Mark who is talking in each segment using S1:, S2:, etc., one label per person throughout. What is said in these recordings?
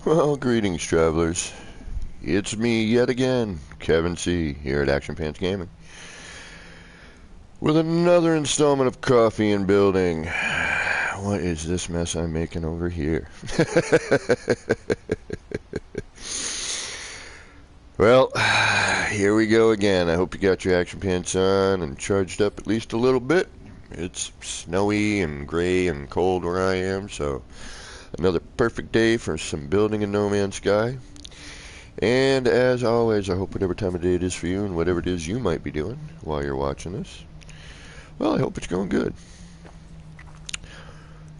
S1: Well, greetings, travelers. It's me yet again, Kevin C. here at Action Pants Gaming, with another installment of Coffee and Building. What is this mess I'm making over here? Well, here we go again. I hope you got your action pants on and charged up at least a little bit. It's snowy and gray and cold where I am, so another perfect day for some building in No Man's Sky. And as always, I hope whatever time of day it is for you and whatever it is you might be doing while you're watching this, well, I hope it's going good.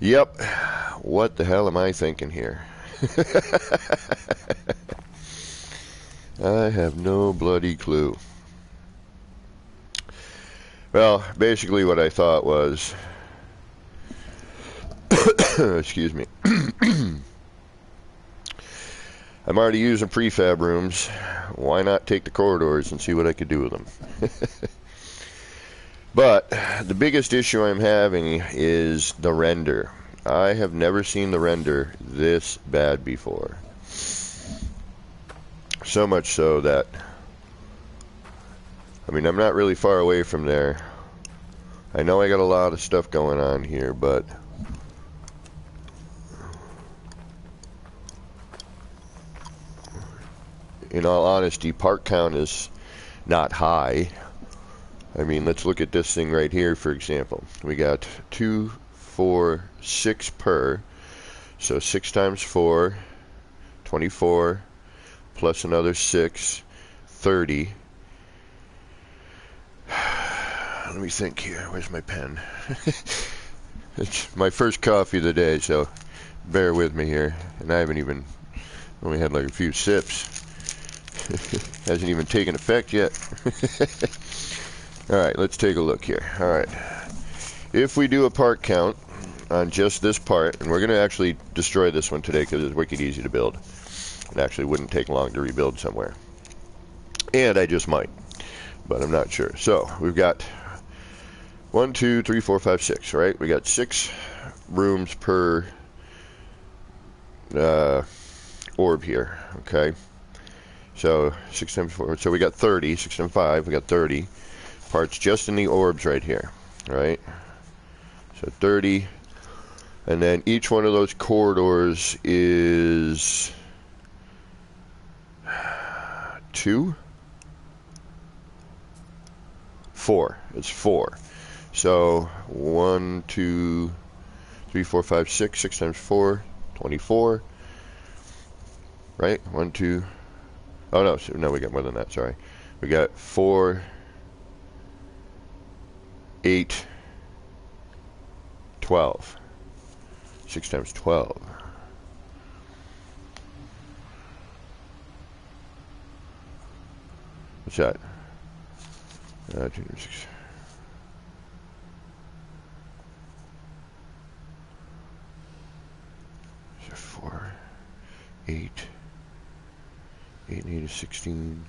S1: Yep, what the hell am I thinking here? I have no bloody clue. Well, basically what I thought was, excuse me, I'm already using prefab rooms. Why not take the corridors and see what I could do with them? But the biggest issue I'm having is the render. I have never seen the render this bad before. So much so that, I mean, I'm not really far away from there. I know I got a lot of stuff going on here, but in all honesty, part count is not high. I mean, let's look at this thing right here, for example. We got 2, 4, 6 per. So 6 times 4, 24, plus another 6, 30. Let me think here. Where's my pen? It's my first coffee of the day, so bear with me here. And I haven't even, only had like a few sips. Hasn't even taken effect yet. Alright, let's take a look here. Alright. If we do a part count on just this part, and we're going to actually destroy this one today because it's wicked easy to build. It actually wouldn't take long to rebuild somewhere. And I just might, but I'm not sure. So, we've got 1, 2, 3, 4, 5, 6, right? We got 6 rooms per orb here, okay? So 6 times 4, so we got 30, 6 times 5, we got 30 parts just in the orbs right here, right? So 30, and then each one of those corridors is 2? 4, it's 4. So 1, 2, 3, 4, 5, 6, 6 times 4, 24, right? 1, 2, oh no, no, we got more than that, sorry. We got 4, 8, 12. 6 times 12. What's that? 2, 6. 4, 8. 8 and 8 is 16.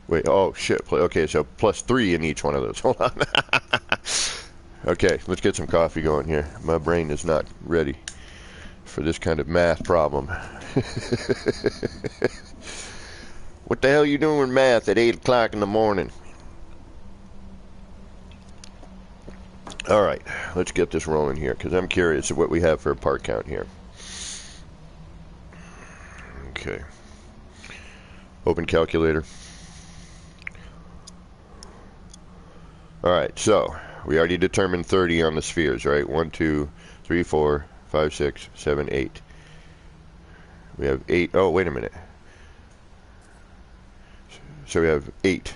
S1: Wait, oh shit. Okay, so plus 3 in each one of those. Hold on. Okay, let's get some coffee going here. My brain is not ready for this kind of math problem. What the hell are you doing with math at 8 o'clock in the morning? Alright, let's get this rolling here, because I'm curious of what we have for a part count here. Okay. Open calculator. Alright, so we already determined 30 on the spheres, right? 1, 2, 3, 4, 5, 6, 7, 8. We have 8. Oh, wait a minute. So we have 8.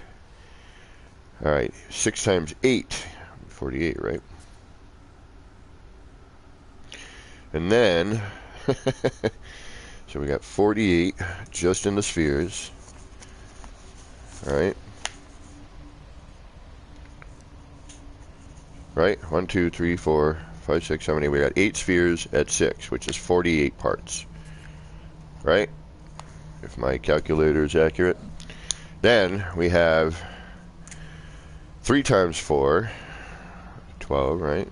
S1: Alright, 6 times 8. 48, right? And then, so we got 48 just in the spheres. Alright. Right? 1, 2, 3, 4, 5, 6, 7, 8. We got 8 spheres at 6, which is 48 parts. Right? If my calculator is accurate. Then we have 3 times 4, 12, right?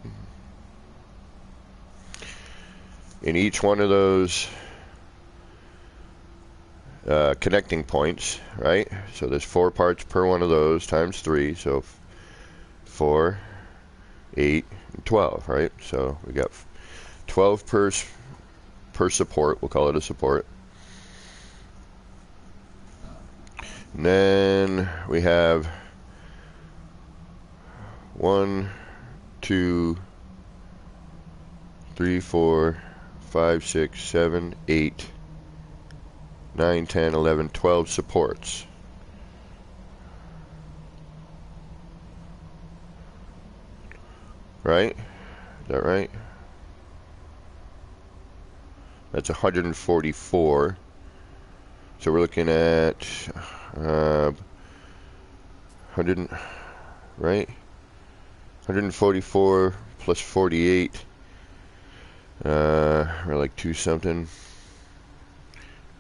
S1: in each one of those connecting points, right? So there's 4 parts per one of those times 3, so 4, 8, and 12, right? So we got 12 per support. We'll call it a support. And then we have 1, 2, 3, 4, 5, 6, 7, 8, 9, 10, 11, 12 supports. Right? Is that right? That's 144. So we're looking at 100, right? 144 plus 48. We're like 2 something.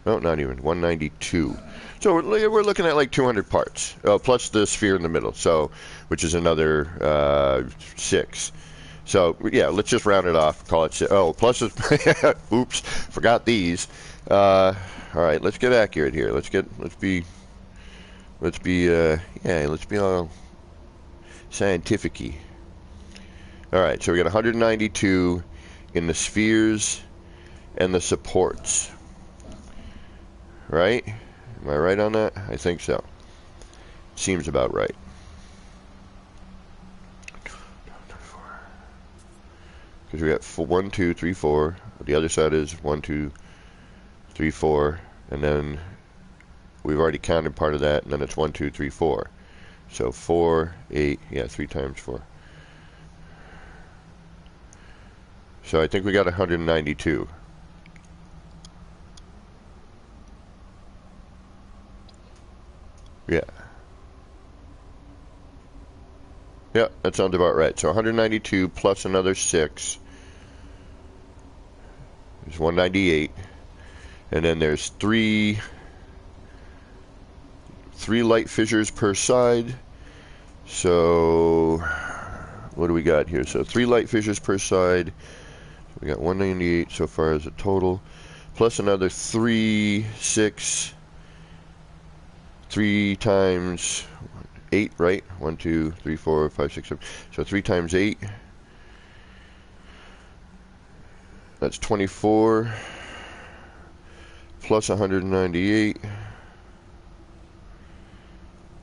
S1: No, not even 192. So we're looking at like 200 parts, plus the sphere in the middle. So, which is another 6. So yeah, let's just round it off. Call it 6. Oh, plus oops, forgot these. All right, let's get accurate here. Let's be all scientific-y. All right, so we got 192 in the spheres and the supports. Right? Am I right on that? I think so. Seems about right. Because we got 1, 2, 3, 4. The other side is 1, 2, 3, 4. And then we've already counted part of that, and then it's 1, 2, 3, 4. So 4, 8, yeah, 3 times 4. So I think we got 192. Yeah. Yeah, that sounds about right. So 192 plus another 6 is 198. And then there's three light fissures per side. So what do we got here? So 3 light fissures per side. We got 198 so far as a total. Plus another 3, 6, 3 times 8, right? 1, 2, 3, 4, 5, 6, 7. So 3 times 8. That's 24. Plus 198.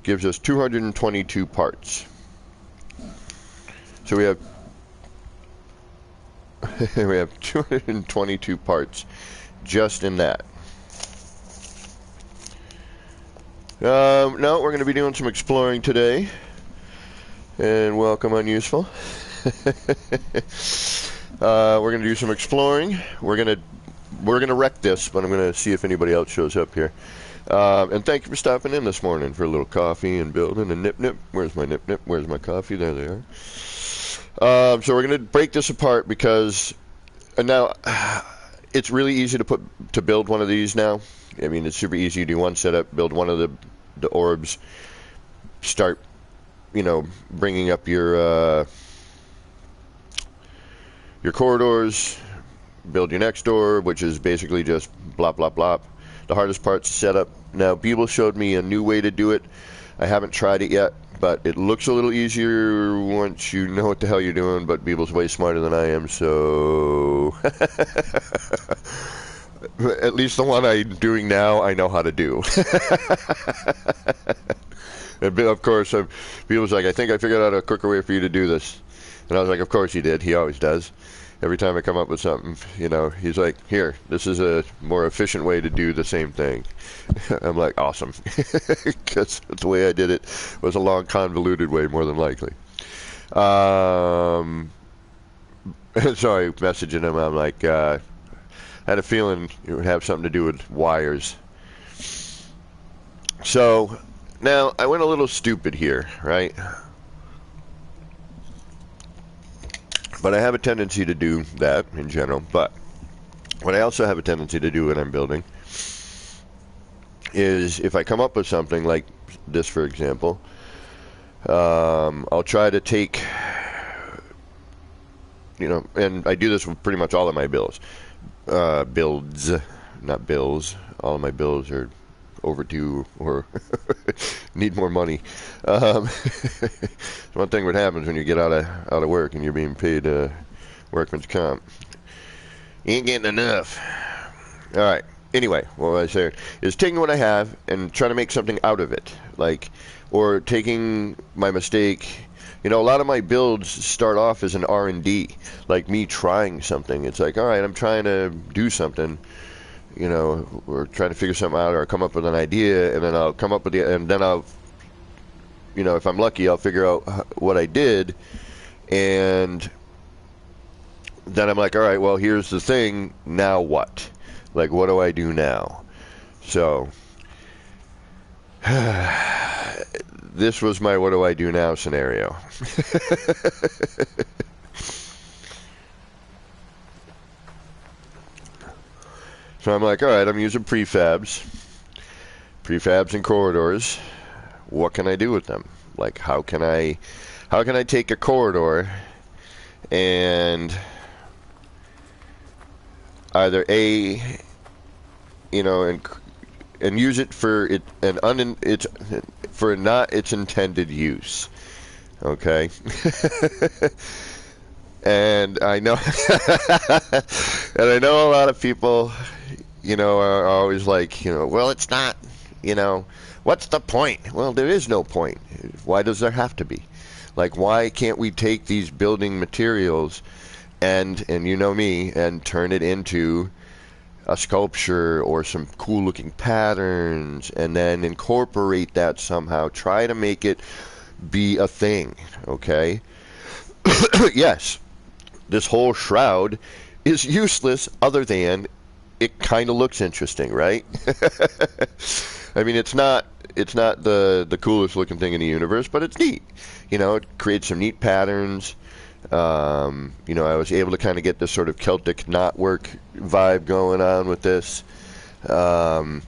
S1: Gives us 222 parts. So we have we have 222 parts just in that. No, we're going to be doing some exploring today. And welcome, Unuseful. We're going to do some exploring. We're going to wreck this, but I'm going to see if anybody else shows up here. And thank you for stopping in this morning for a little coffee and building and nip. Where's my nip? Where's my coffee? There they are. So we're going to break this apart because now it's really easy to build one of these now. I mean, it's super easy. You do one setup, build one of the orbs, start, bringing up your corridors, build your next orb, which is basically just blop, blop, blop. The hardest part's set up. Now, Beeble showed me a new way to do it. I haven't tried it yet, but it looks a little easier once you know what the hell you're doing, but Beeble's way smarter than I am, so... At least the one I'm doing now, I know how to do. And of course, Beeble's like, I think I figured out a quicker way for you to do this. And I was like, of course he did. He always does. Every time I come up with something, he's like, here, this is a more efficient way to do the same thing. I'm like, awesome. Because the way I did it was a long, convoluted way, more than likely. So I messaging him, I'm like, I had a feeling it would have something to do with wires. So, now, I went a little stupid here, right? But I have a tendency to do that in general. But what I also have a tendency to do when I'm building is if I come up with something like this, for example, I'll try to take, and I do this with pretty much all of my builds. builds, not bills. All of my bills are overdue or need more money. One thing what happens when you get out of work and you're being paid workman's comp. You ain't getting enough. All right. Anyway, what was I saying is taking what I have and trying to make something out of it, like, or taking my mistake. You know, a lot of my builds start off as an R&D, like me trying something. It's like, all right, I'm trying to do something, you know, or trying to figure something out, or come up with an idea, and then I'll come up with and then I'll, you know, if I'm lucky, I'll figure out what I did, and then I'm like, all right, well, here's the thing. Now what? Like, what do I do now? So, this was my what do I do now scenario. So I'm like, all right, I'm using prefabs and corridors. What can I do with them? Like, how can I take a corridor and either you know, and use it for not its intended use. Okay. And I know and I know a lot of people, you know, are always like, you know, well, it's not, you know, what's the point? Well, there is no point. Why does there have to be? Like, why can't we take these building materials and you know me, and turn it into a sculpture or some cool looking patterns, and then incorporate that somehow, try to make it be a thing, okay? Yes, this whole shroud is useless other than it kind of looks interesting, right? I mean, it's not the coolest looking thing in the universe, but it's neat. You know, it creates some neat patterns. You know, I was able to kind of get this sort of Celtic knotwork vibe going on with this. But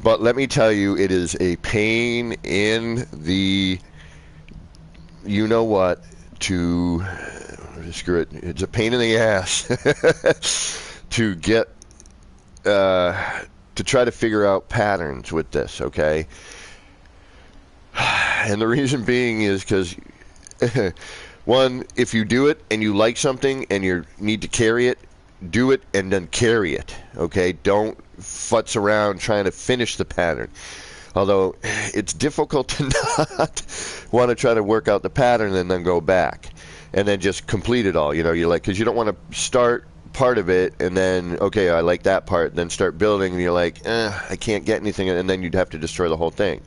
S1: let me tell you, it is a pain in the you-know-what to screw it. It's a pain in the ass to get to try to figure out patterns with this, okay? And the reason being is because one, if you do it and you like something and you need to carry it, do it and then carry it, okay? Don't futz around trying to finish the pattern. Although it's difficult to not want to try to work out the pattern and then go back and then just complete it all. You know, you're like, because you don't want to start part of it and then, okay, I like that part, then start building and you're like, I can't get anything, and then you'd have to destroy the whole thing.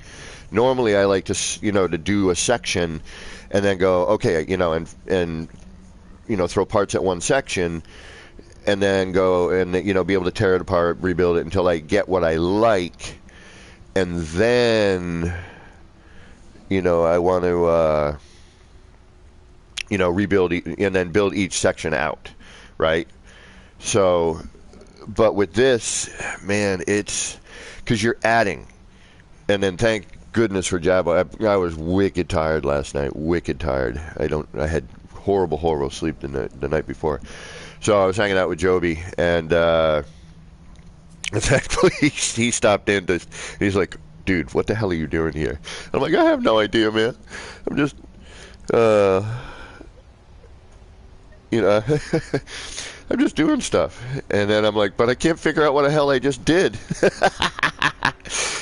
S1: Normally, I like to, you know, to do a section and then go, okay, you know, and you know, throw parts at one section and then go and, you know, be able to tear it apart, rebuild it until I get what I like, and then, you know, I want to, you know, rebuild and then build each section out, right? So, but with this, man, it's because you're adding, and then thank goodness for Jabba. I was wicked tired last night, wicked tired. I had horrible sleep the night before. So I was hanging out with Joby, and in fact, he stopped in. He's like, dude, what the hell are you doing here? I'm like, I have no idea, man. I'm just, you know, I'm just doing stuff. And then I'm like, but I can't figure out what the hell I just did.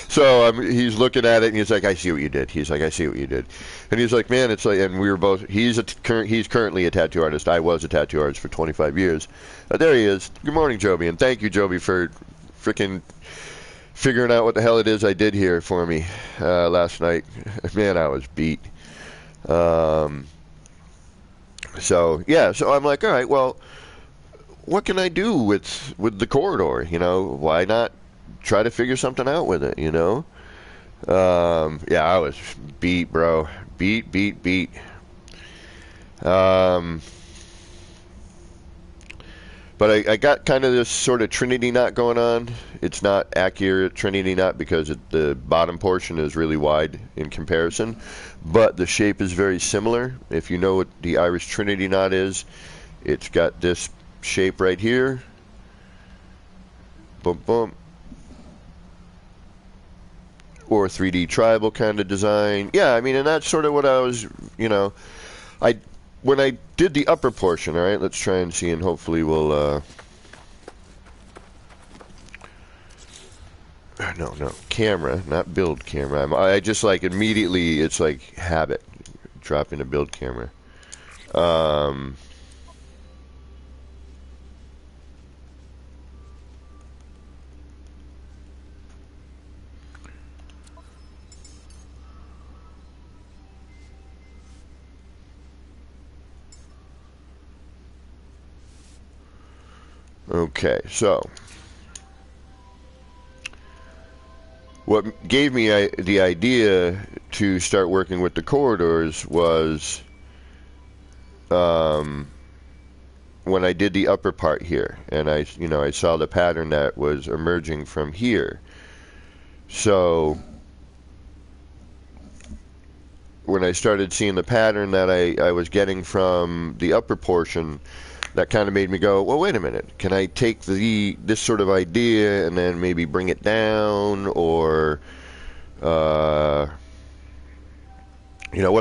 S1: So he's looking at it, and he's like, I see what you did. He's like, I see what you did. And he's like, man, it's like, and we were both, he's currently a tattoo artist. I was a tattoo artist for 25 years. There he is. Good morning, Joby. And thank you, Joby, for freaking figuring out what the hell it is I did here for me last night. Man, I was beat. So, yeah, so I'm like, all right, well, what can I do with the corridor? You know, why not try to figure something out with it, you know? Yeah, I was beat, bro. Beat. But I got kind of this sort of Trinity knot going on. It's not accurate Trinity knot because the bottom portion is really wide in comparison, but the shape is very similar. If you know what the Irish Trinity knot is, it's got this shape right here, bum, bum. Or 3D tribal kind of design. Yeah, I mean, and that's sort of what I was, you know, when I did the upper portion, all right, let's try and see, and hopefully we'll, no, camera, not build camera. I just like immediately, it's like habit, drop into build camera. Okay, so what gave me the idea to start working with the corridors was when I did the upper part here, and I saw the pattern that was emerging from here. So when I started seeing the pattern that I was getting from the upper portion, that kind of made me go, well, wait a minute. Can I take this sort of idea and then maybe bring it down, or what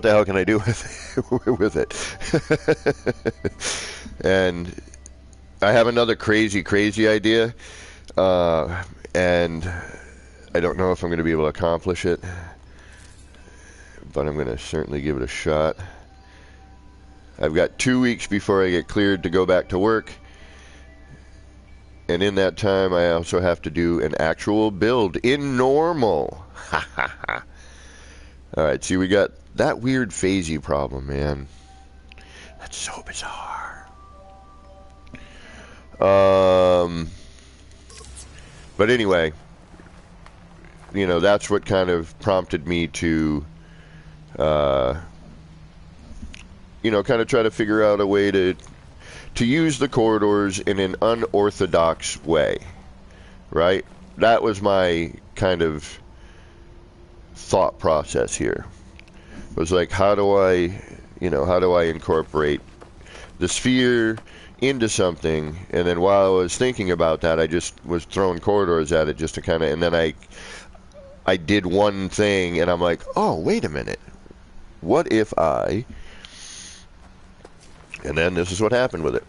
S1: the hell can I do with it? And I have another crazy idea, and I don't know if I'm going to be able to accomplish it, but I'm going to certainly give it a shot. I've got 2 weeks before I get cleared to go back to work, and in that time I also have to do an actual build in normal. Alright, see, we got that weird phasey problem, man. That's so bizarre. But anyway, that's what kind of prompted me to kind of try to figure out a way to use the corridors in an unorthodox way, right? That was my kind of thought process here. It was like, how do I incorporate the sphere into something? And then while I was thinking about that, I just was throwing corridors at it just to kind of, and then I did one thing, and I'm like, oh, wait a minute. What if and then this is what happened with it.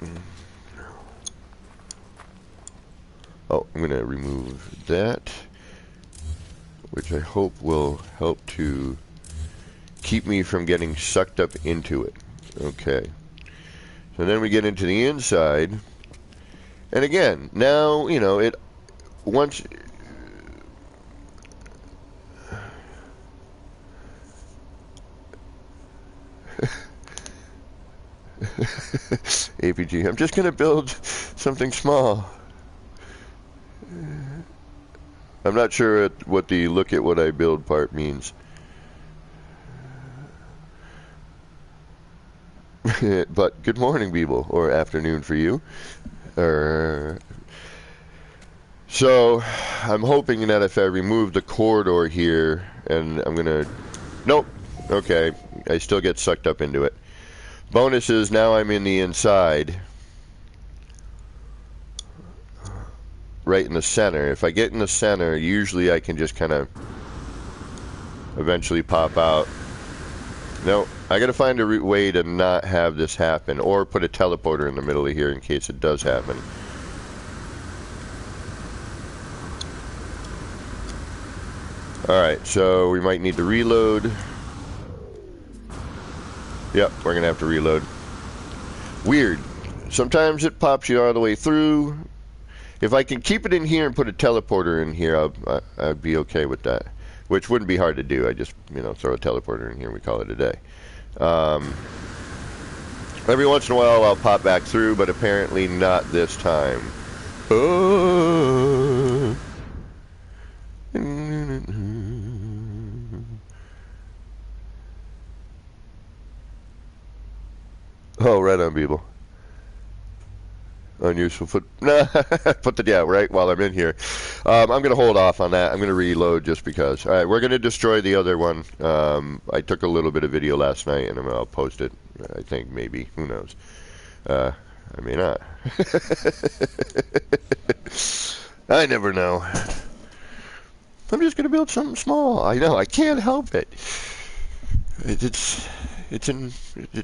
S1: Oh, I'm going to remove that, which I hope will help to keep me from getting sucked up into it. Okay. So then we get into the inside. And again, now, it once... APG. I'm just going to build something small. I'm not sure what the look at what I build part means. But good morning, people, or afternoon for you. So I'm hoping that if I remove the corridor here, and I'm going to... Nope. Okay. I still get sucked up into it. Bonus is now I'm in the inside, right in the center. If I get in the center, usually I can just kind of eventually pop out. No, I got to find a way to not have this happen, or put a teleporter in the middle of here in case it does happen. Alright, so we might need to reload. Yep, we're going to have to reload. Weird. Sometimes it pops you all the way through. If I can keep it in here and put a teleporter in here, I'd be okay with that. Which wouldn't be hard to do. I just, throw a teleporter in here and we call it a day. Every once in a while I'll pop back through, but apparently not this time. Oh. Oh, right on, people. Unuseful foot. Nah, put the right while I'm in here. I'm going to hold off on that. I'm going to reload just because. All right, we're going to destroy the other one. I took a little bit of video last night, and I'll post it. I think maybe. Who knows? I may not. I never know. I'm just gonna build something small. I know. I can't help it. It's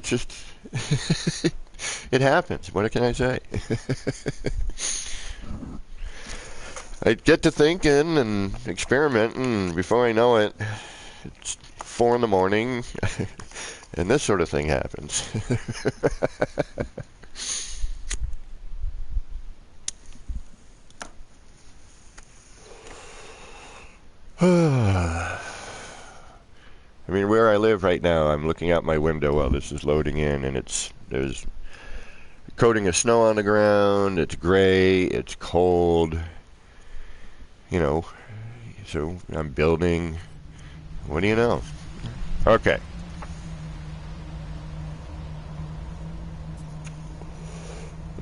S1: just it happens. What can I say? I get to thinking and experimenting, and before I know it, it's 4 in the morning, and this sort of thing happens. I mean, where I live right now, I'm looking out my window while this is loading in, and there's a coating of snow on the ground. It's gray. It's cold. You know, so I'm building. What do you know? Okay.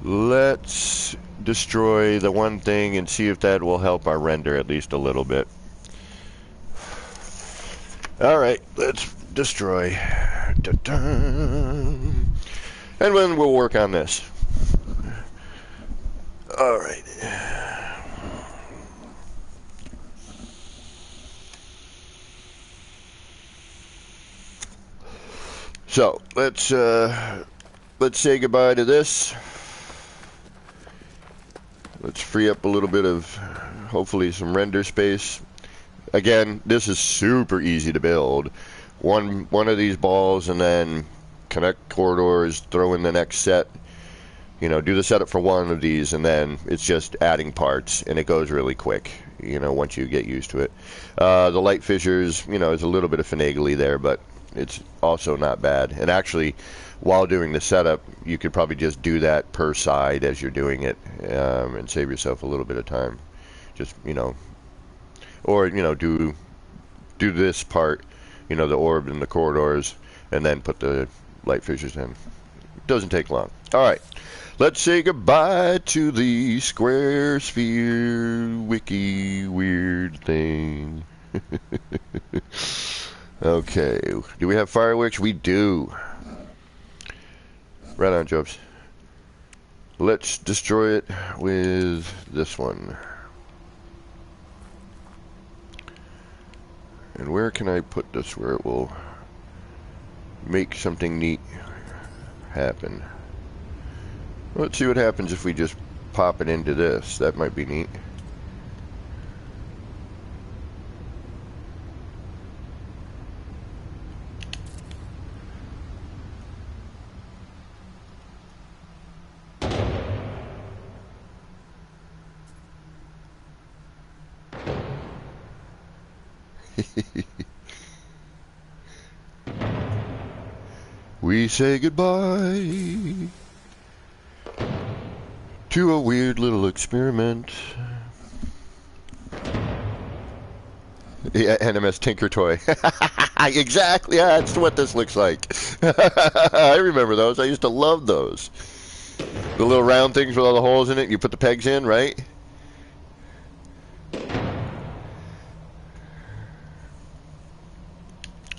S1: Let's destroy the one thing and see if that will help our render at least a little bit. Alright, let's destroy. Da-da. And then we'll work on this. Alright. So, let's say goodbye to this. Let's free up a little bit of, hopefully, some render space. Again, this is super easy to build. One of these balls, and then connect corridors, throw in the next set. You know, do the setup for one of these, and then it's just adding parts, and it goes really quick, you know, once you get used to it. The light fissures, you know, is a little bit of finagly there, but it's also not bad. And actually, while doing the setup, you could probably just do that per side as you're doing it, and save yourself a little bit of time. Just, you know, or, you know, do this part, you know, the orb and the corridors, and then put the light fissures in. It doesn't take long. All right. Let's say goodbye to the square sphere wiki weird thing. Okay. Do we have fireworks? We do. Right on, Jobs. Let's destroy it with this one. And where can I put this where it will make something neat happen? Let's see what happens if we just pop it into this. That might be neat. We say goodbye to a weird little experiment. Yeah, NMS Tinker Toy. Exactly, yeah, that's what this looks like. I remember those. I used to love those. The little round things with all the holes in it, you put the pegs in, right?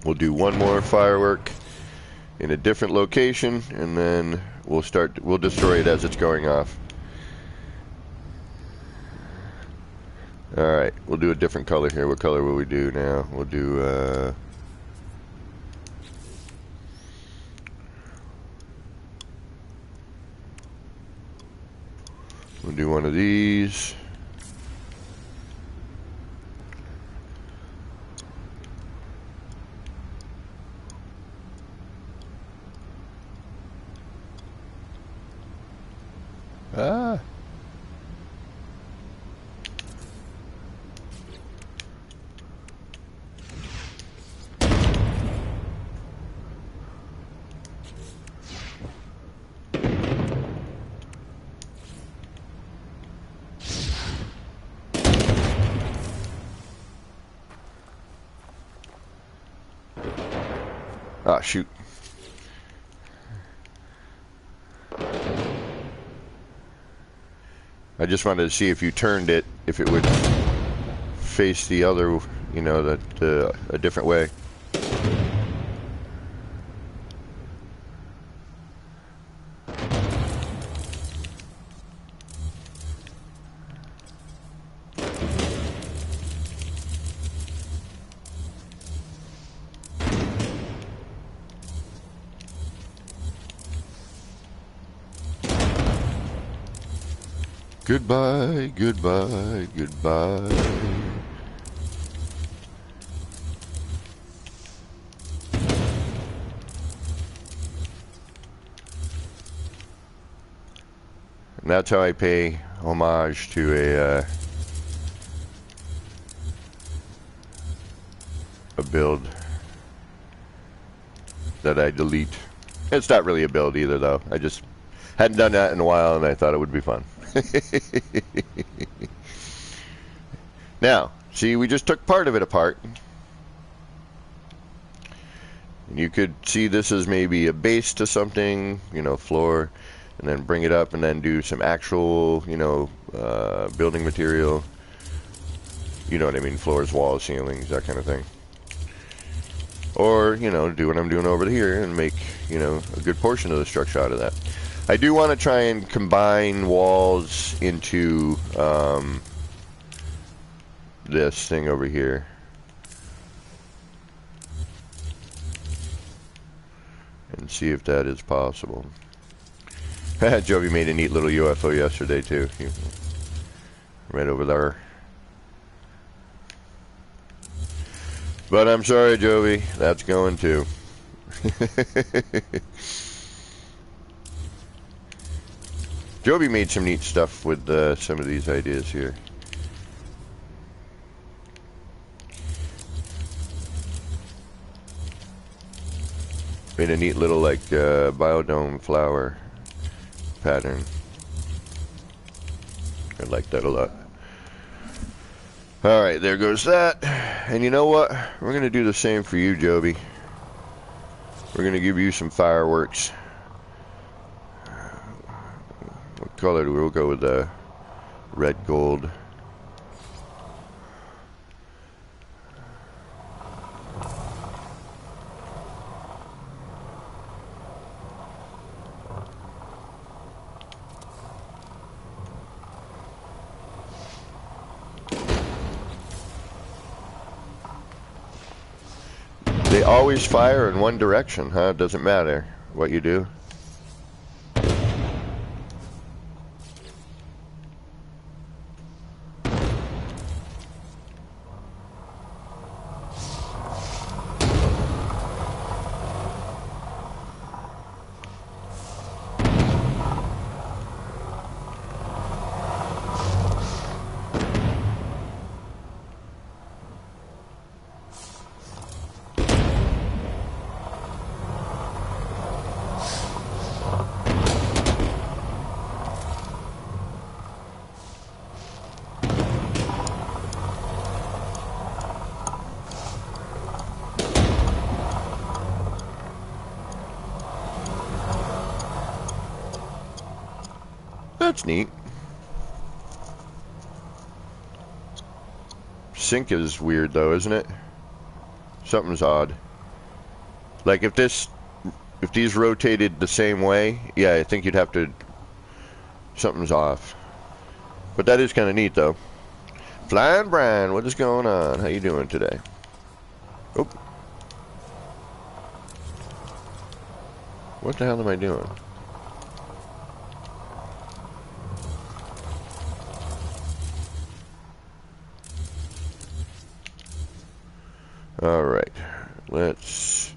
S1: We'll do one more firework in a different location, and then we'll destroy it as it's going off. Alright, we'll do a different color here. What color will we do now? We'll do, we'll do one of these. Ah. Ah, shoot. I just wanted to see if you turned it, if it would face the other, you know, that a different way. Goodbye, goodbye, goodbye. And that's how I pay homage to a build that I delete. It's not really a build either, though. I just hadn't done that in a while, and I thought it would be fun. Now, see, we just took part of it apart. And you could see this as maybe a base to something, you know, floor, and then bring it up and then do some actual, you know, building material. You know what I mean, floors, walls, ceilings, that kind of thing. Or, you know, do what I'm doing over here and make, you know, a good portion of the structure out of that. I do want to try and combine walls into this thing over here. And see if that is possible. Jovi made a neat little UFO yesterday too. Right over there. But I'm sorry, Jovi, that's going too. Jovi made some neat stuff with some of these ideas here. Made a neat little like biodome flower pattern. I like that a lot. Alright, there goes that. And you know what? We're going to do the same for you, Jovi. We're going to give you some fireworks. What color? We'll go with red gold. They always fire in one direction, huh? It doesn't matter what you do. That's neat. Sync is weird though, isn't it? Something's odd. Like if these rotated the same way, yeah, I think you'd have to. Something's off. But that is kind of neat though. Flying Brian, what is going on? How you doing today? Oh. What the hell am I doing? Alright, let's...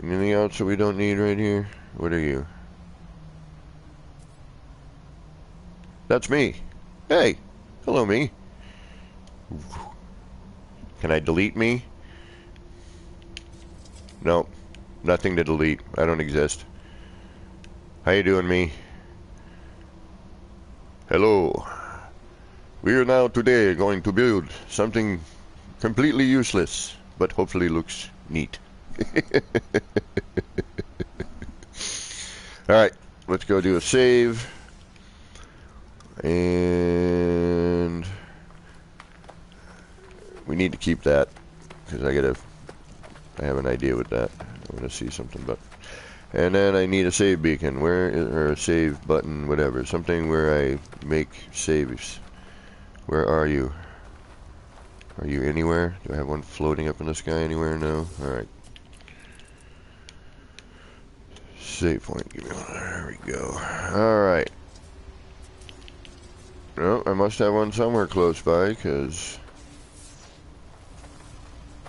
S1: Anything else that we don't need right here? What are you? That's me. Hey, hello me. Can I delete me? Nope, nothing to delete. I don't exist. How you doing, me? Hello. We are now today going to build something completely useless, but hopefully looks neat. Alright, let's go do a save. And we need to keep that because I have an idea with that. I want to see something, but and then I need a save beacon or a save button, whatever, something where I make saves. Where are you? Are you anywhere? Do I have one floating up in the sky anywhere? No? Alright. Save point. Give me one. There we go. Alright. No, I must have one somewhere close by, because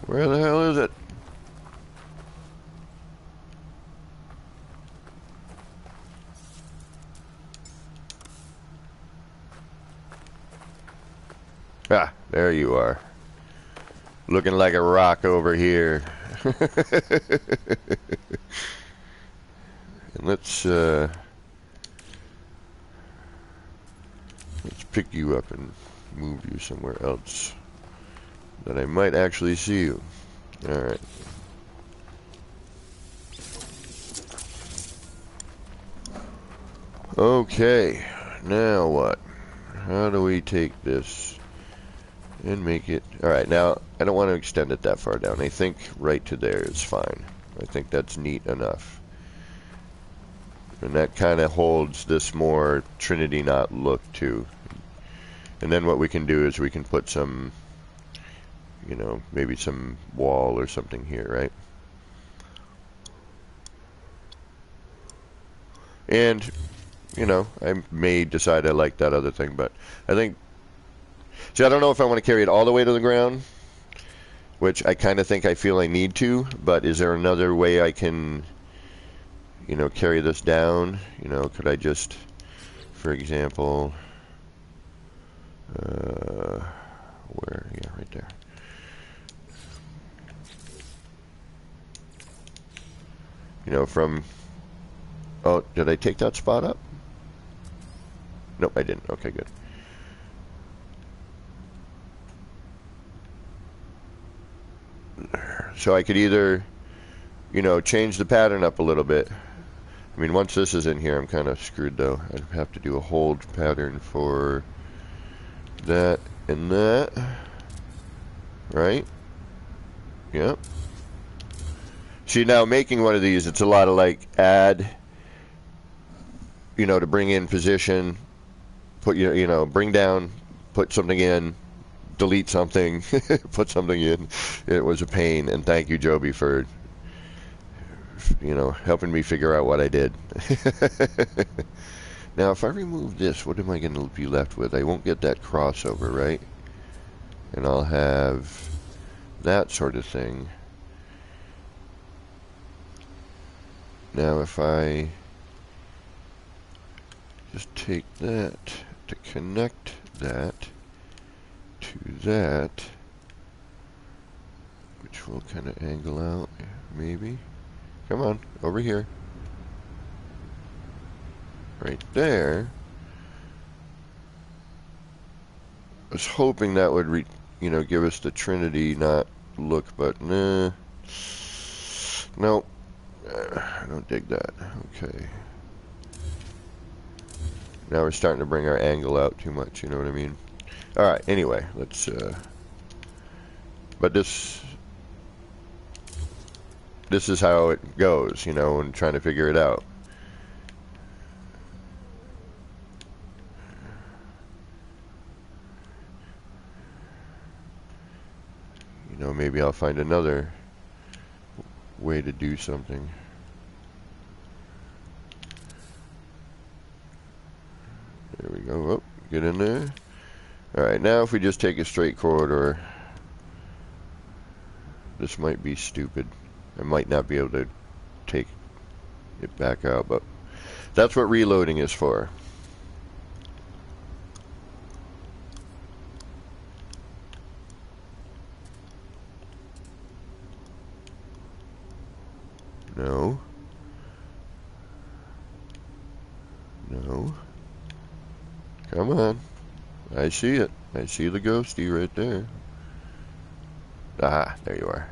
S1: where the hell is it? Ah, there you are. Looking like a rock over here. And let's pick you up and move you somewhere else that I might actually see you. Alright. Okay, now what? How do we take this and make it... Alright, now, I don't want to extend it that far down. I think right to there is fine. I think that's neat enough. And that kind of holds this more Trinity knot look, too. And then what we can do is we can put some, you know, maybe some wall or something here, right? And, you know, I may decide I like that other thing, but I think... See, I don't know if I want to carry it all the way to the ground, which I kind of think I feel I need to, but is there another way I can, you know, carry this down? You know, could I just, for example... where? Yeah, right there. You know, from... Oh, did I take that spot up? Nope, I didn't. Okay, good. So I could either, you know, change the pattern up a little bit. I mean, once this is in here, I'm kind of screwed, though. I'd have to do a hold pattern for that and that. Right? Yep. See, now making one of these, it's a lot of like add, you know, to bring in position, put, you know, bring down, put something in, delete something, put something in. It was a pain, and thank you, Joby, for, you know, helping me figure out what I did. Now, if I remove this, what am I going to be left with? I won't get that crossover, right? And I'll have that sort of thing. Now, if I just take that to connect that to that, which will kind of angle out, maybe. Come on, over here. Right there. I was hoping that would, you know, give us the Trinity knot look, but nah. Nope. I don't dig that. Okay. Now we're starting to bring our angle out too much, you know what I mean? Alright, anyway, let's, but this is how it goes, you know, and trying to figure it out. You know, maybe I'll find another way to do something. There we go. Oh, get in there. Alright, now if we just take a straight corridor, this might be stupid. I might not be able to take it back out, but that's what reloading is for. No. No. Come on. I see it. I see the ghosty right there. Ah, there you are.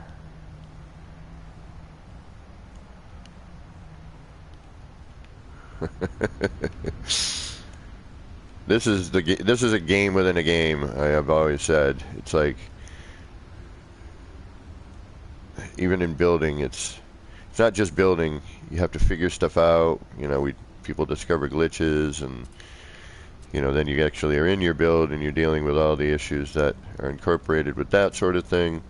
S1: This is a game within a game. I have always said it's like, even in building, it's not just building. You have to figure stuff out. You know, people discover glitches, and you know, then you actually are in your build and you're dealing with all the issues that are incorporated with that sort of thing.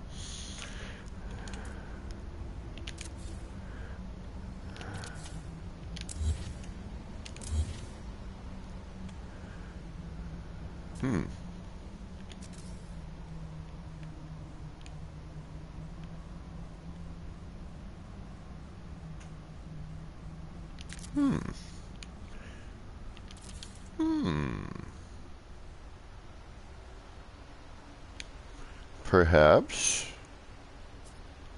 S1: Hmm. Hmm. Hmm. Perhaps.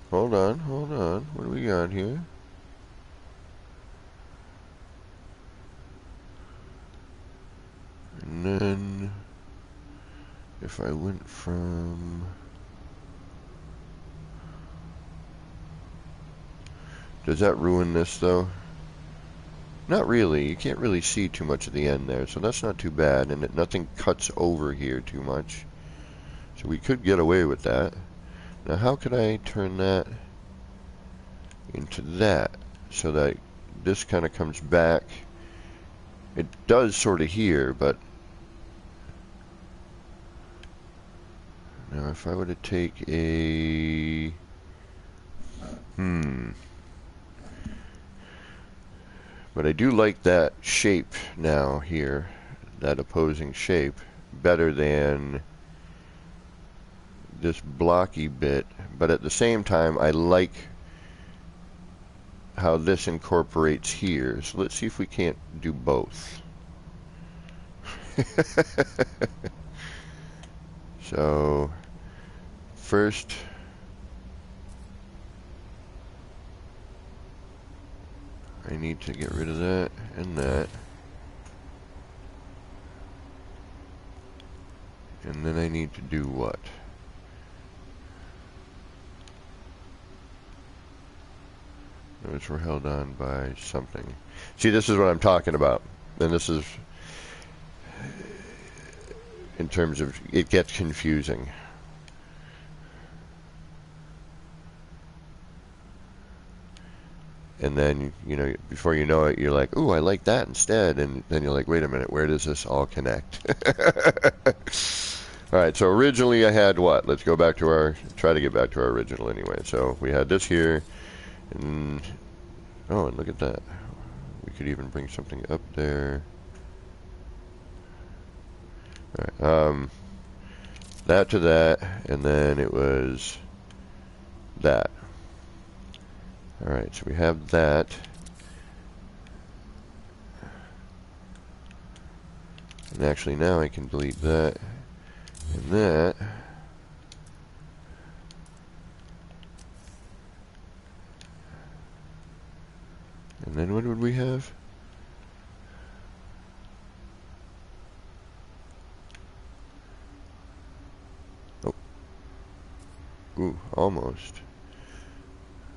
S1: Hold on, hold on. What do we got here? And then, if I went from... Does that ruin this, though? Not really. You can't really see too much at the end there, so that's not too bad, and nothing cuts over here too much. So we could get away with that. Now, how could I turn that into that so that this kind of comes back? It does sort of here, but now if I were to take a but I do like that shape now here, that opposing shape, better than this blocky bit, but at the same time I like how this incorporates here. So let's see if we can't do both. So first I need to get rid of that and that, and then I need to do what? Those were held on by something. See, this is what I'm talking about, and this is in terms of it gets confusing. And then, you know, before you know it, you're like, ooh, I like that instead. And then you're like, wait a minute, where does this all connect? All right, so originally I had what? Let's go back to our, try to get back to our original anyway. So we had this here, and, oh, and look at that. We could even bring something up there. All right, that to that, and then it was that. Alright, so we have that. And actually now I can delete that and that. And then what would we have? Oh. Ooh, almost.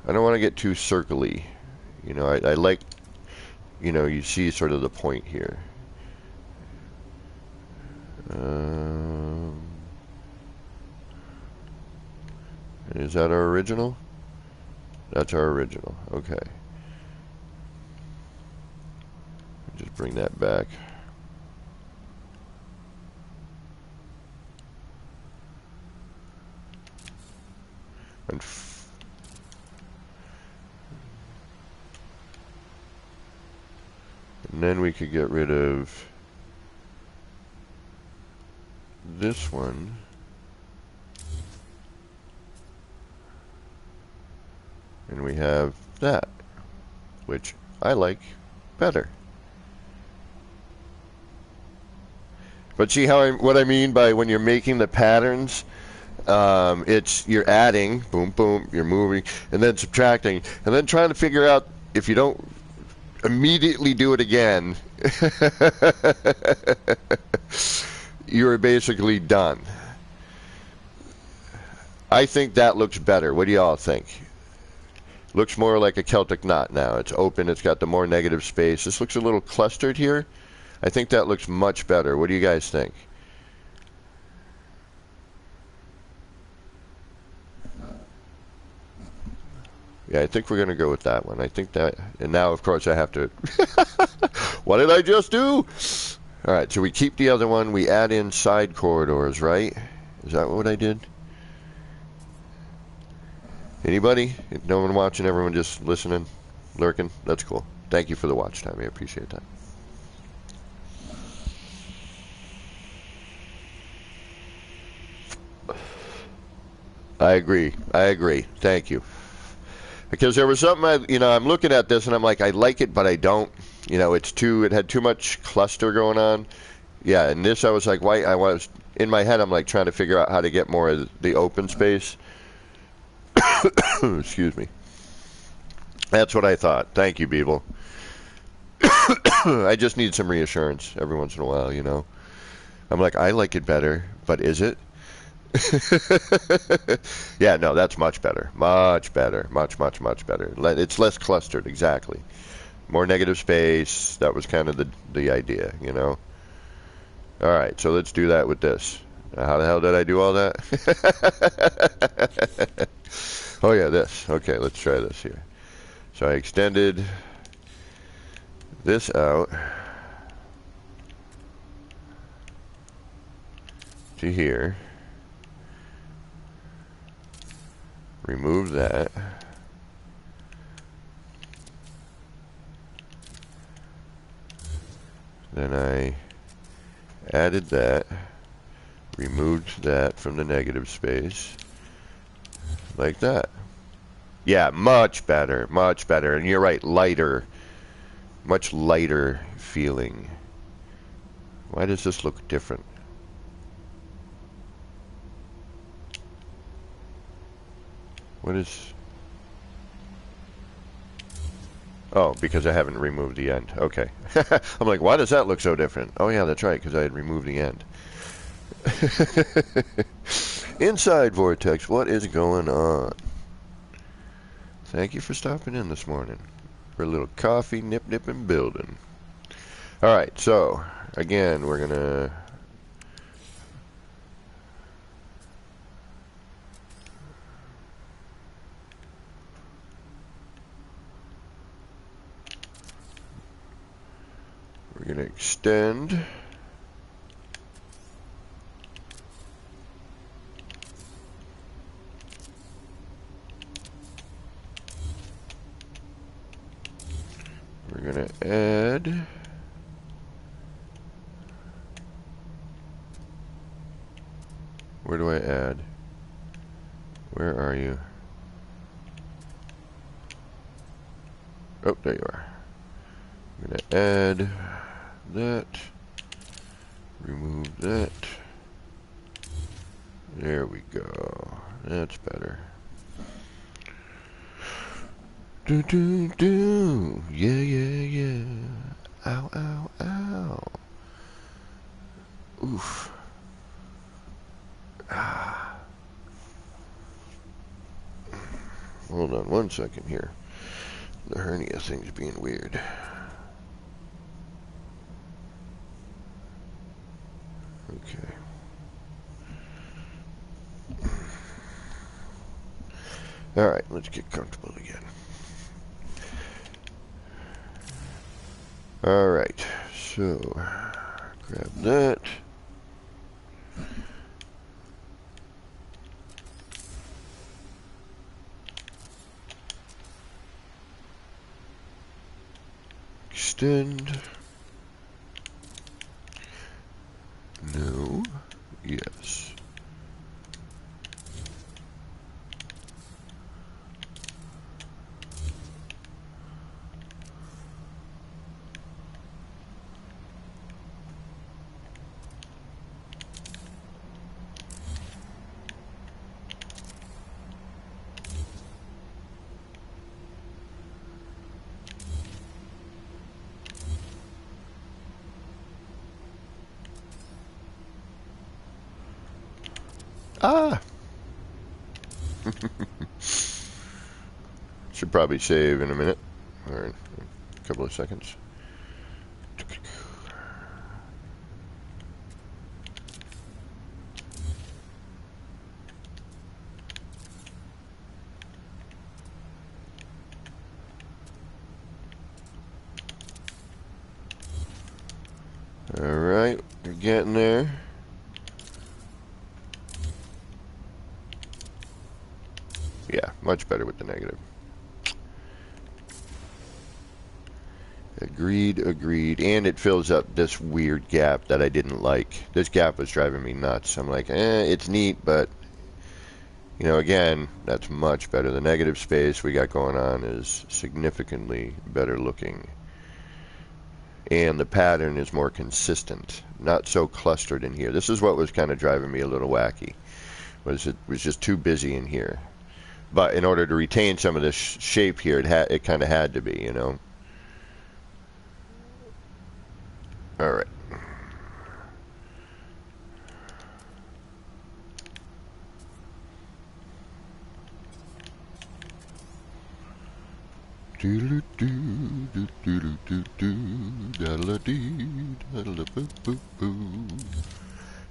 S1: I don't want to get too circly. You know, I like, you know, you see sort of the point here. Is that our original? That's our original. Okay. Just bring that back. And then we could get rid of this one. And we have that, which I like better. But see how what I mean by when you're making the patterns, it's you're adding, boom, boom, you're moving, and then subtracting, and then trying to figure out if you don't immediately do it again, you're basically done. I think that looks better. What do y'all think? Looks more like a Celtic knot now. It's open, it's got the more negative space. This looks a little clustered here. I think that looks much better. What do you guys think? Yeah, I think we're going to go with that one. I think that, and now of course I have to, what did I just do? All right, so we keep the other one. We add in side corridors, right? Is that what I did? Anybody? No one watching, everyone just listening, lurking? That's cool. Thank you for the watch time. I appreciate that. I agree. I agree. Thank you. Because there was something I'm looking at this and I'm like, I like it, but I don't. It had too much cluster going on. Yeah, and this I was like, why? I was in my head. I'm like trying to figure out how to get more of the open space. Excuse me. That's what I thought. Thank you, Beeble. I just need some reassurance every once in a while. I'm like, I like it better, but is it? Yeah, no, that's much better. Much better. Much, much, much better. It's less clustered, exactly. More negative space. That was kind of the idea. All right, so let's do that with this. How the hell did I do all that? Oh, yeah, this. Okay, let's try this here. So I extended this out to here. Remove that. Then I added that, removed that from the negative space, like that. Yeah, much better, much better. And you're right, lighter, much lighter feeling. Why does this look different? What is... Oh, because I haven't removed the end. Okay. I'm like, why does that look so different? Oh, yeah, that's right, because I had removed the end. Inside Vortex, what is going on? Thank you for stopping in this morning for a little coffee nip and building. All right, so, again, we're going to... We're going to extend. We're going to add. Where do I add? Where are you? Oh, there you are. I'm going to add that. Remove that. There we go. That's better. Do do do. Yeah, yeah, yeah. Ow, ow, ow. Oof. Ah. Hold on one second here. The hernia thing's being weird. Okay. All right, let's get comfortable again. All right, so grab that. Extend. No. Yes. Ah! Should probably save in a minute, or in a couple of seconds. Alright, we're getting there. Yeah, much better with the negative. Agreed, agreed. And it fills up this weird gap that I didn't like. This gap was driving me nuts. I'm like, it's neat, but You know, again, that's much better. The negative space we got going on is significantly better looking. And the pattern is more consistent, not so clustered in here. This is what was kind of driving me a little wacky, was it was just too busy in here. But in order to retain some of this shape here, it kind of had to be, you know. All right.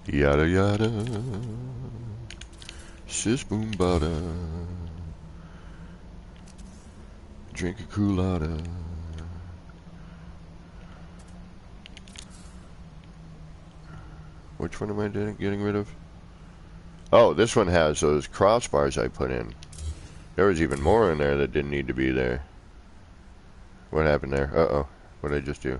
S1: Yada yada, sis boom bada, drink a coolada. Which one am I getting rid of? Oh, this one has those crossbars I put in. There was even more in there that didn't need to be there. What happened there? Uh-oh. What did I just do?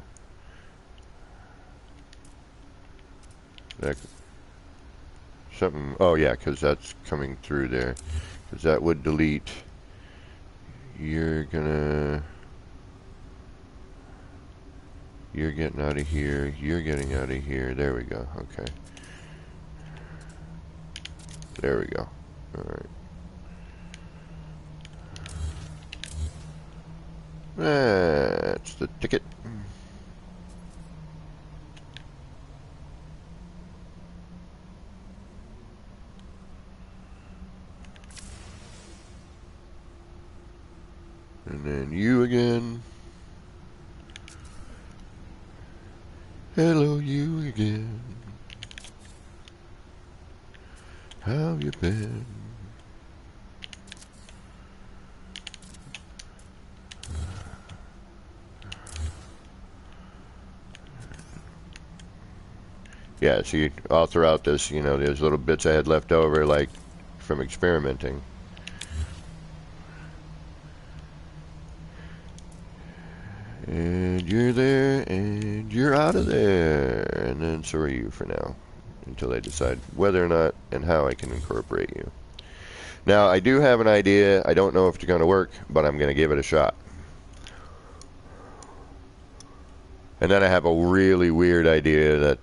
S1: Something. Oh, yeah, because that's coming through there. Because that would delete. You're getting out of here. You're getting out of here. There we go. Okay. There we go. All right. That's the ticket. And then you again. Hello, you again. How have you been? Yeah, see, all throughout this, you know, there's little bits I had left over, like, from experimenting. And you're there, and you're out of there. And then so are you for now, until I decide whether or not and how I can incorporate you. Now, I do have an idea. I don't know if it's going to work, but I'm going to give it a shot. And then I have a really weird idea that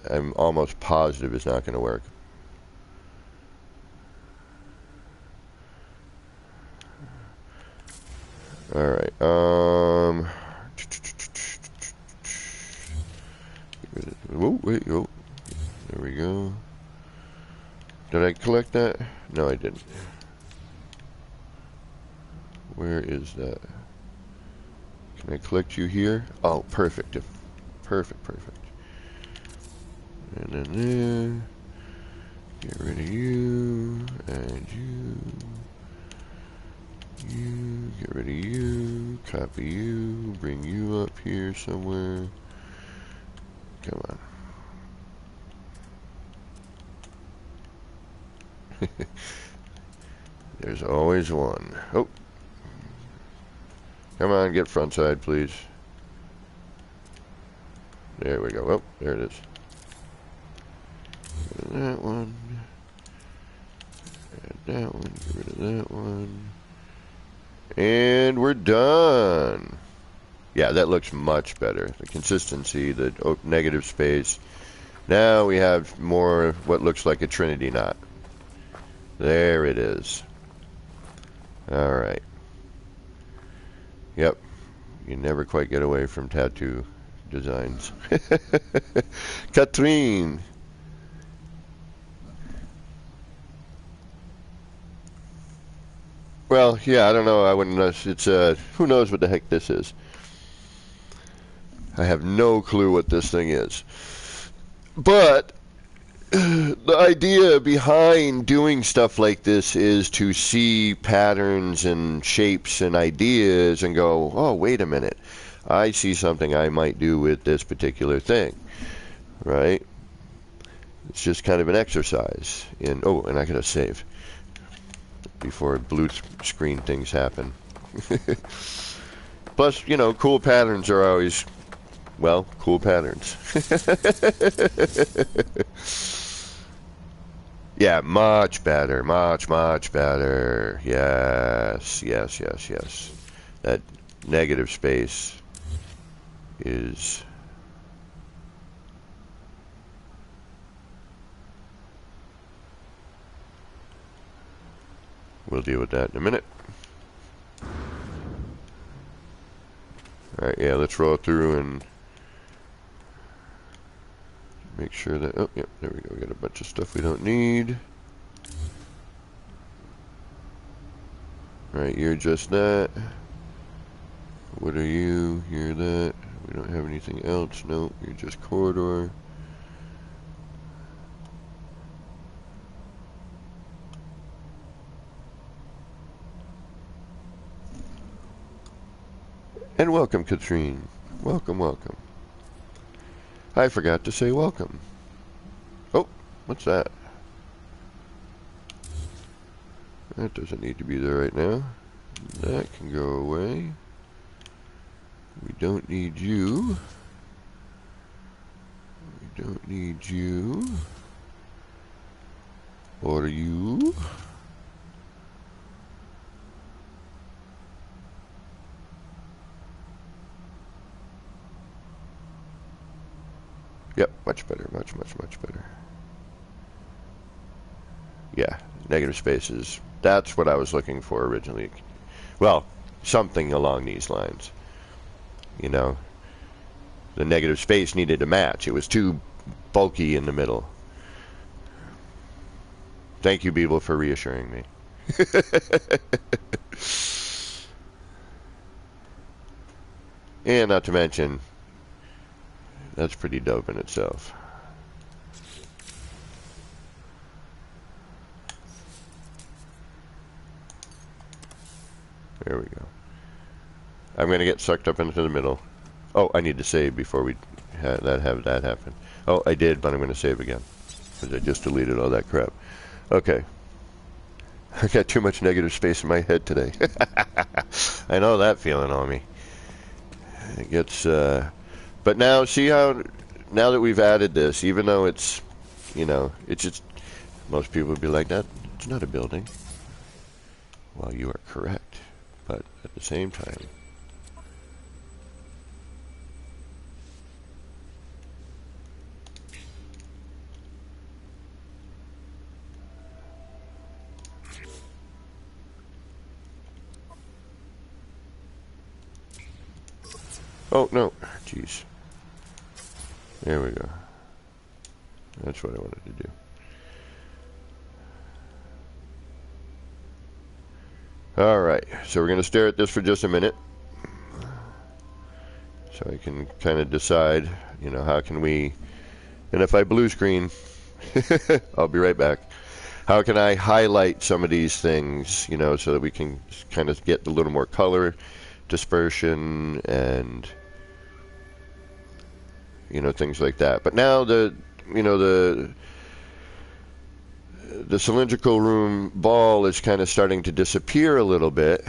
S1: I'm almost positive is not going to work. All right. Oh, wait. Oh, there we go. Did I collect that? No, I didn't. Where is that? Can I collect you here? Oh, perfect. Perfect. And then there. Get rid of you. And you. You. Get rid of you. Copy you. Bring you up here somewhere. Come on. There's always one. Oh. Come on, get front side, please. There we go. Oh, there it is. Get rid of that one. Add that one. Get rid of that one. And we're done. Yeah, that looks much better. The consistency, the negative space. Now we have more what looks like a Trinity knot. There it is. All right. Yep. You never quite get away from tattoo designs. Catherine. Well, yeah, I don't know. I wouldn't know. It's who knows what the heck this is. I have no clue what this thing is. But the idea behind doing stuff like this is to see patterns and shapes and ideas and go, oh, wait a minute. I see something I might do with this particular thing, right? It's just kind of an exercise in, oh, and I gotta save before blue screen things happen. Plus, you know, cool patterns are always, well, cool patterns. Yeah, much better. Much better. Yes, yes, yes, yes. That negative space is... We'll deal with that in a minute. Alright, yeah, let's roll through and make sure that... Oh, yep, there we go. We got a bunch of stuff we don't need. Alright, you're just that. What are you? You're that. We don't have anything else. Nope, you're just corridor. And welcome, Katrine. Welcome, welcome. I forgot to say welcome. Oh, what's that? That doesn't need to be there right now. That can go away. We don't need you. We don't need you. Or you. Yep, much better, much better. Yeah, negative spaces. That's what I was looking for originally. Well, something along these lines. You know, the negative space needed to match. It was too bulky in the middle. Thank you, Beeble, for reassuring me. And not to mention, that's pretty dope in itself. There we go. I'm going to get sucked up into the middle. Oh, I need to save before we have that happen. Oh, I did, but I'm going to save again. Because I just deleted all that crap. Okay. I got too much negative space in my head today. I know that feeling on me. It gets, but now, see how, now that we've added this, even though it's, you know, it's just, most people would be like, that, it's not a building. Well, you are correct. But at the same time, oh, no. Jeez. There we go. That's what I wanted to do. Alright, so we're going to stare at this for just a minute. So I can kind of decide, you know, how can we... And if I blue screen, I'll be right back. How can I highlight some of these things, you know, so that we can kind of get a little more color, dispersion, and... you know, things like that. But now the, you know, the cylindrical room ball is kind of starting to disappear a little bit,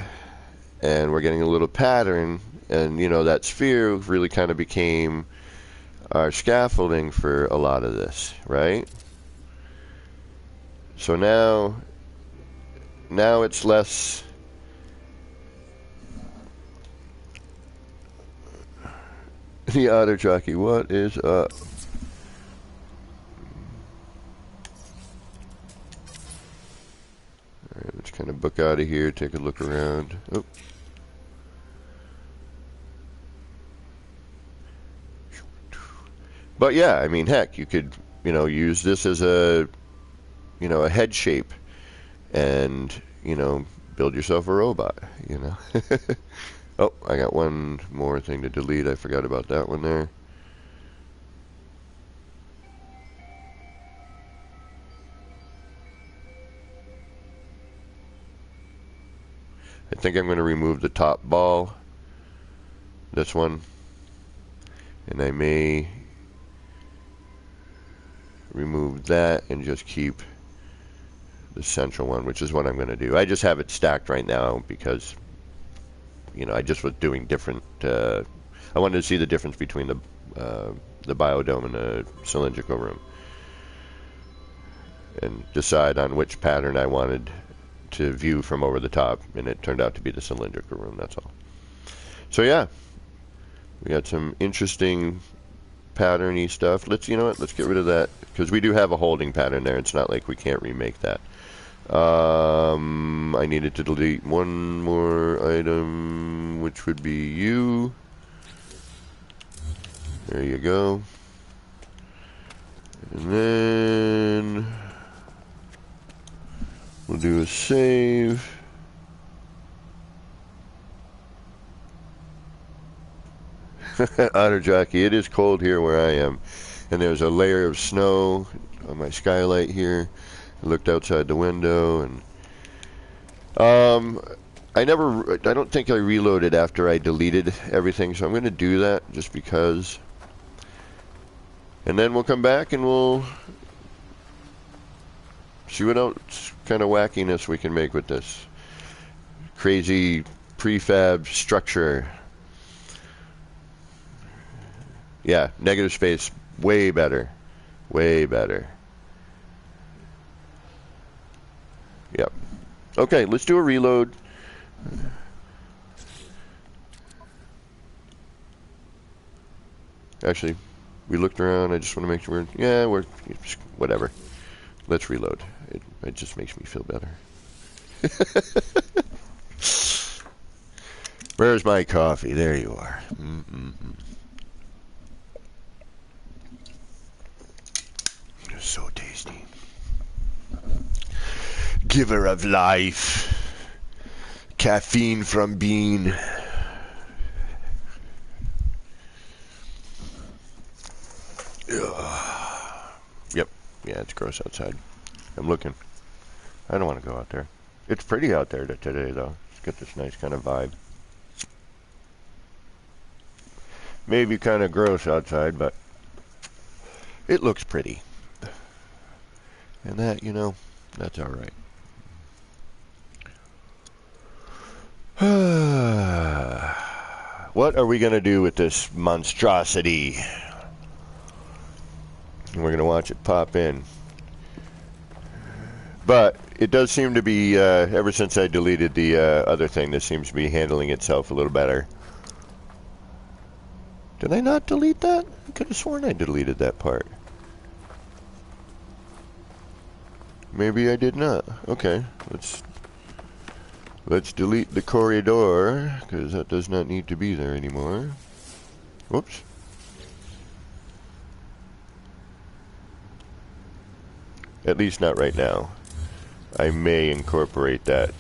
S1: and we're getting a little pattern, and, you know, that sphere really kind of became our scaffolding for a lot of this, right? So now it's less... The otter jockey, what is up? Alright, let's kind of book out of here, take a look around. Oh. But yeah, I mean, heck, you could, you know, use this as a, you know, a head shape and, you know, build yourself a robot, you know. Oh, I got one more thing to delete. I forgot about that one there. I think I'm going to remove the top ball, this one, and I may remove that and just keep the central one, which is what I'm going to do. I just have it stacked right now because, you know, I just was doing different, I wanted to see the difference between the biodome and the cylindrical room. and decide on which pattern I wanted to view from over the top, and it turned out to be the cylindrical room, that's all. So yeah, we got some interesting patterny stuff. You know what, let's get rid of that, because we do have a holding pattern there. It's not like we can't remake that. I needed to delete one more item, which would be you. There you go. And then we'll do a save. Otter Jockey, it is cold here where I am. And there's a layer of snow on my skylight here. I looked outside the window, and I don't think I reloaded after I deleted everything, so I'm going to do that just because. And then we'll come back and we'll see what else kind of wackiness we can make with this crazy prefab structure. Yeah, negative space, way better. Way better. Yep. Okay, let's do a reload. Actually, we looked around. I just want to make sure we're whatever. Let's reload. It just makes me feel better. Where's my coffee? There you are. So tasty. Giver of life. Caffeine from bean. Yep. Yeah, it's gross outside. I'm looking. I don't want to go out there. It's pretty out there today, though. It's got this nice kind of vibe. Maybe kind of gross outside, but it looks pretty. And that, you know, that's all right. What are we going to do with this monstrosity? We're going to watch it pop in. But it does seem to be, ever since I deleted the other thing, this seems to be handling itself a little better. Did I not delete that? I could have sworn I deleted that part. Maybe I did not. Okay, let's delete the corridor, because that does not need to be there anymore. Whoops. At least not right now. I may incorporate that,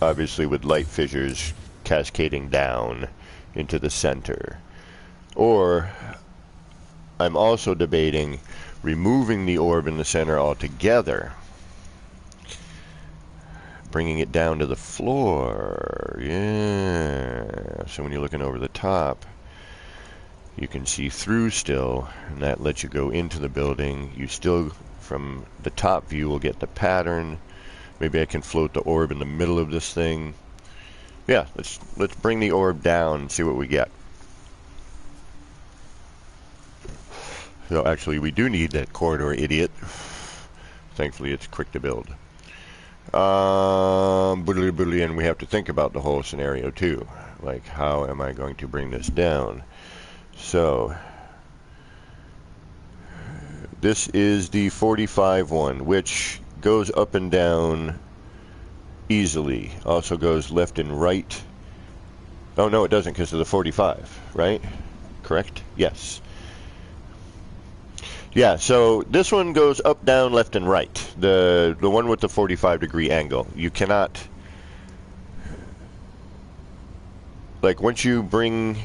S1: obviously with light fissures cascading down into the center. Or, I'm also debating removing the orb in the center altogether, bringing it down to the floor. Yeah. So when you're looking over the top, you can see through still, and that lets you go into the building. You still, from the top view, will get the pattern. Maybe I can float the orb in the middle of this thing. Yeah, let's bring the orb down and see what we get. So actually, we do need that corridor idiot. Thankfully, it's quick to build. And we have to think about the whole scenario too. Like, how am I going to bring this down? So, this is the 45 one, which goes up and down easily. Also goes left and right. Oh no, it doesn't, because of the 45, right? Correct? Yes. Yeah, so this one goes up, down, left, and right. The one with the 45-degree angle. You cannot, like, once you bring,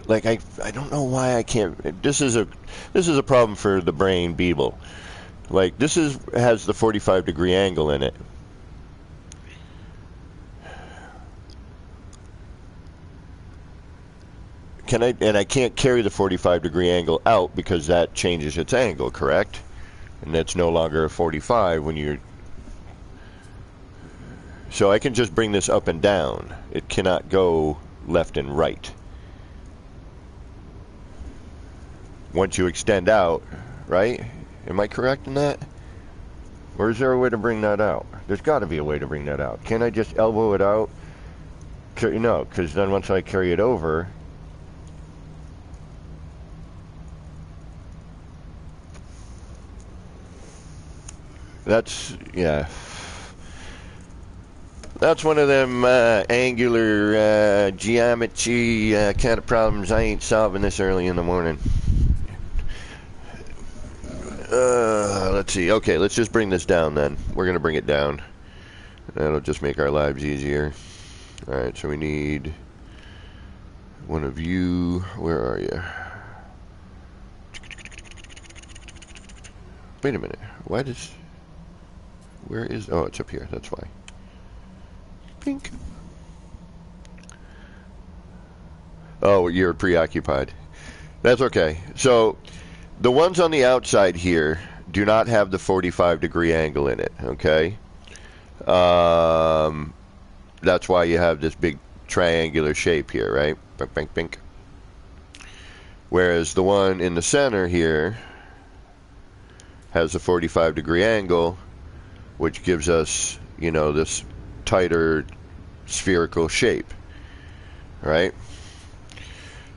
S1: like, I don't know why I can't. This is a problem for the brain, Beeble. Like, this has the 45-degree angle in it. I can't carry the 45-degree angle out because that changes its angle, correct? And that's no longer a 45 when you're... So I can just bring this up and down. It cannot go left and right. Once you extend out, right? Am I correct in that? Or is there a way to bring that out? There's got to be a way to bring that out. Can't I just elbow it out? No, because then once I carry it over... That's, yeah. That's one of them angular geometry kind of problems. I ain't solving this early in the morning. Let's see. Okay, let's just bring this down then. We're going to bring it down. That'll just make our lives easier. Alright, so we need one of you. Where are you? Wait a minute. Why does... Where is... Oh, it's up here. That's why. Pink. Oh, you're preoccupied. That's okay. So, the ones on the outside here do not have the 45-degree angle in it, okay? That's why you have this big triangular shape here, right? Bink, bink, bink. Whereas the one in the center here has a 45-degree angle, which gives us, you know, this tighter spherical shape, right?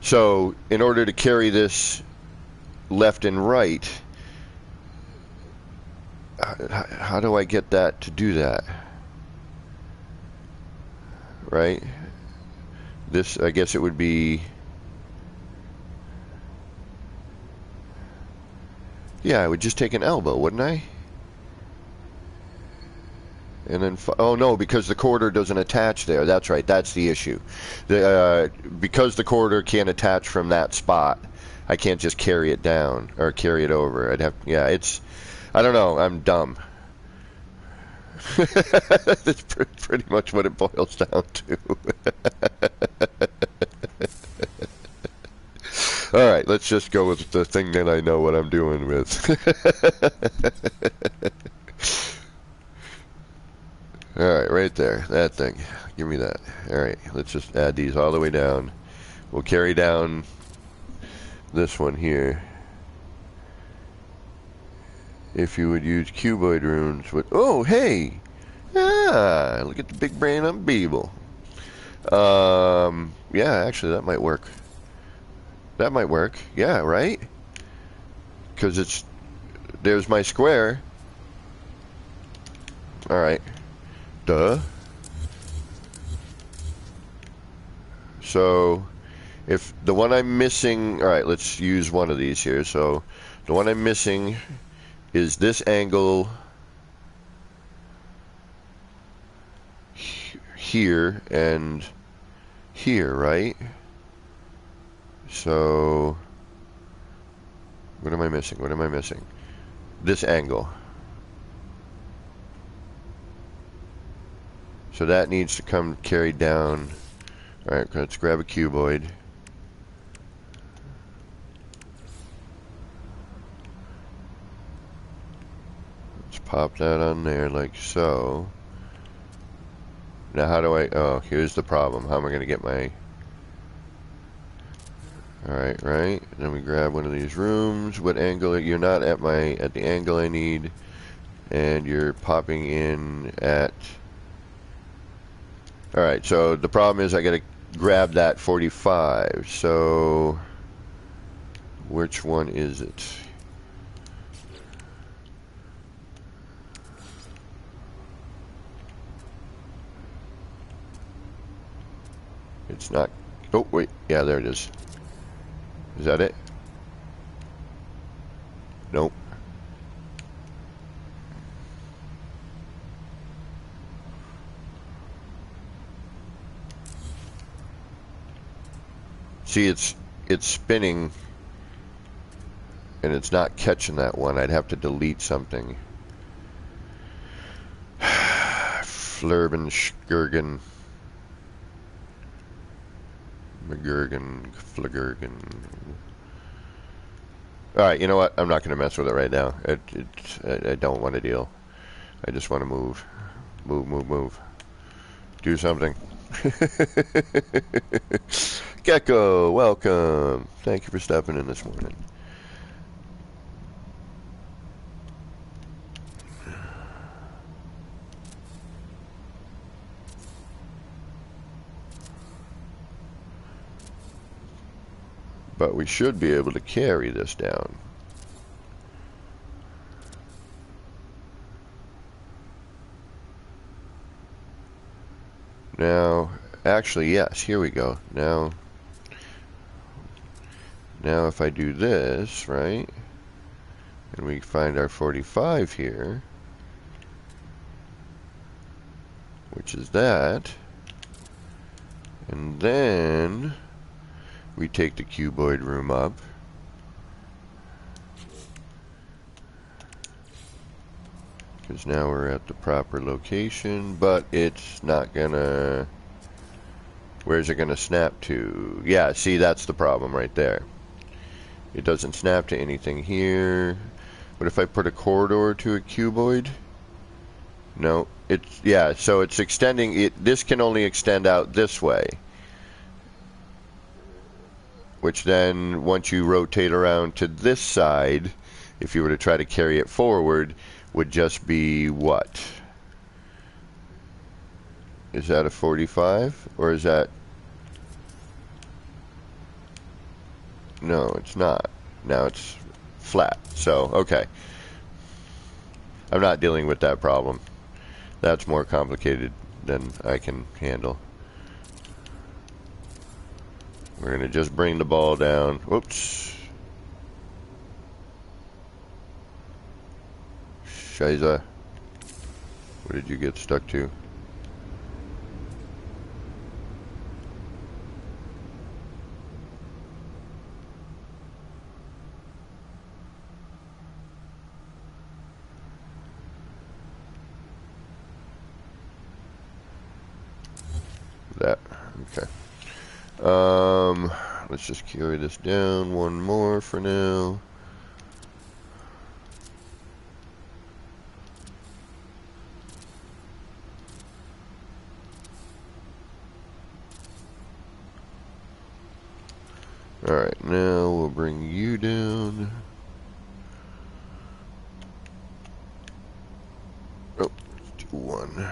S1: So, in order to carry this left and right, how do I get that to do that? Right? This, I guess it would be... Yeah, I would just take an elbow, wouldn't I? And then, oh no, because the quarter doesn't attach there. That's right, that's the issue. Because the quarter can't attach from that spot, I can't just carry it down, or carry it over. I'd have, yeah, it's, I don't know, I'm dumb. That's pretty much what it boils down to. Alright, let's just go with the thing that I know what I'm doing with. Alright, right there. That thing. Give me that. Alright, let's just add these all the way down. We'll carry down this one here. If you would use cuboid runes with... Oh, hey! Ah, look at the big brain on Beeble. Yeah, actually, that might work. That might work. Yeah, right? Because it's... There's my square. Alright. Duh. So, if the one I'm missing... Alright, let's use one of these here. So, the one I'm missing is this angle here and here, right? So, what am I missing? What am I missing? This angle. So that needs to come carried down. Alright, let's grab a cuboid. Let's pop that on there like so. Now how do I... Oh, here's the problem. How am I going to get my... Alright, right. Then we grab one of these rooms. What angle? You're not at the angle I need. And you're popping in at... Alright, so the problem is I gotta grab that 45. So, which one is it? It's not... Oh, wait. Yeah, there it is. Is that it? Nope. See, it's spinning and it's not catching that one. I'd have to delete something. Flurben, Skirgen, McGurgen, Flagurgen. Alright, you know what? I'm not going to mess with it right now. I don't want to deal. I just want to move. Move, move, move. Do something. Gecko, welcome. Thank you for stepping in this morning. But we should be able to carry this down. Now, actually, yes, here we go. Now if I do this, right, and we find our 45 here, which is that, and then we take the cuboid room up, because now we're at the proper location, but it's not gonna, where's it gonna snap to? Yeah, see, that's the problem right there. It doesn't snap to anything here. What if I put a corridor to a cuboid? No, it's, yeah, so it's extending it. This can only extend out this way, which then once you rotate around to this side, if you were to try to carry it forward, would just be what? Is that a 45 or is that? No, it's not. Now it's flat. So, okay. I'm not dealing with that problem. That's more complicated than I can handle. We're going to just bring the ball down. Whoops. Shiza. What did you get stuck to? That. Okay. Let's just carry this down one more for now. Alright, now we'll bring you down. Oh, let's do one.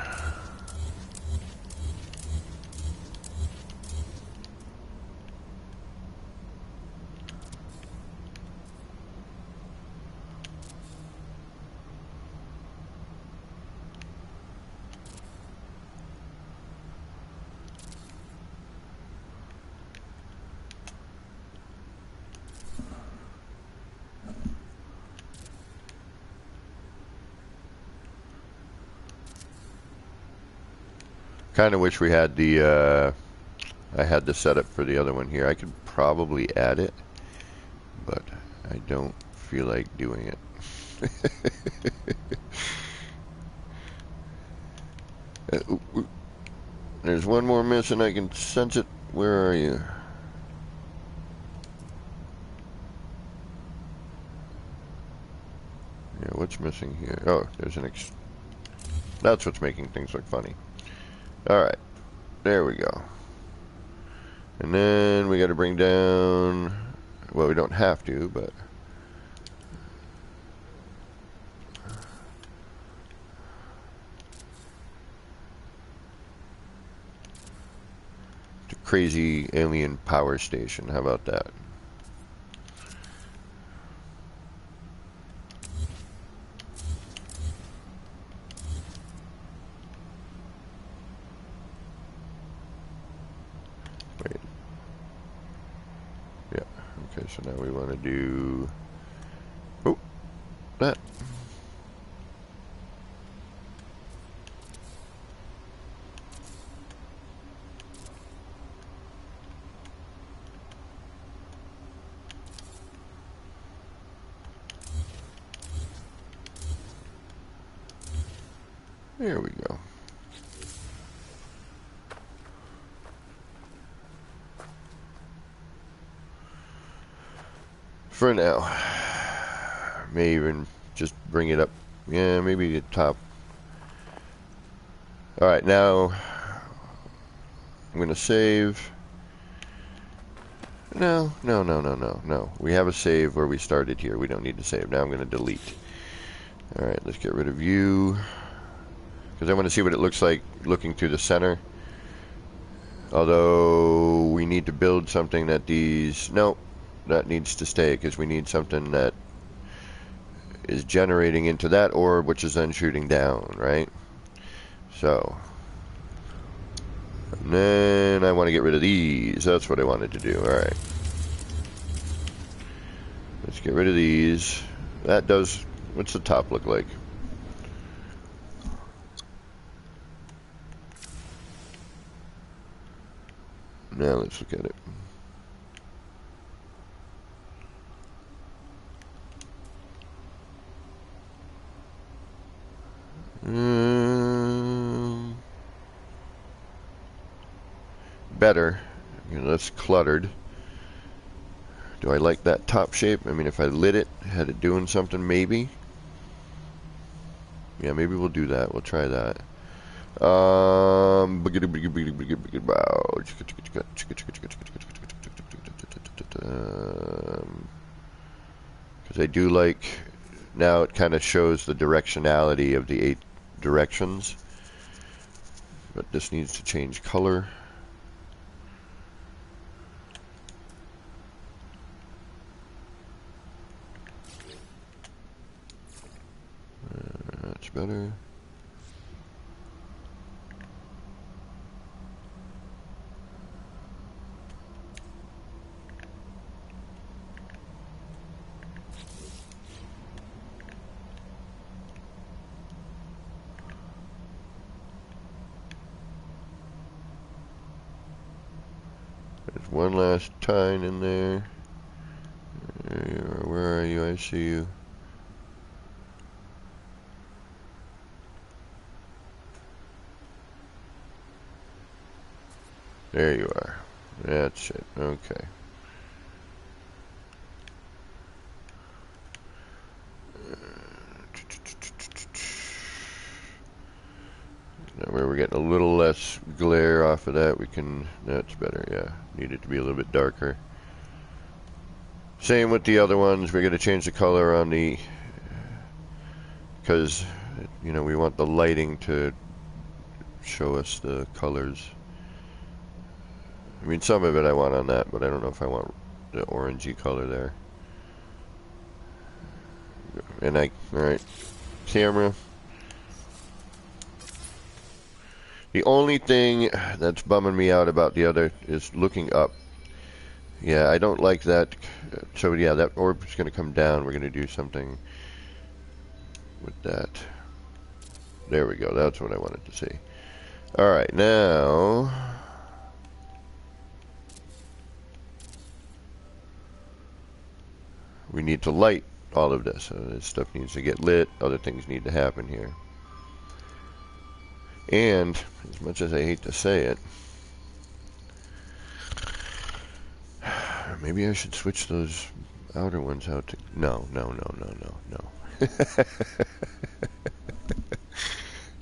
S1: Kind of wish we had the, I had the setup for the other one here. I could probably add it, but I don't feel like doing it. There's one more missing. I can sense it. Where are you? Yeah, what's missing here? Oh, there's an that's what's making things look funny. Alright, there we go. And then we got to bring down, well, we don't have to, but the crazy alien power station. How about that? Wait. Yeah. Okay, so now we want to do, oh, that. There we go. For now. May even just bring it up. Yeah, maybe the top. Alright, now I'm going to save. No. We have a save where we started here. We don't need to save. Now I'm going to delete. Alright, let's get rid of you. Because I want to see what it looks like looking through the center. Although we need to build something that these... No. that needs to stay because we need something that is generating into that orb, which is then shooting down, right? So, and then I want to get rid of these. That's what I wanted to do. Alright. Let's get rid of these. That does... What's the top look like? Now let's look at it. Better. You know, that's cluttered. Do I like that top shape? I mean, if I lit it, had it doing something, maybe. Yeah, maybe we'll do that. We'll try that. Because I do like, now it kind of shows the directionality of the 8 directions. But this needs to change color. That's better. There's one last tine in there. There you are. Where are you? I see you. There you are. That's it. Okay. Now where we're getting a little less glare off of that, we can... That's better, yeah. Need it to be a little bit darker. Same with the other ones. We're going to change the color on the... Because, you know, we want the lighting to show us the colors. I mean, some of it I want on that, but I don't know if I want the orangey color there. And alright, camera. The only thing that's bumming me out about the other is looking up. Yeah, I don't like that. So yeah, that orb is going to come down. We're going to do something with that. There we go. That's what I wanted to see. Alright, now... we need to light all of this. So this stuff needs to get lit. Other things need to happen here. And, as much as I hate to say it, maybe I should switch those outer ones out to... No.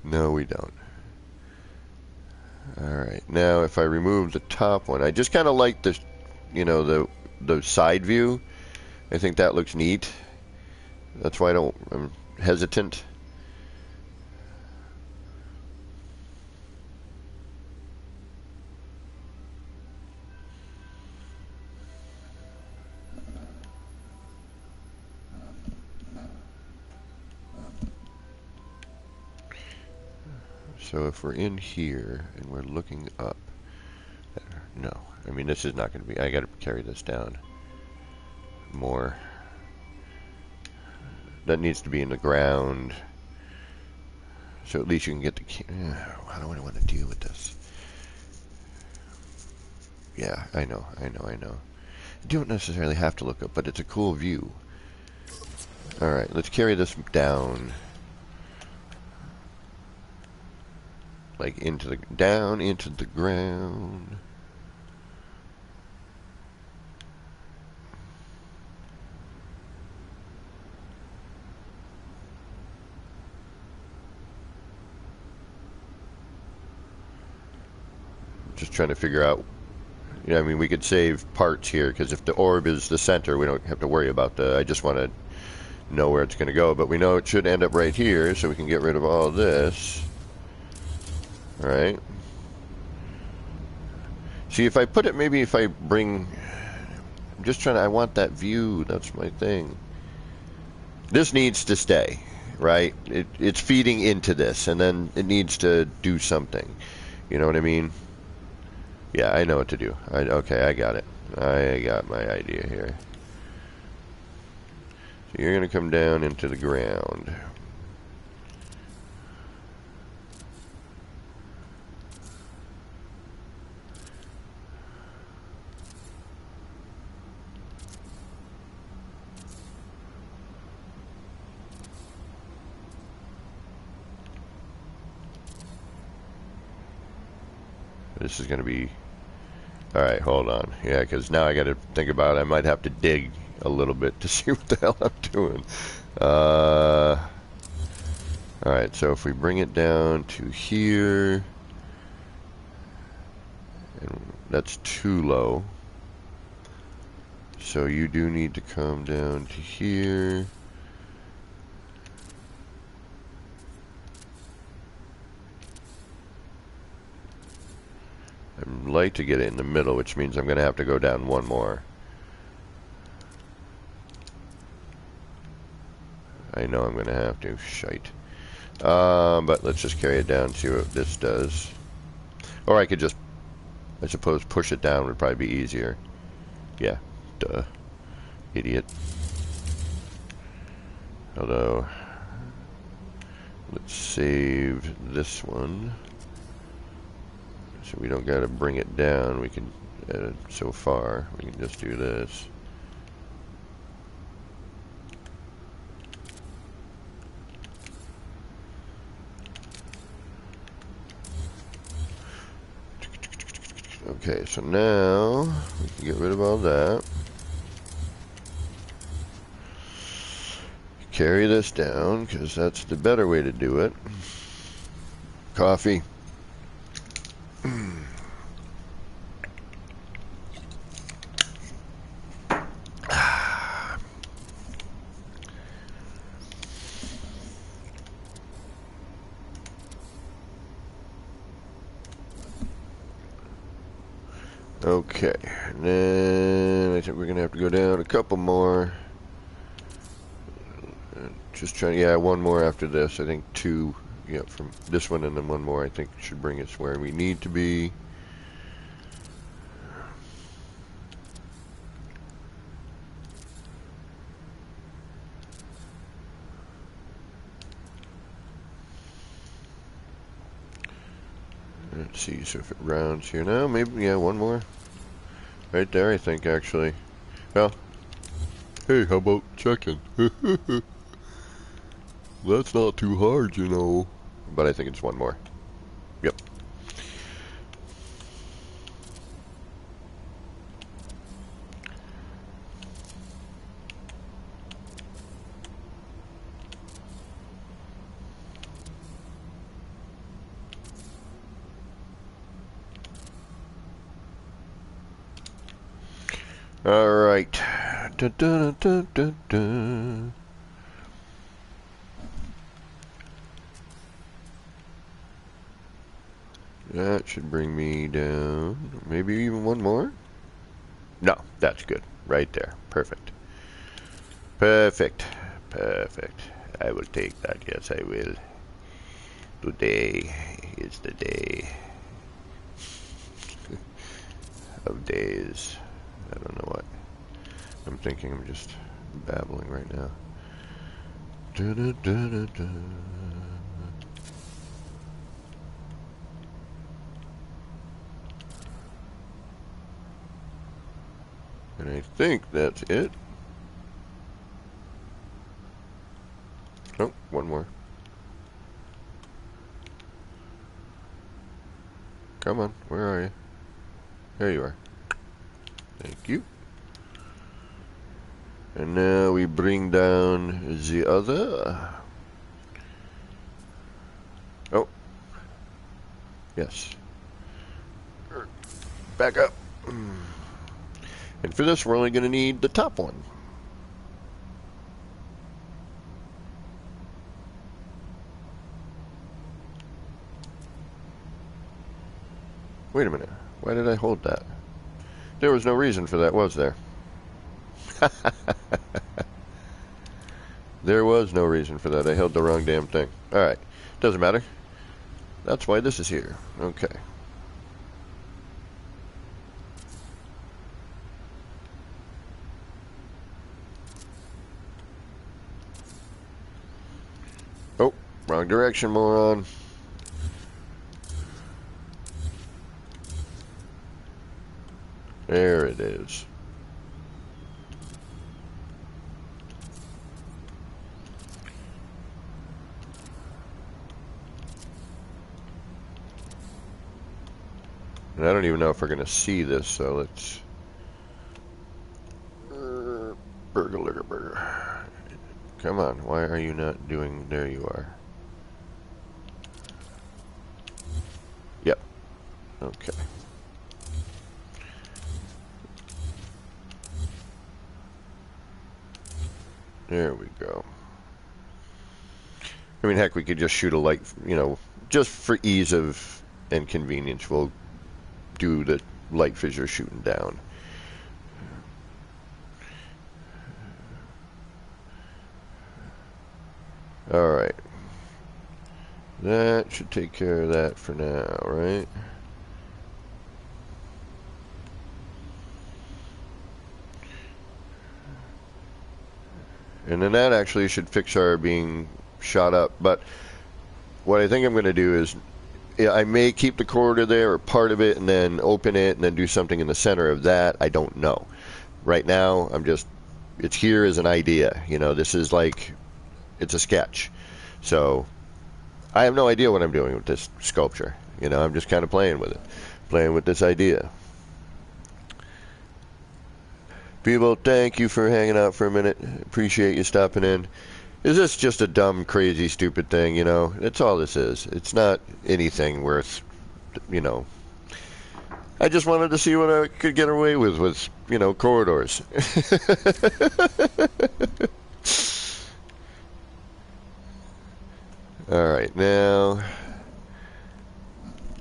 S1: No, we don't. Alright, now if I remove the top one, I just kind of like this, you know, the side view. I think that looks neat. That's why I'm hesitant. So if we're in here and we're looking up, no, I mean this is not going to be, I got to carry this down more. That needs to be in the ground. So at least you can get the, how do I want to deal with this? Yeah, I know. You don't necessarily have to look up, but it's a cool view. Alright, let's carry this down. Like down into the ground. Just trying to figure out, you know, I mean, we could save parts here, because if the orb is the center, we don't have to worry about I just want to know where it's going to go, but we know it should end up right here, so we can get rid of all this. Right? See, if I put it, maybe if I bring I'm just trying to, I want that view. That's my thing. This needs to stay, right? It's feeding into this, and then it needs to do something. You know what I mean? Yeah, I know what to do. Okay, I got it. I got my idea here. So you're going to come down into the ground. This is going to be... Alright, hold on. Yeah, because now I got to think about it. I might have to dig a little bit to see what the hell I'm doing. Alright, so if we bring it down to here... And that's too low. So you do need to come down to here. I'd like to get it in the middle, which means I'm going to have to go down one more. I know I'm going to have to. Shite. But let's just carry it down, see what this does. Or I could just, I suppose, push it down would probably be easier. Yeah. Duh. Idiot. Although, let's save this one. So we don't gotta bring it down. We can, so far, we can just do this. Okay, so now we can get rid of all that. Carry this down, because that's the better way to do it. Coffee. Okay, and then I think we're gonna have to go down a couple more. Just trying, yeah, one more after this. I think two, yeah, from this one and then one more. I think should bring us where we need to be. Let's see, so if it rounds here now, maybe, yeah, one more. Right there, I think, actually. Well, hey, how about checking? That's not too hard, you know. But I think it's one more. Yep. Alright. Dun, dun, dun, dun, dun. That should bring me down. Maybe even one more? No, that's good. Right there. Perfect. Perfect. Perfect. I will take that. Yes, I will. Today is the day of days. I don't know what I'm thinking. I'm just babbling right now. Da, da, da, da, da. And I think that's it. Oh, one more. Come on, where are you? There you are. Thank you. And now we bring down the other. Oh. Yes. Back up. And for this, we're only going to need the top one. Wait a minute. Why did I hold that? There was no reason for that, was there? There was no reason for that. I held the wrong damn thing. Alright. Doesn't matter. That's why this is here. Okay. Oh, wrong direction, moron. There it is. And I don't even know if we're going to see this, so let's... Burger. Come on, why are you not doing... There you are. Yep. Okay. There we go. I mean, heck, we could just shoot a light, you know, just for ease of and convenience, we'll do the light fissure shooting down. Alright. That should take care of that for now, right? And then that actually should fix our being shot up. But what I think I'm going to do is, I may keep the corridor there or part of it and then open it and then do something in the center of that. I don't know. Right now, I'm just, it's here as an idea. You know, this is like, it's a sketch. So, I have no idea what I'm doing with this sculpture. You know, I'm just kind of playing with it. Playing with this idea. People, thank you for hanging out for a minute. Appreciate you stopping in. Is this just a dumb, crazy, stupid thing, you know? That's all this is. It's not anything worth, you know... I just wanted to see what I could get away with, you know, corridors. Alright, now...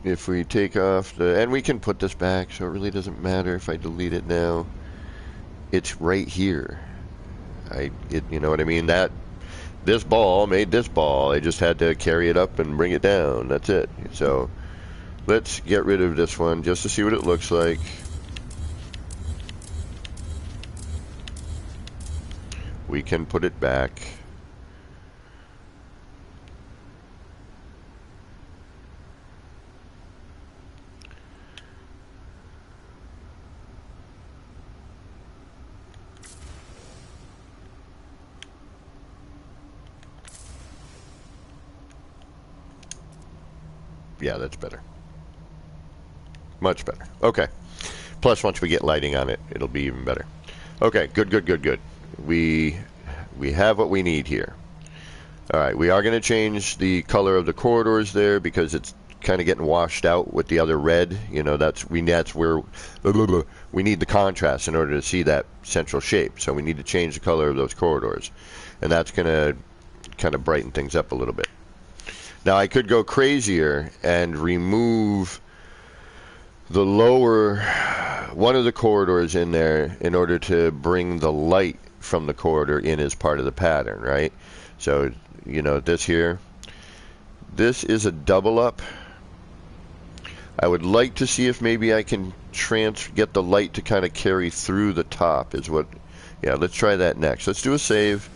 S1: If we take off the... And we can put this back, so it really doesn't matter if I delete it now. It's right here. You know what I mean? This ball made this ball. I just had to carry it up and bring it down. That's it. So let's get rid of this one just to see what it looks like. We can put it back. Yeah, that's better. Much better. Okay. Plus, once we get lighting on it, it'll be even better. Okay, good. We have what we need here. Alright, we are going to change the color of the corridors there because it's kind of getting washed out with the other red. You know, that's where we need the contrast in order to see that central shape. So we need to change the color of those corridors. And that's going to kind of brighten things up a little bit. Now I could go crazier and remove the lower one of the corridors in there in order to bring the light from the corridor in as part of the pattern, right? So, you know, this here, this is a double up. I would like to see if maybe I can get the light to kind of carry through the top is what, yeah, let's try that next. Let's do a save.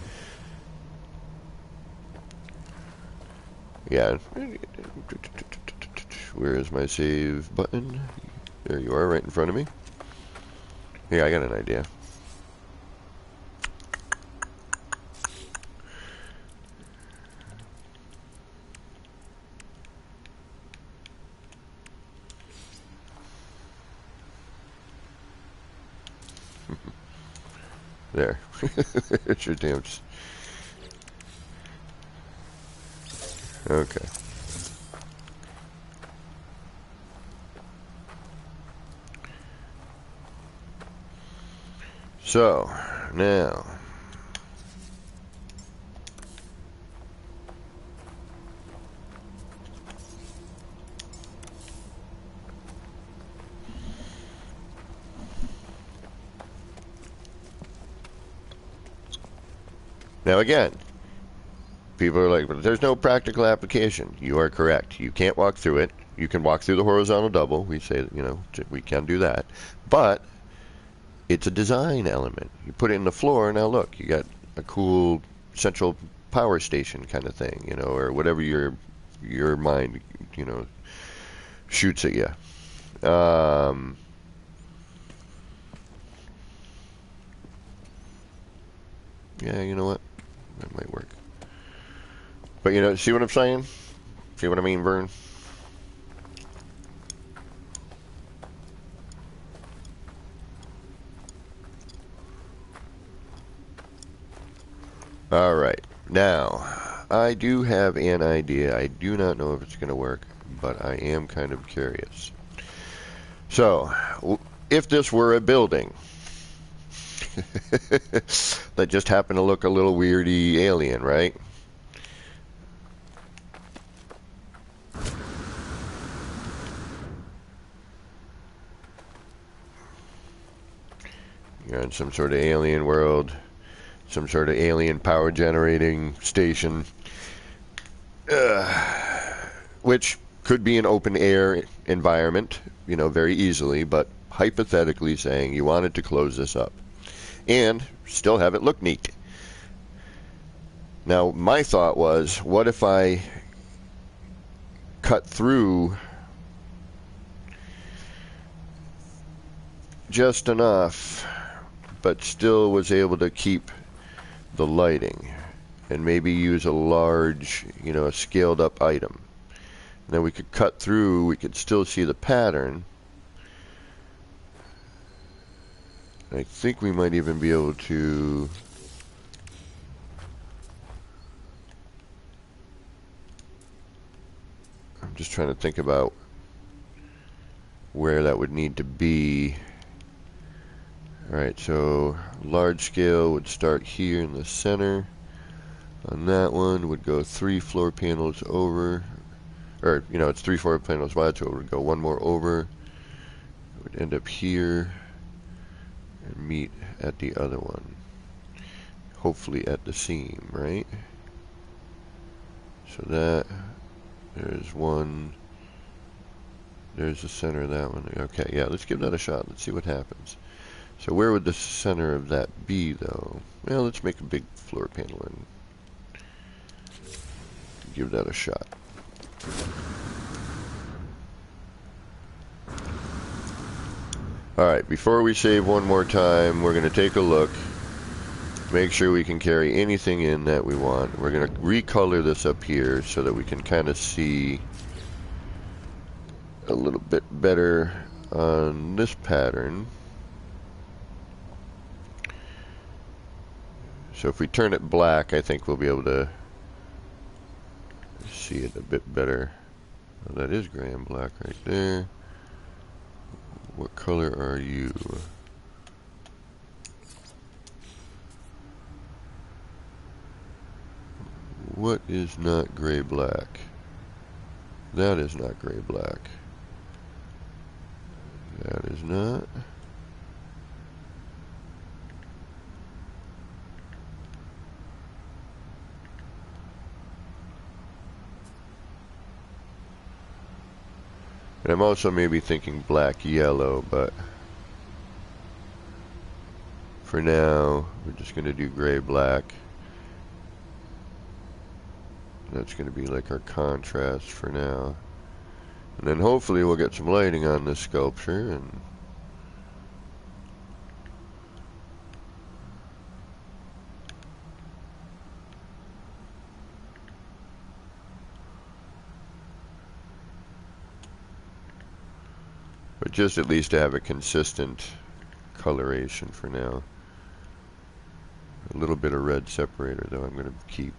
S1: Yeah. Where is my save button? There you are, right in front of me. Yeah, I got an idea. There. It's your damn... Okay. So, now... Now again, people are like, but there's no practical application. You are correct. You can't walk through it. You can walk through the horizontal double. We say that, you know, we can do that. But it's a design element. You put it in the floor, now look, you got a cool central power station kind of thing, you know, or whatever your mind, you know, shoots at you. Yeah, you know what? That might work. But, you know, see what I'm saying? See what I mean, Vern? All right. Now, I do have an idea. I do not know if it's going to work, but I am kind of curious. So, if this were a building that just happened to look a little weirdy alien, right? You're in some sort of alien world, some sort of alien power generating station, which could be an open air environment, you know, very easily, but hypothetically saying you wanted to close this up and still have it look neat. Now, my thought was, what if I cut through just enough, but still was able to keep the lighting, and maybe use a large, you know, a scaled up item. And then we could cut through, we could still see the pattern. I think we might even be able to I'm just trying to think about where that would need to be. Alright, so large scale would start here in the center. On that one would go 3 floor panels over, or, you know, it's 3 floor panels wide, so it would go 1 more over. It would end up here and meet at the other one. Hopefully at the seam, right? So that, there's one, there's the center of that one. Okay, yeah, let's give that a shot. Let's see what happens. So where would the center of that be, though? Well, let's make a big floor panel and give that a shot. Alright, before we save one more time, we're going to take a look, make sure we can carry anything in that we want. We're going to recolor this up here so that we can kind of see a little bit better on this pattern. So if we turn it black, I think we'll be able to see it a bit better. Oh, that is gray and black right there. What color are you? What is not gray black? That is not gray black. That is not. And I'm also maybe thinking black yellow, but for now we're just going to do gray black. That's going to be like our contrast for now. And then hopefully we'll get some lighting on this sculpture, and but just at least to have a consistent coloration for now. A little bit of red separator though I'm going to keep.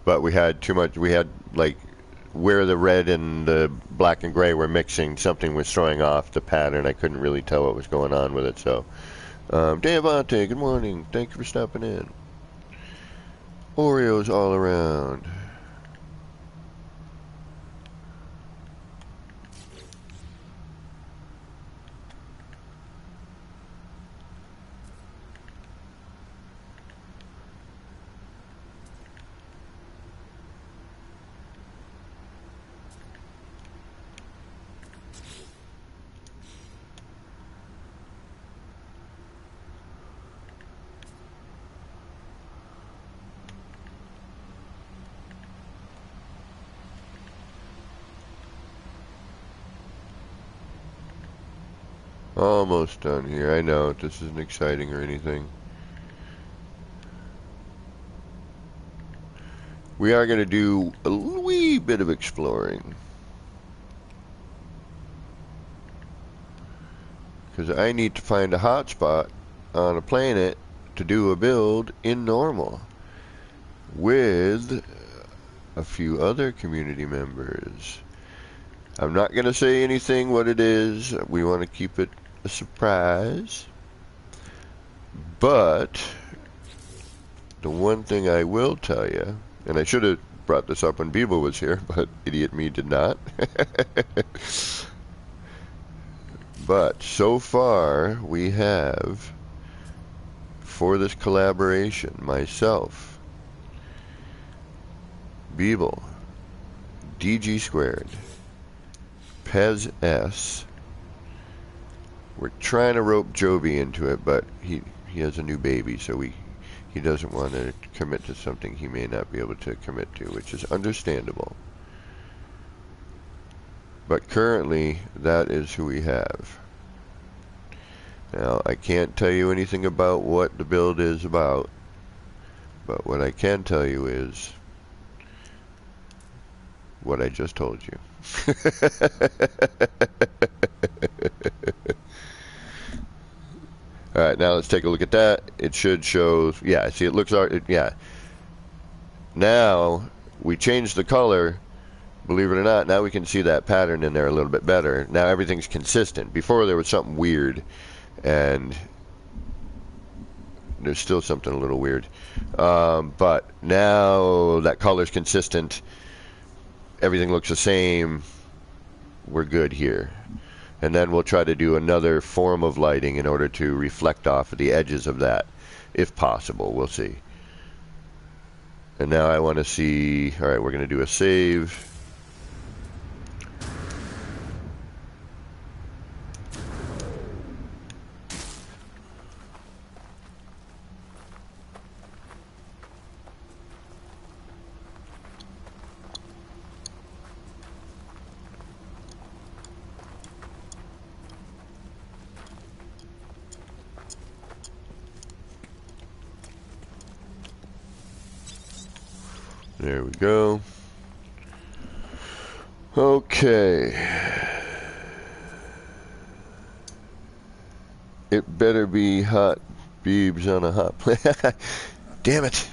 S1: But we had too much, we had like where the red and the black and gray were mixing, something was throwing off the pattern. I couldn't really tell what was going on with it. So, Devante, good morning. Thank you for stopping in. Oreos all around. Almost done here. I know this isn't exciting or anything. We are going to do a wee bit of exploring. Because I need to find a hotspot on a planet to do a build in normal with a few other community members. I'm not going to say anything what it is. We want to keep it a surprise. But the one thing I will tell you, and I should have brought this up when Beeble was here, but idiot me did not. But so far we have, for this collaboration, myself, Beeble, DG Squared, Pez S. We're trying to rope Joby into it, but he has a new baby, so he doesn't want to commit to something he may not be able to commit to, which is understandable. But currently, that is who we have. Now, I can't tell you anything about what the build is about, but what I can tell you is what I just told you. Alright, now let's take a look at that. It should show, yeah, see it looks, yeah. Now, we changed the color, believe it or not, now we can see that pattern in there a little bit better. Now everything's consistent. Before there was something weird, and there's still something a little weird. But now that color's consistent, everything looks the same, we're good here. And then we'll try to do another form of lighting in order to reflect off of the edges of that, if possible. We'll see. And now I want to see, alright, we're going to do a save. There we go. Okay. It better be hot beebs on a hot plate. Damn it.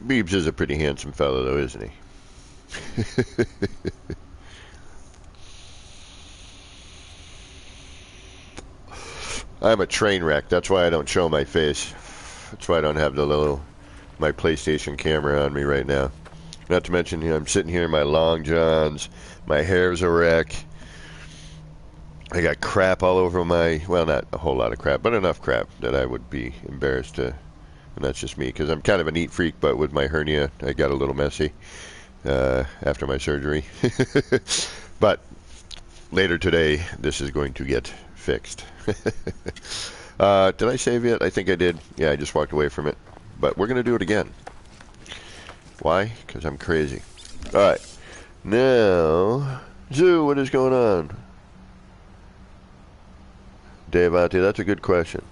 S1: Beebs is a pretty handsome fellow, though, isn't he? I'm a train wreck. That's why I don't show my face. That's why I don't have my PlayStation camera on me right now. Not to mention, I'm sitting here in my long johns. My hair's a wreck. I got crap all over well, not a whole lot of crap, but enough crap that I would be embarrassed to. And that's just me, because I'm kind of a neat freak, but with my hernia, I got a little messy after my surgery. But later today, this is going to get fixed. Did I save yet? I think I did. Yeah, I just walked away from it. But we're going to do it again. Why? Because I'm crazy. Alright. Now, Zoo, what is going on? Devante, that's a good question.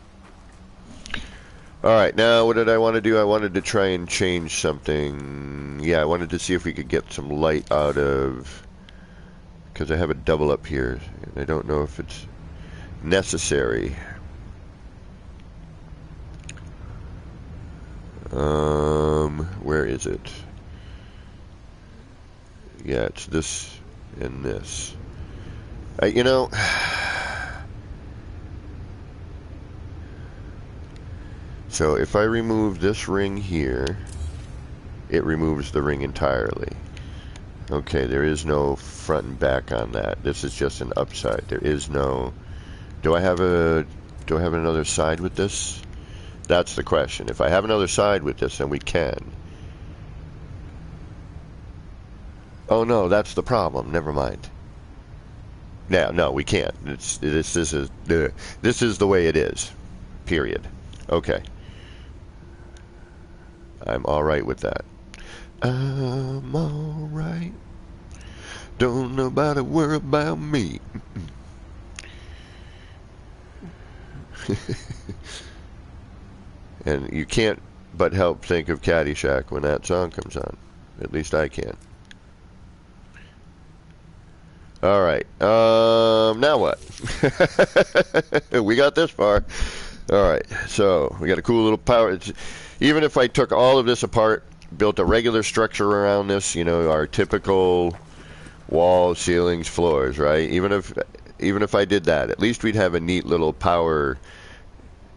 S1: Alright, now what did I want to do? I wanted to try and change something. Yeah, I wanted to see if we could get some light out of... Because I have a double up here, and I don't know if it's necessary. is it? Yeah, it's this and this. You know, so if I remove this ring here, it removes the ring entirely. Okay, there is no front and back on that. This is just an upside. There is no... Do I have another side with this? That's the question. If I have another side with this, then we can. Oh no, that's the problem. Never mind. Yeah, no, we can't. This is the way it is. Period. Okay. I'm all right with that. I'm all right. Don't nobody worry about me. And you can't but help think of Caddyshack when that song comes on. At least I can. All right. Now what? We got this far. All right. So we got a cool little power. Even if I took all of this apart, built a regular structure around this, you know, our typical walls, ceilings, floors, right? Even if I did that, at least we'd have a neat little power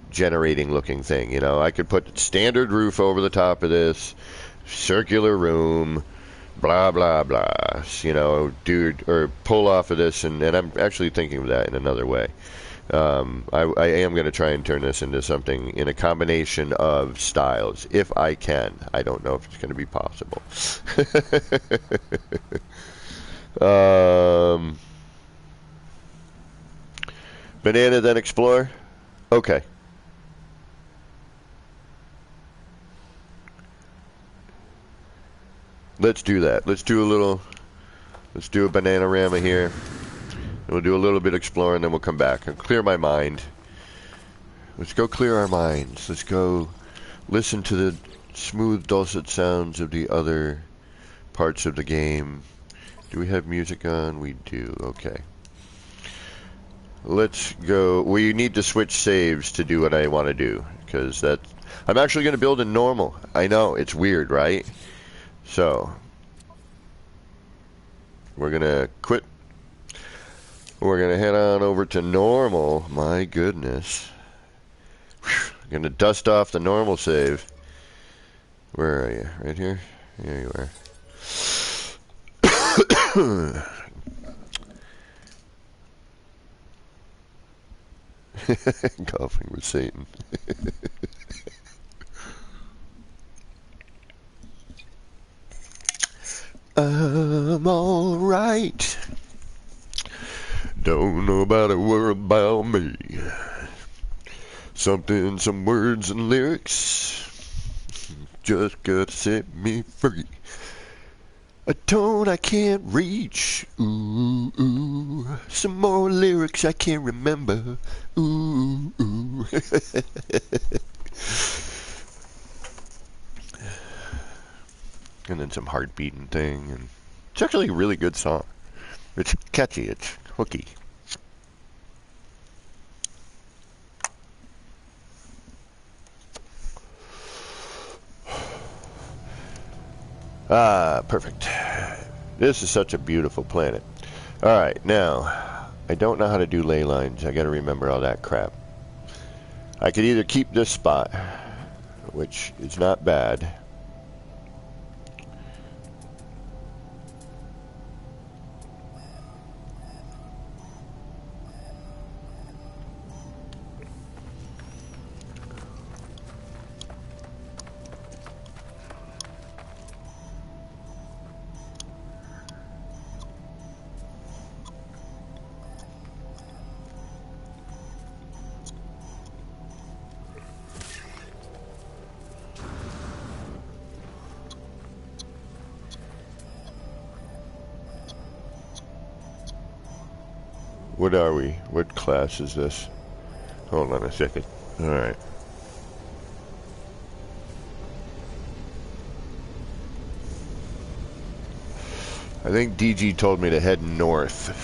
S1: generating looking thing. You know, I could put standard roof over the top of this, circular room, blah blah blah, you know, or pull off of this, and I'm actually thinking of that in another way. I am going to try and turn this into something in a combination of styles, if I can. I don't know if it's going to be possible. Banana, then explore? Okay. Let's do that. Let's do a banana-rama here. We'll do a little bit exploring, then we'll come back and clear my mind. Let's go clear our minds. Let's go listen to the smooth, dulcet sounds of the other parts of the game. Do we have music on? We do. Okay. Let's go. We need to switch saves to do what I want to do, because I'm actually going to build in normal. I know, it's weird, right? So we're going to quit. We're going to head on over to normal. My goodness. Going to dust off the normal save. Where are you? Right here? Here you are. Golfing with Satan. I'm all right. Don't nobody worry about me. Some words and lyrics just gotta set me free. A tone I can't reach. Ooh, ooh. Some more lyrics I can't remember. Ooh, ooh. And then some heart beating thing, and it's actually a really good song. It's catchy. It's hooky. Ah, perfect. This is such a beautiful planet. Alright, now, I don't know how to do ley lines. I gotta remember all that crap. I could either keep this spot, which is not bad. What are we? What class is this? Hold on a second. Alright. I think DG told me to head north.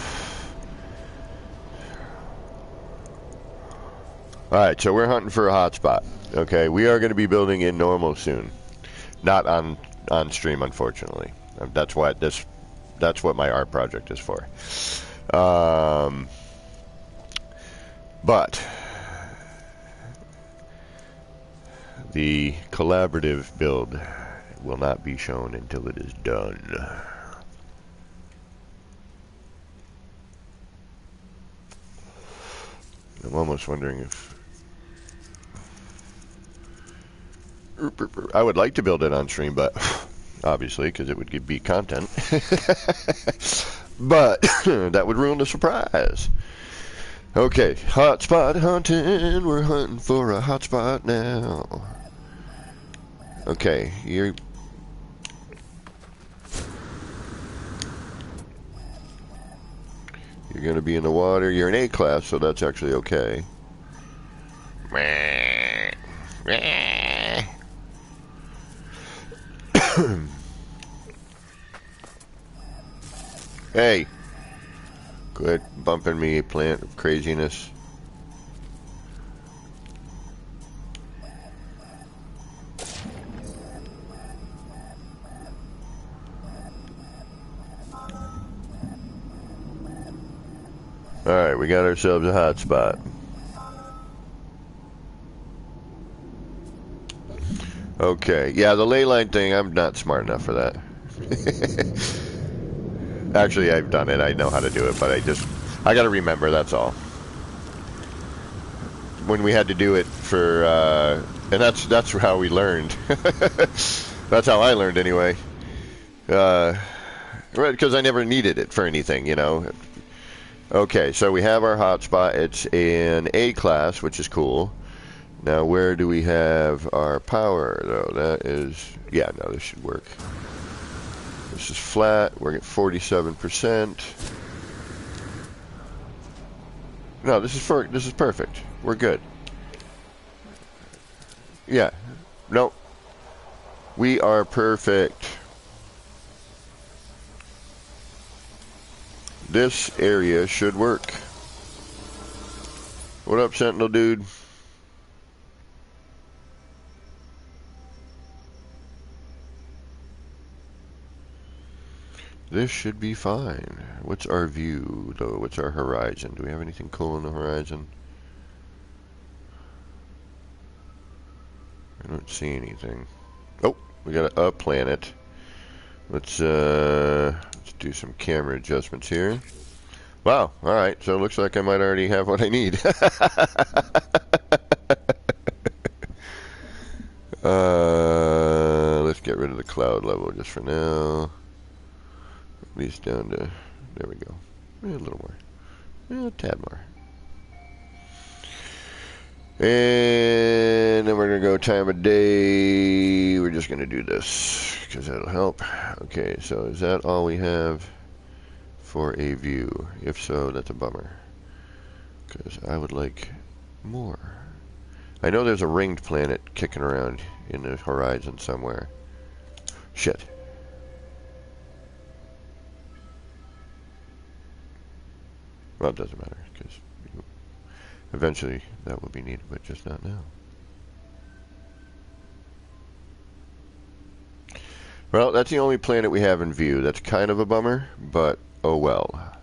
S1: Alright, so we're hunting for a hotspot. Okay, we are going to be building in normal soon. Not on on stream, unfortunately. That's what my art project is for. But the collaborative build will not be shown until it is done. I'm almost wondering if I would like to build it on stream, but obviously, because it would be content. But that would ruin the surprise. Okay, hotspot hunting. We're hunting for a hotspot now. Okay, you're gonna be in the water. You're an A class, so that's actually okay. Hey, quit bumping me, plant of craziness. Alright, we got ourselves a hot spot. Okay, yeah, the ley line thing, I'm not smart enough for that. Actually, I've done it. I know how to do it, but I gotta remember, that's all. When we had to do it for, and that's how we learned. That's how I learned anyway. Right, because I never needed it for anything, you know. Okay, so we have our hotspot. It's in A class, which is cool. Now, where do we have our power, though? That is, yeah, no, this should work. This is flat. We're at 47%. No, this is perfect. We're good. Yeah. Nope. We are perfect. This area should work. What up, Sentinel dude? This should be fine. What's our view, though? What's our horizon? Do we have anything cool on the horizon? I don't see anything. Oh, we got a planet. Let's do some camera adjustments here. Wow, alright, so it looks like I might already have what I need. Let's get rid of the cloud level just for now. At least down to, there we go. A little more. A tad more. And then we're going to go time of day. We're just going to do this because that'll help. Okay, so is that all we have for a view? If so, that's a bummer. Because I would like more. I know there's a ringed planet kicking around in the horizon somewhere. Shit. Well, it doesn't matter, because eventually that will be needed, but just not now. Well, that's the only planet we have in view. That's kind of a bummer, but oh well.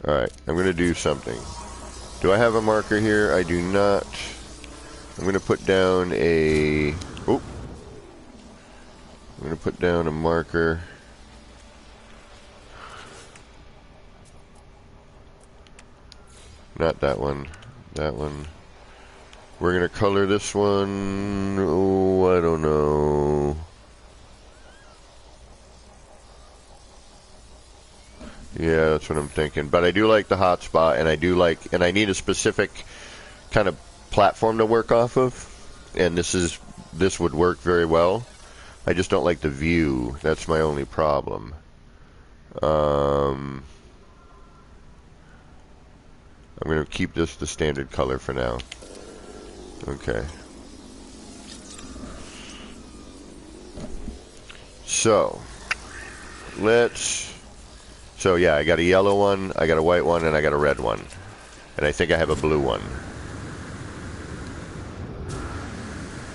S1: Alright, I'm going to do something. Do I have a marker here? I do not. I'm going to put down a... Oh! I'm going to put down a marker. Not that one. That one. We're going to color this one. Oh, I don't know. Yeah, that's what I'm thinking. But I do like the hotspot, and I need a specific kind of platform to work off of. And this would work very well. I just don't like the view. That's my only problem. I'm going to keep this the standard color for now. Okay. So, so yeah, I got a yellow one, I got a white one, and I got a red one. And I think I have a blue one.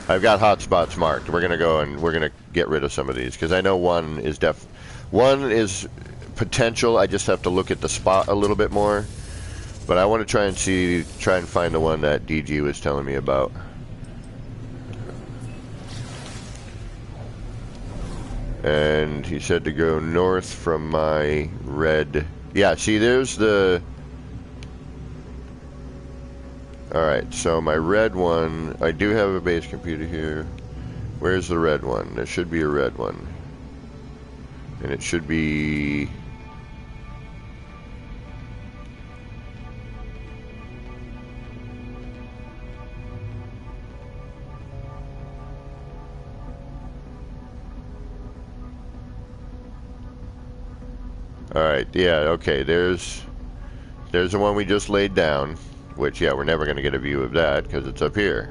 S1: I've got hotspots marked. We're gonna go and we're gonna get rid of some of these because I know one is potential. I just have to look at the spot a little bit more. But I want to try and find the one that DG was telling me about. And he said to go north from my red. Yeah, see, there's the. Alright, so my red one, I do have a base computer here. Where's the red one? There should be a red one. And it should be... Alright, yeah, okay, there's the one we just laid down. Which, yeah, we're never going to get a view of that because it's up here.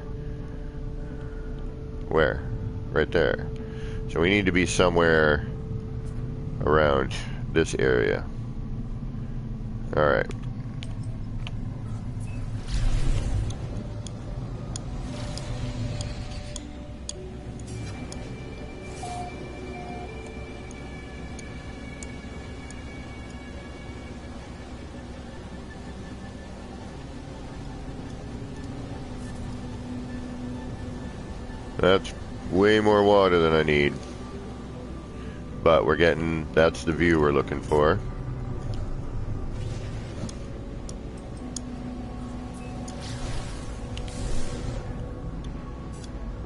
S1: Where? Right there. So we need to be somewhere around this area. Alright. That's way more water than I need. But we're getting, that's the view we're looking for.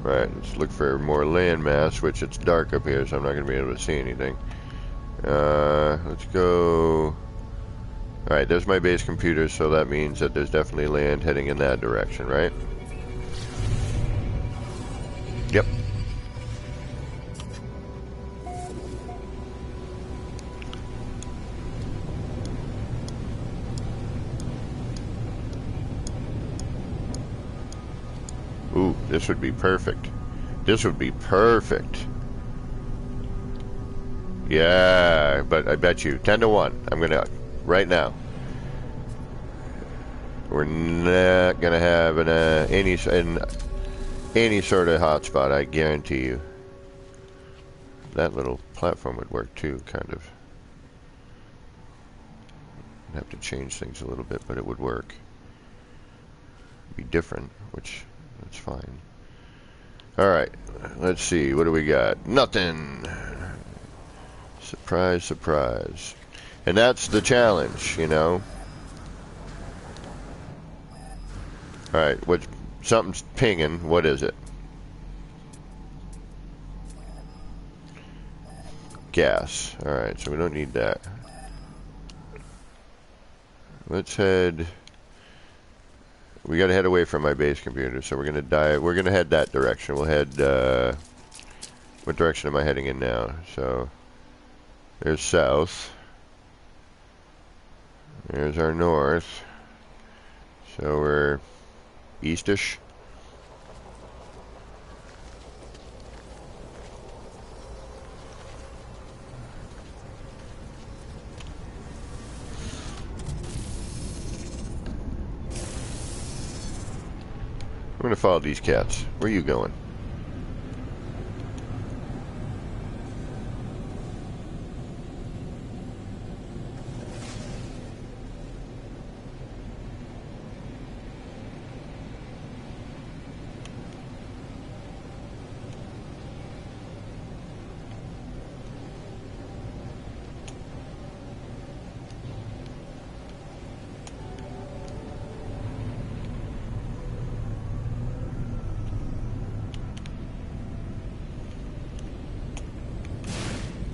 S1: Right, let's look for more land mass, which it's dark up here, so I'm not going to be able to see anything. Let's go... Alright, there's my base computer, so that means that there's definitely land heading in that direction, right? Yep. Ooh, this would be perfect. This would be perfect. Yeah, but I bet you 10 to 1. I'm gonna right now. We're not gonna have any sort of hotspot. I guarantee you. That little platform would work too, kind of. I'd have to change things a little bit, but it would work. Be different, which that's fine. Alright, let's see, what do we got? Nothing! Surprise, surprise. And that's the challenge, you know? Alright, something's pinging, what is it? Gas. Alright, so we don't need that. Let's head... We gotta head away from my base computer, so we're gonna head that direction. We'll head, what direction am I heading in now? So, there's south. There's our north. So we're eastish. I'm gonna follow these cats. Where are you going?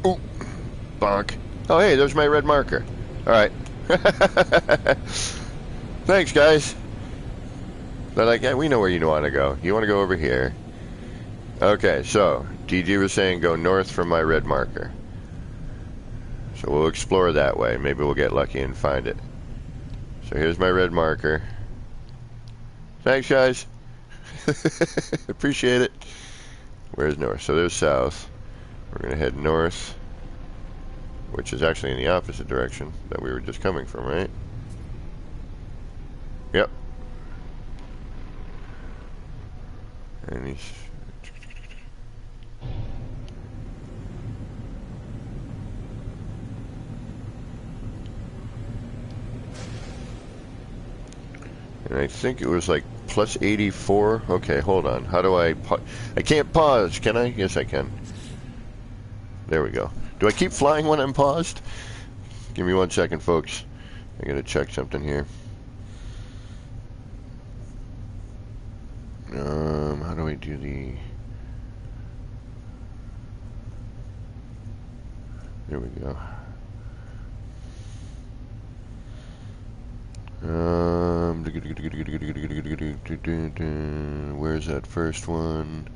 S1: Oh, bonk. Oh, hey, there's my red marker. Alright. Thanks, guys. They're like, yeah, we know where you want to go. You want to go over here. Okay, so, DG was saying go north from my red marker. So we'll explore that way. Maybe we'll get lucky and find it. So here's my red marker. Thanks, guys. Appreciate it. Where's north? So there's south. We're going to head north, which is actually in the opposite direction that we were just coming from, right? Yep. And And I think it was like plus 84. Okay, hold on. How do I can't pause, can I? Yes, I can. There we go. Do I keep flying when I'm paused? Give me 1 second, folks. I gotta check something here. How do I do the... There we go. Where's that first one?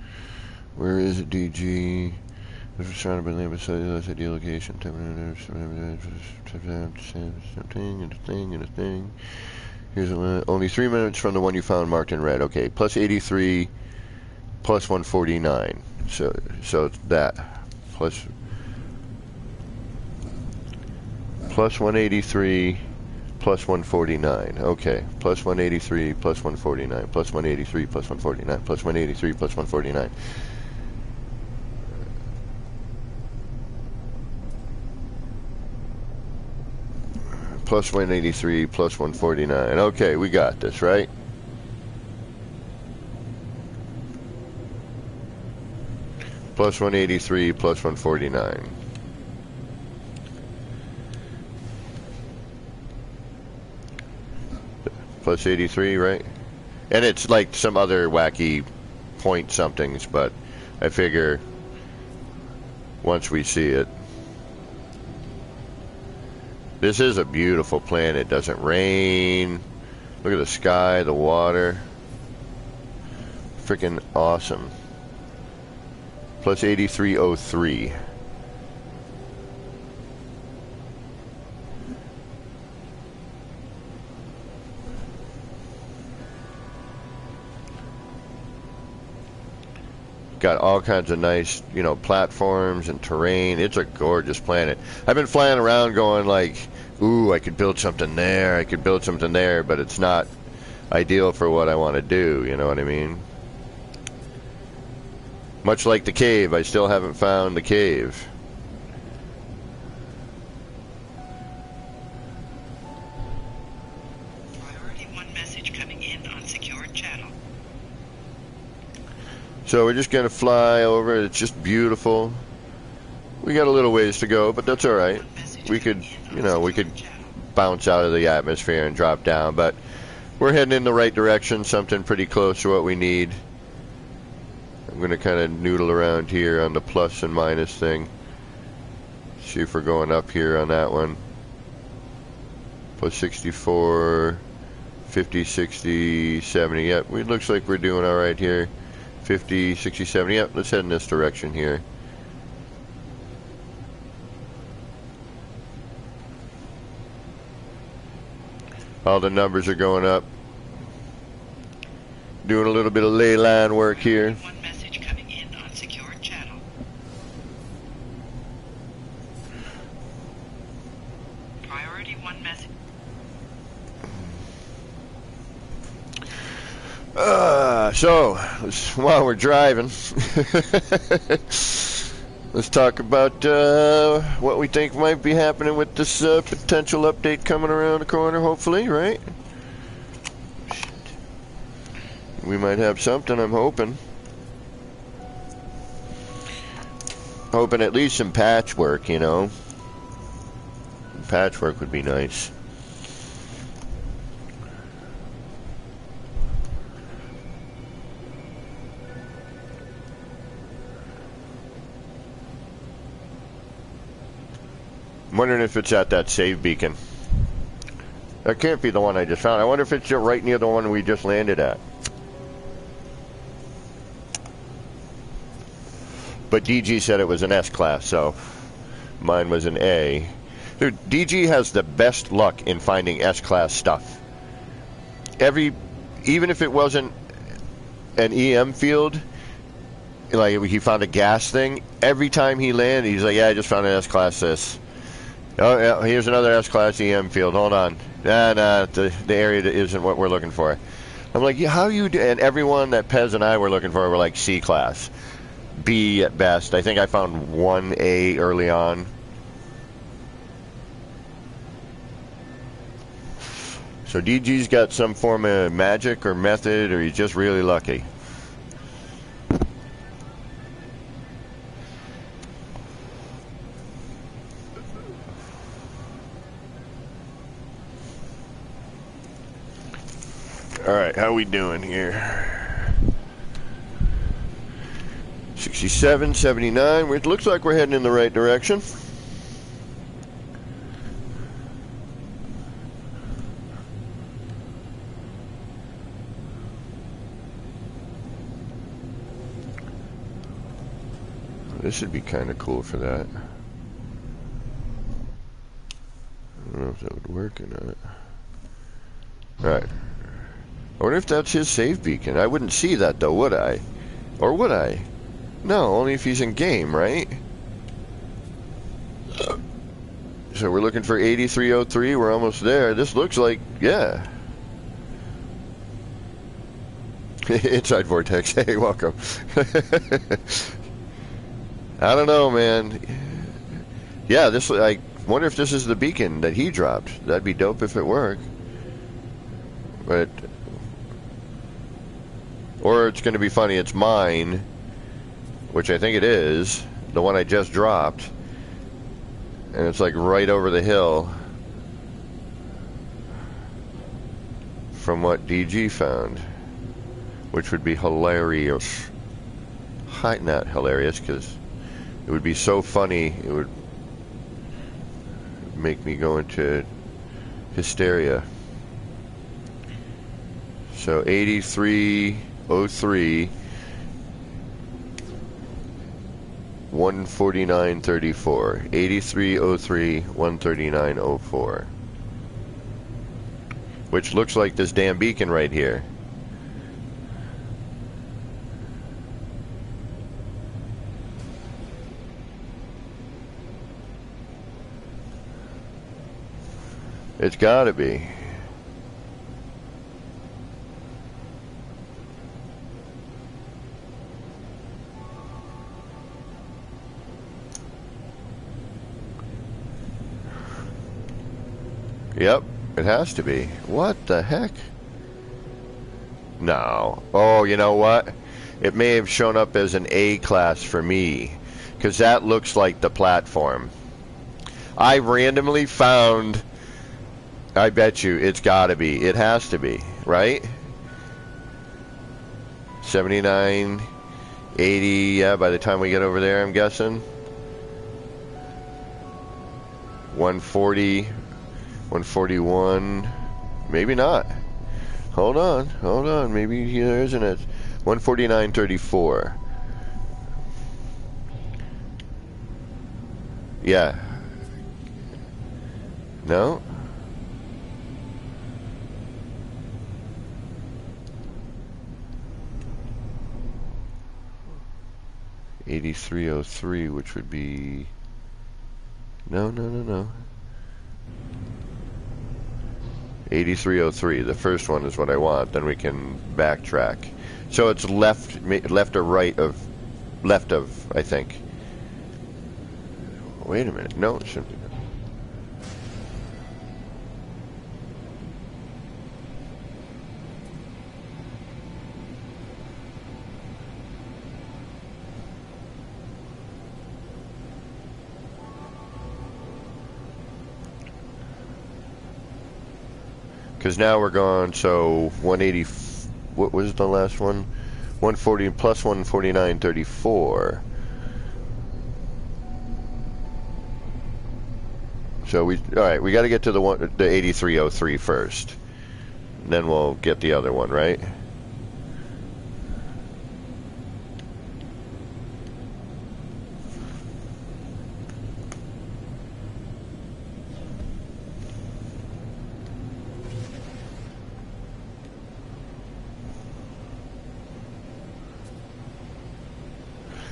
S1: Where is it, DG? This was surrounded by land beside the ideal location. Thing and a thing. Here's only 3 minutes from the one you found marked in red. Okay, plus 83, plus 149. So that plus 183, plus 149. Okay, plus 183, plus 149, plus 183, plus 149, plus 183, plus 149. Plus 183, plus 149. Okay, we got this, right? Plus 183, plus 149. Plus 83, right? And it's like some other wacky point somethings, but I figure once we see it. This is a beautiful planet. It doesn't rain. Look at the sky, the water. Freaking awesome. Plus 8303. Got all kinds of nice, you know, platforms and terrain. It's a gorgeous planet. I've been flying around going like, ooh, I could build something there, I could build something there, but it's not ideal for what I want to do, you know what I mean? Much like the cave, I still haven't found the cave.
S2: Priority 1 message coming in on secured channel.
S1: So we're just going to fly over. It's just beautiful. We got a little ways to go, but that's all right. We could, you know, we could bounce out of the atmosphere and drop down, but we're heading in the right direction, something pretty close to what we need. I'm going to kind of noodle around here on the plus and minus thing. See if we're going up here on that one. Plus 64, 50, 60, 70. Yep, it looks like we're doing all right here. 50, 60, 70. Yep, let's head in this direction here. All the numbers are going up. Doing a little bit of ley line work here.
S2: One message coming in on secured channel. Priority 1 message.
S1: So, while we're driving, let's talk about what we think might be happening with this potential update coming around the corner, hopefully, right? We might have something, I'm hoping. Hoping at least some patchwork, you know. Patchwork would be nice. I'm wondering if it's at that save beacon. That can't be the one I just found. I wonder if it's right near the one we just landed at. But DG said it was an S-class, so mine was an A. Dude, DG has the best luck in finding S-class stuff. Even if it wasn't an EM field, like he found a gas thing, every time he landed, he's like, yeah, I just found an S-class this. Oh, yeah, here's another S-class EM field. Hold on. Nah, the area isn't what we're looking for. I'm like, yeah, how you do? And everyone that Pez and I were looking for were like C-class. B at best. I think I found 1A early on. So DG's got some form of magic or method, or he's just really lucky. All right, how we doing here? 67, 79. It looks like we're heading in the right direction. This should be kind of cool for that. I don't know if that would work or not. Alright. I wonder if that's his save beacon. I wouldn't see that though, would I? Or would I? No, only if he's in game, right? So we're looking for 8303. We're almost there. This looks like, yeah. Inside Vortex. Hey, welcome. I don't know, man. Yeah, this. I wonder if this is the beacon that he dropped. That'd be dope if it worked. But, or it's going to be funny. It's mine, which I think it is, the one I just dropped, and it's like right over the hill from what DG found, which would be hilarious. Not hilarious, because it would be so funny, it would make me go into hysteria. So 8303, 149.34. 8303, 139.04. Which looks like this damn beacon right here. It's gotta be. Yep, it has to be. What the heck? No. Oh, you know what? It may have shown up as an A class for me, because that looks like the platform. I randomly found... I bet you it's gotta be. It has to be, right? 79, 80, yeah, by the time we get over there, I'm guessing. 140, 141, maybe not. Hold on, maybe there isn't it. 149.34. Yeah. No? 8303, which would be... No. 8303, the first one is what I want, then we can backtrack. So it's left or right of... Left of, I think. Wait a minute, no, it shouldn't be. Because now we're going, so 180, what was the last one? 140 plus 149.34. So alright, we got to get to the 8303 first. Then we'll get the other one, right?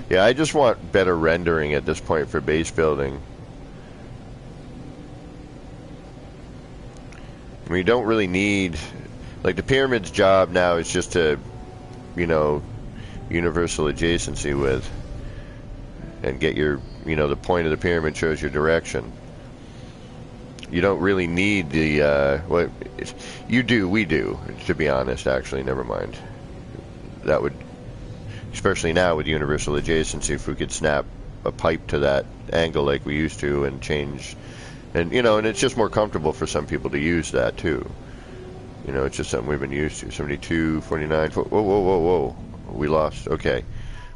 S1: Yeah, I just want better rendering at this point for base building. I mean, you don't really need... Like, the pyramid's job now is just to, you know, universal adjacency with. And get your, you know, the point of the pyramid shows your direction. You don't really need the, what, you do, we do, to be honest, actually, never mind. That would, especially now with universal adjacency, if we could snap a pipe to that angle like we used to and change, and, you know, and it's just more comfortable for some people to use that, too. You know, it's just something we've been used to. 72, 49, whoa, whoa, whoa, whoa. We lost, okay.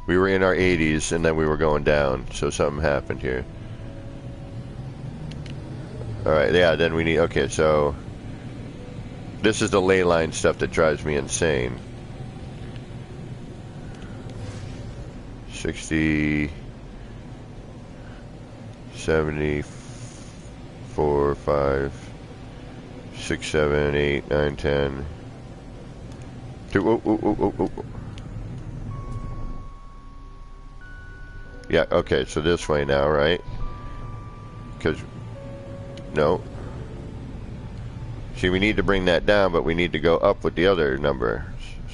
S1: We were in our 80s, and then we were going down, so something happened here. Alright, yeah, then we need, okay, so this is the ley line stuff that drives me insane. 60, 74, 5, 6, 7, 8, 9, 10. 2, oh, oh, oh, oh, oh. Yeah, okay, so this way now, right? Because, no. See, we need to bring that down, but we need to go up with the other number.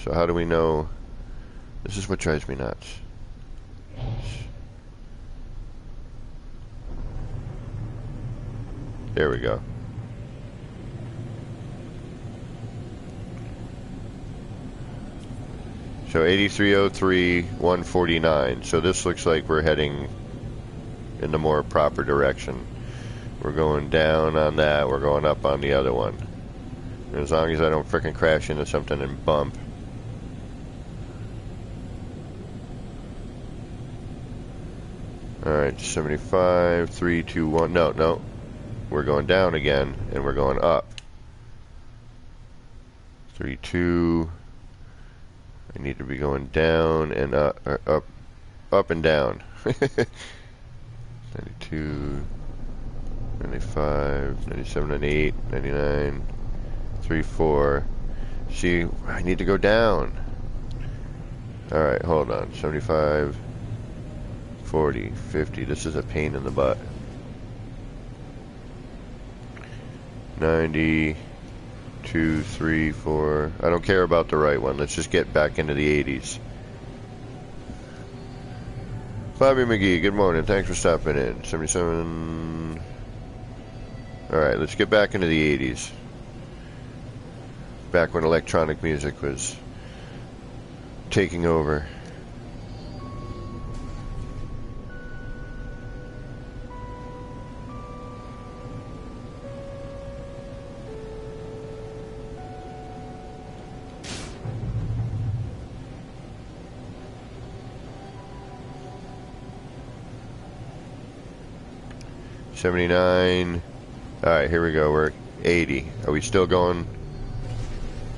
S1: So how do we know? This is what drives me nuts. There we go. So 8303, 149. So this looks like we're heading in the more proper direction. We're going down on that, we're going up on the other one. And as long as I don't frickin' crash into something and bump. Alright, 75, 3, 2, 1. No, no. We're going down again, and we're going up. 3, 2. I need to be going down and up and down. 92, 95, 97, 98, 99, 3, 4. See, I need to go down. Alright, hold on. 75, 40, 50. This is a pain in the butt. 90, 2, 3, 4. I don't care about the right one. Let's just get back into the 80s. Bobby McGee, good morning. Thanks for stopping in. 77. Alright, let's get back into the 80s. Back when electronic music was taking over. $79. Alright, here we go. We're at 80. Are we still going?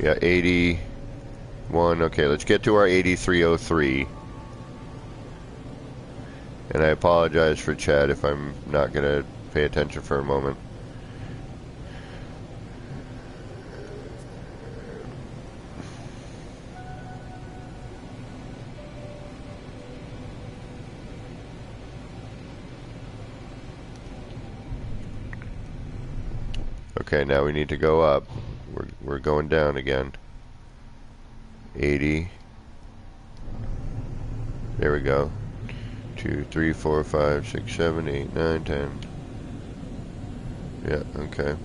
S1: Yeah, 81. Okay, let's get to our 8303. And I apologize for chat if I'm not going to pay attention for a moment. Okay, now we need to go up. We're going down again. 80. There we go. 2, 3, 4, 5, 6, 7, 8, 9, 10. Yeah, okay.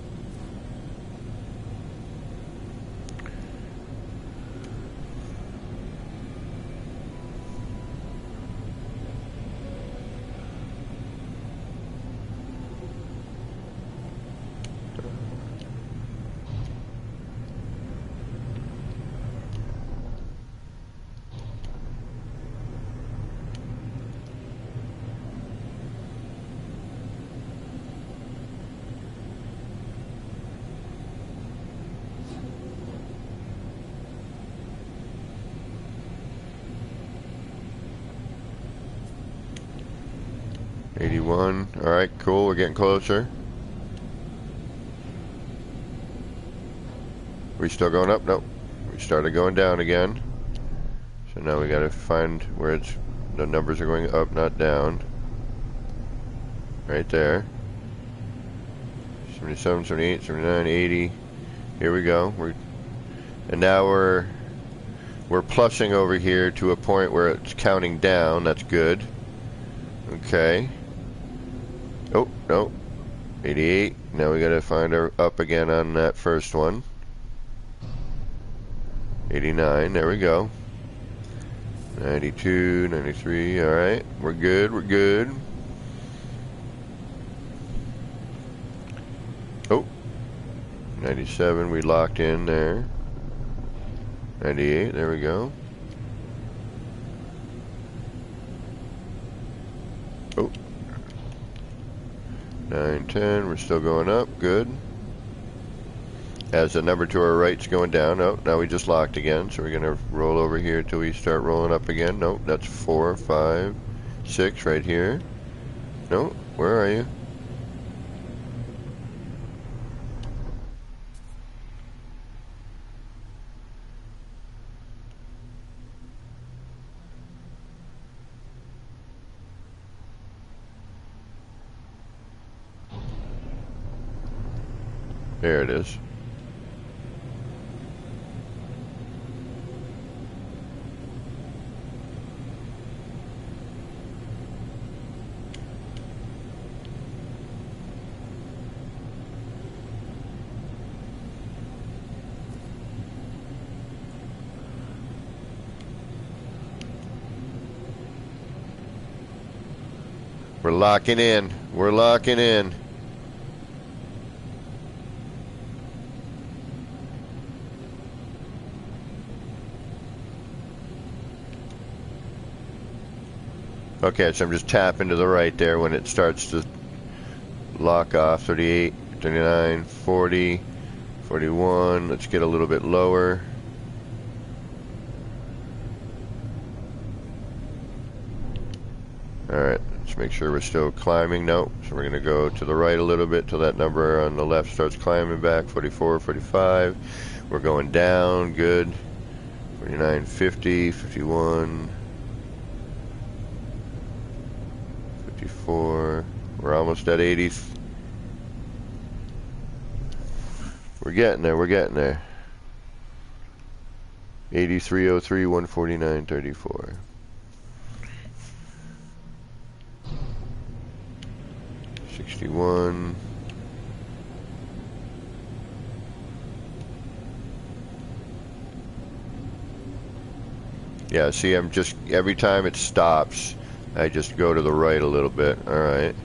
S1: Alright, cool, we're getting closer. We still going up? Nope. We started going down again. So now we gotta find where the numbers are going up, not down. Right there. 77, 78, 79, 80. Here we go. And now we're plussing over here to a point where it's counting down. That's good. Okay. Oh, no. 88, Now we gotta find our up again on that first one. 89, there we go. 92, 93, alright. We're good, we're good. Oh, 97, we locked in there. 98, there we go. Oh, 9, 10, we're still going up, good. As the number to our right's going down. Oh, now we just locked again, so we're gonna roll over here until we start rolling up again. Nope, that's 4, 5, 6 right here. No, where are you? There it is. We're locking in. We're locking in. Okay, so I'm just tapping to the right there when it starts to lock off. 38, 39, 40, 41. Let's get a little bit lower. Alright, let's make sure we're still climbing. No, so we're going to go to the right a little bit till that number on the left starts climbing back. 44, 45. We're going down, good. 49, 50, 51, 54. We're almost at 80. We're getting there, we're getting there. 8303, 149, 34. One. Yeah, see, I'm just, every time it stops, I just go to the right a little bit. Alright.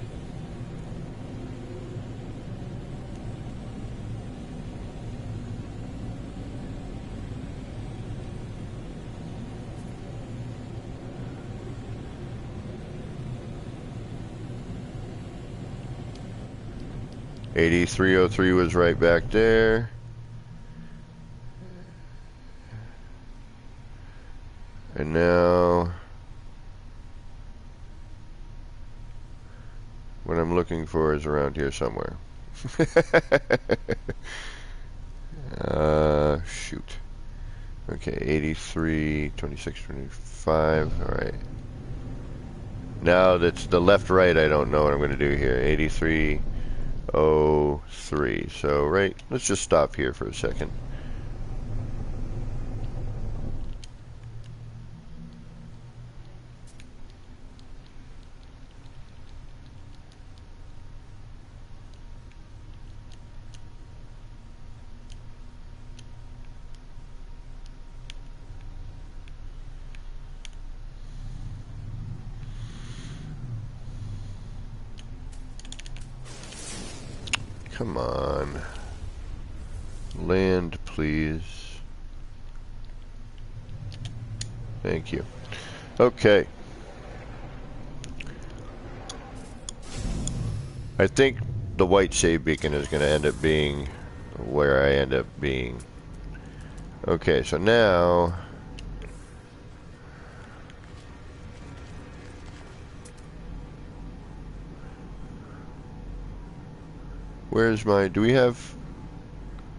S1: $83.03 was right back there. And now what I'm looking for is around here somewhere. Shoot. Okay, 83, 26, 25. Alright. Now that's the left right, I don't know what I'm going to do here. 8303. So, right, let's just stop here for a second. Come on. Land, please. Thank you. Okay. I think the white save beacon is going to end up being where I end up being. Okay, so now where's my, do we have,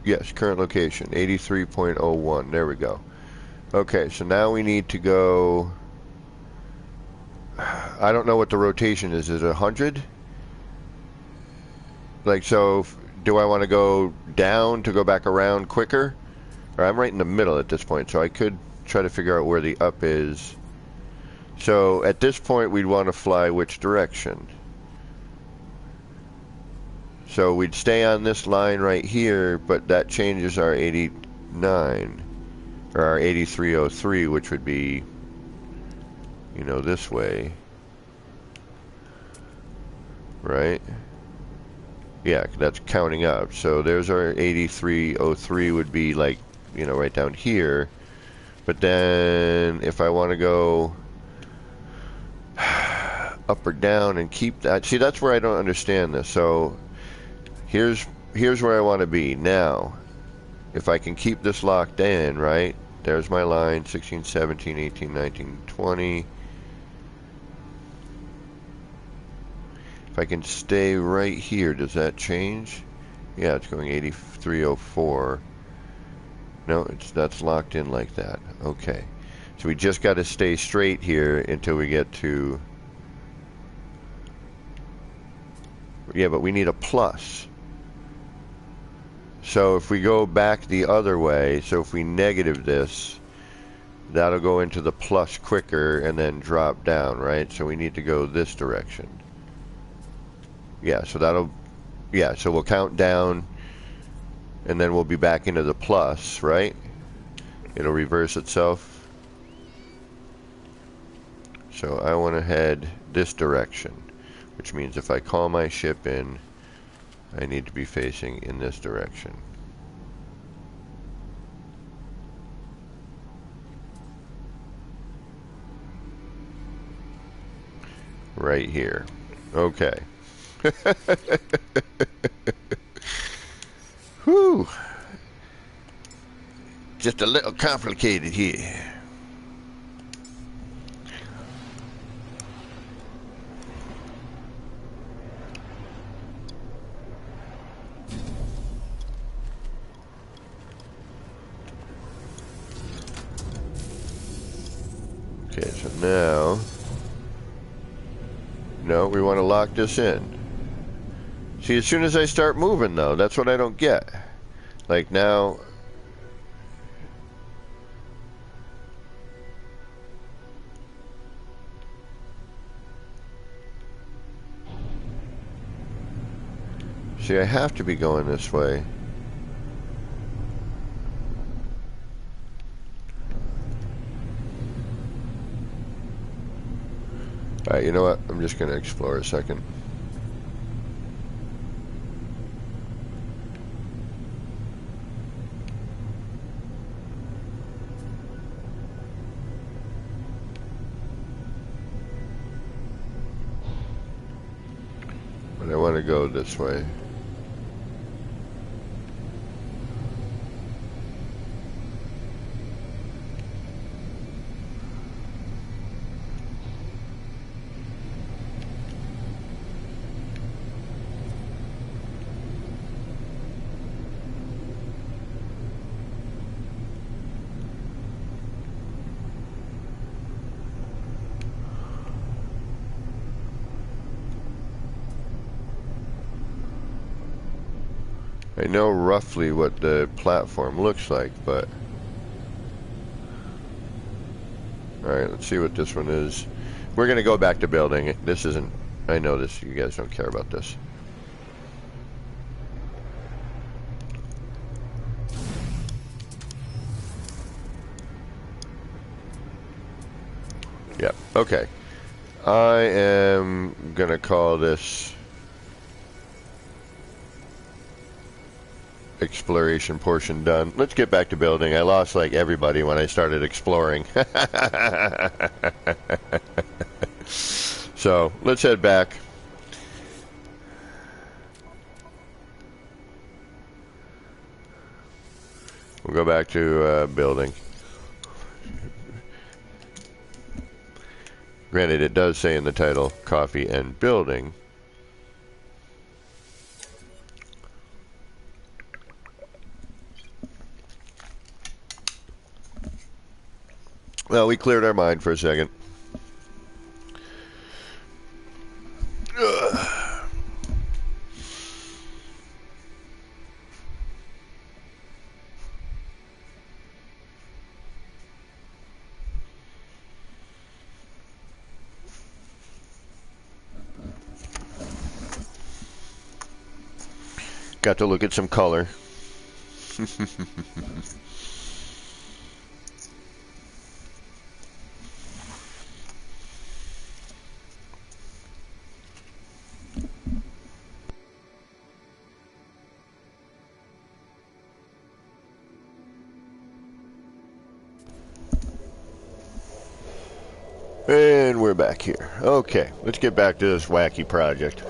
S1: yes, current location, 83.01, there we go. Okay, so now we need to go, I don't know what the rotation is it 100? Like, so, do I want to go down to go back around quicker? Or I'm right in the middle at this point, so I could try to figure out where the up is. So, at this point, we'd want to fly which direction? So we'd stay on this line right here, but that changes our 89, or our 8303, which would be, you know, this way, right? Yeah, that's counting up. So there's our 8303 would be like, you know, right down here. But then if I want to go up or down and keep that, see, that's where I don't understand this. So here's where I want to be now. If I can keep this locked in, right? There's my line, 16, 17, 18, 19, 20. If I can stay right here, does that change? Yeah, it's going 8304. No, that's locked in like that. Okay. So we just got to stay straight here until we get to... Yeah, but we need a plus. So if we go back the other way, so if we negative this, that'll go into the plus quicker and then drop down, right? So we need to go this direction. Yeah, so so we'll count down and then we'll be back into the plus, right? It'll reverse itself. So I want to head this direction, which means if I call my ship in, I need to be facing in this direction. Right here. Okay. Whew. Just a little complicated here. Okay, so now, no, we want to lock this in. See, as soon as I start moving, though, that's what I don't get. Like now, see, I have to be going this way. Alright, you know what? I'm just going to explore a second. But I want to go this way. I know roughly what the platform looks like, but... Alright, let's see what this one is. We're going to go back to building. This isn't... I know this. You guys don't care about this. Yep, okay. I am going to call this... exploration portion done. Let's get back to building. I lost like everybody when I started exploring. So let's head back. We'll go back to building. Granted, it does say in the title coffee and building. Well, we cleared our mind for a second. Ugh. Got to look at some color. And we're back here. Okay, let's get back to this wacky project.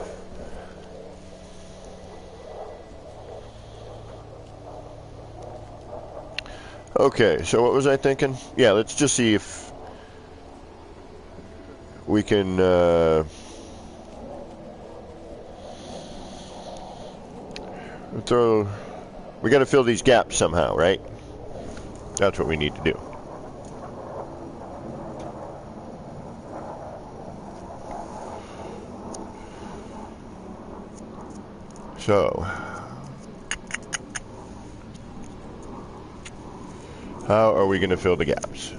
S1: Okay, so what was I thinking? Yeah, let's just see if we can we got to fill these gaps somehow, right? That's what we need to do. So, how are we going to fill the gaps?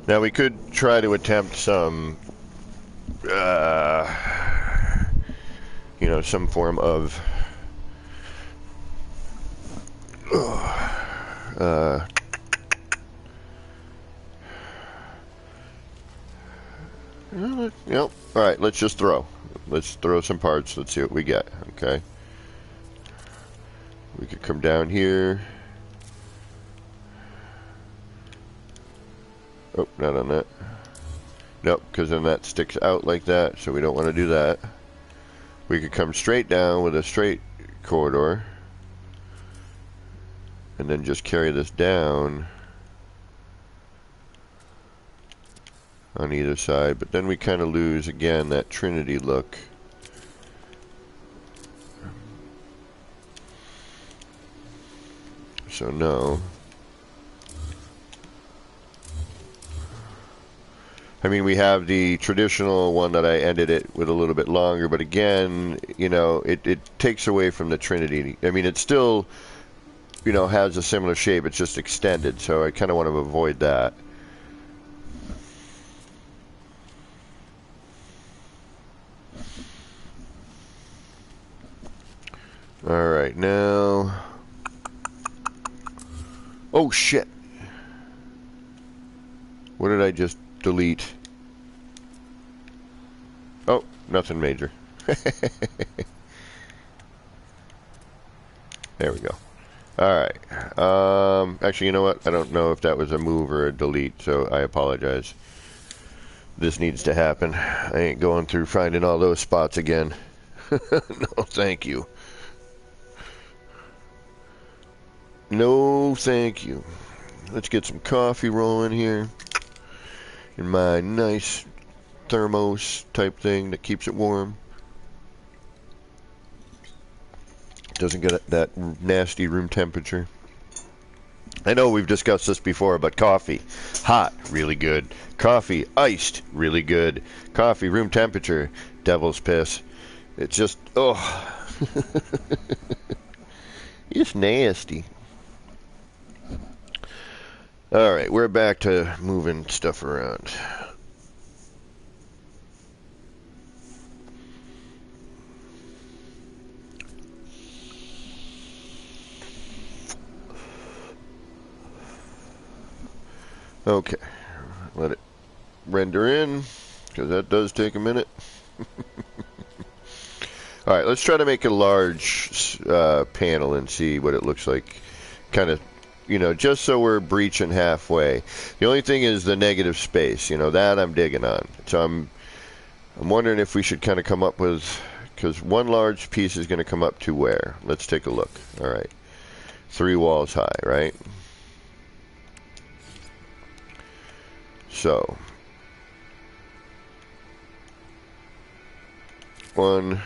S1: Now, we could try to attempt some, some form of all right, let's just throw. Let's throw some parts. Let's see what we get, okay? We could come down here. Oh, not on that. Nope, because then that sticks out like that, so we don't want to do that. We could come straight down with a straight corridor. And then just carry this down on either side, but then we kind of lose again that Trinity look. So no. I mean, we have the traditional one that I ended it with a little bit longer, but again, it takes away from the Trinity. I mean, it still, has a similar shape, it's just extended, so I kind of want to avoid that. Alright, now... Oh, shit! What did I just delete? Oh, nothing major. There we go. Alright. Actually, you know what? I don't know if that was a move or a delete, so I apologize. This needs to happen. I ain't going through finding all those spots again. No, thank you. No, thank you. Let's get some coffee rolling here in my nice thermos type thing that keeps it warm. Doesn't get that nasty room temperature. I know we've discussed this before, but coffee, hot, really good. Coffee, iced, really good. Coffee, room temperature, devil's piss. It's just, oh. It's nasty. Alright, we're back to moving stuff around. Okay, let it render in, because that does take a minute. Alright, let's try to make a large panel and see what it looks like. Kind of, just so we're breaching halfway. The only thing is the negative space, that I'm digging on. So I'm wondering if we should kind of come up with, because one large piece is going to come up to where? Let's take a look. Alright, 3 walls high, right? So, 2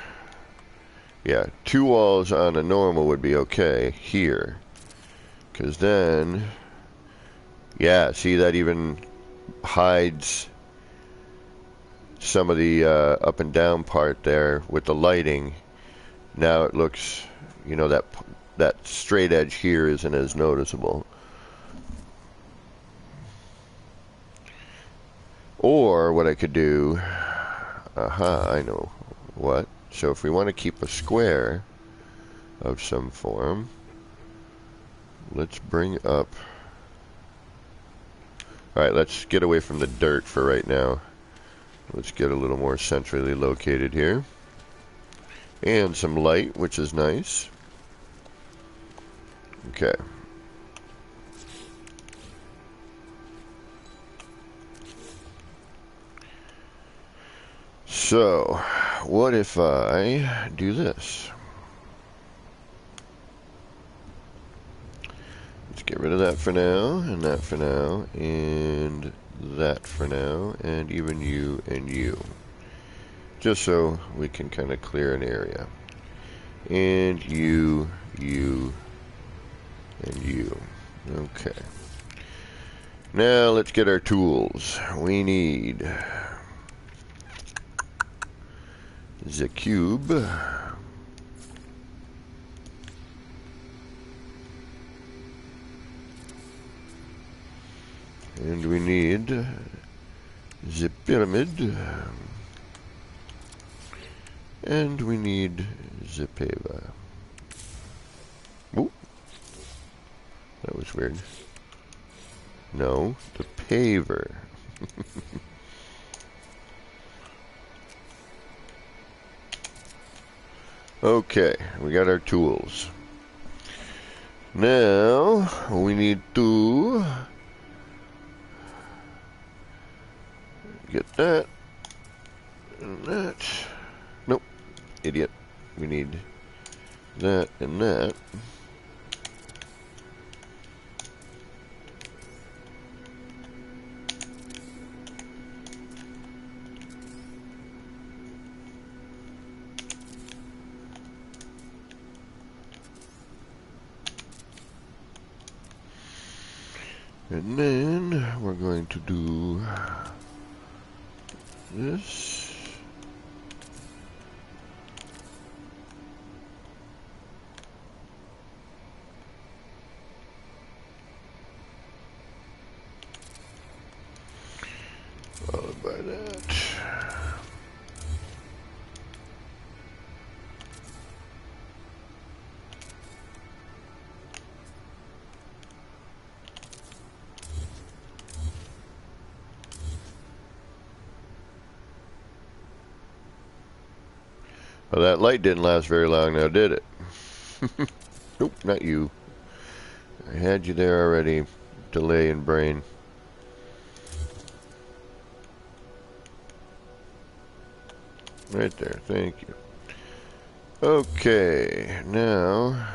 S1: walls on a normal would be okay here. Because then, see, that even hides some of the up and down part there with the lighting. Now it looks, that straight edge here isn't as noticeable. Or what I could do, I know what. So if we want to keep a square of some form, let's bring up... Alright, let's get away from the dirt for right now. Let's get a little more centrally located here. And some light, which is nice. Okay. So, what if I do this? Let's get rid of that for now, and that for now, and that for now, and even you and you. Just so we can kind of clear an area. And you, and you. Okay. Now let's get our tools. We need the cube. And we need the pyramid. And we need the paver. Ooh. That was weird. No, the paver. Okay, we got our tools. Now, we need to get that and that. Nope, idiot. We need that and that. And then we're going to do this. Followed by that. Well, that light didn't last very long now, did it? Nope, not you. I had you there already. Delay in brain. Right there, thank you. Okay, now...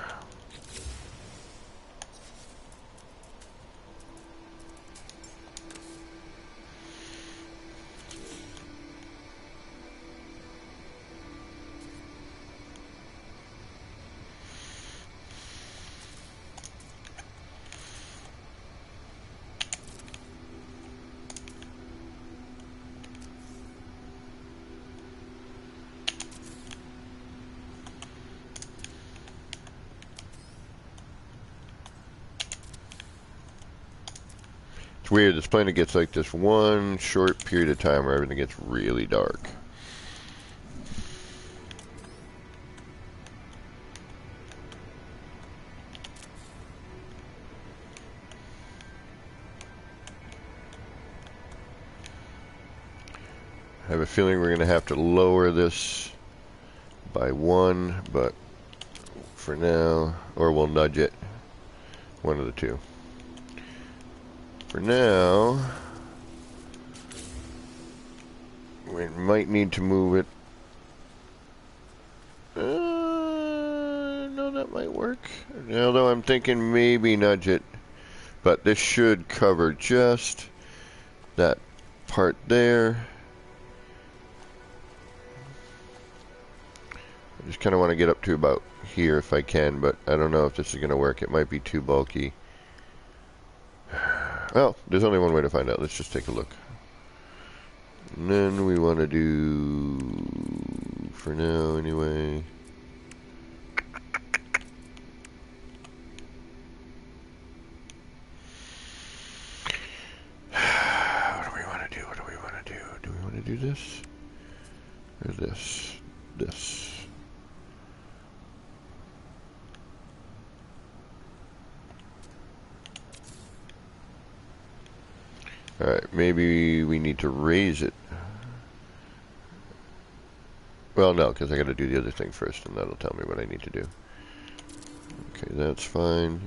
S1: It's weird, this planet gets like this one short period of time where everything gets really dark. I have a feeling we're going to have to lower this by 1, but for now, or we'll nudge it, one of the two. For now, we might need to move it. No, that might work. Although I'm thinking maybe nudge it, but this should cover just that part there. I just kind of want to get up to about here if I can, but I don't know if this is going to work. It might be too bulky. Well, there's only one way to find out. Let's just take a look. And then we want to do, for now anyway, what do we want to do? What do we want to do? Do we want to do this? Or this? This. Alright, maybe we need to raise it. Well, no, because I got to do the other thing first, and that'll tell me what I need to do. Okay, that's fine.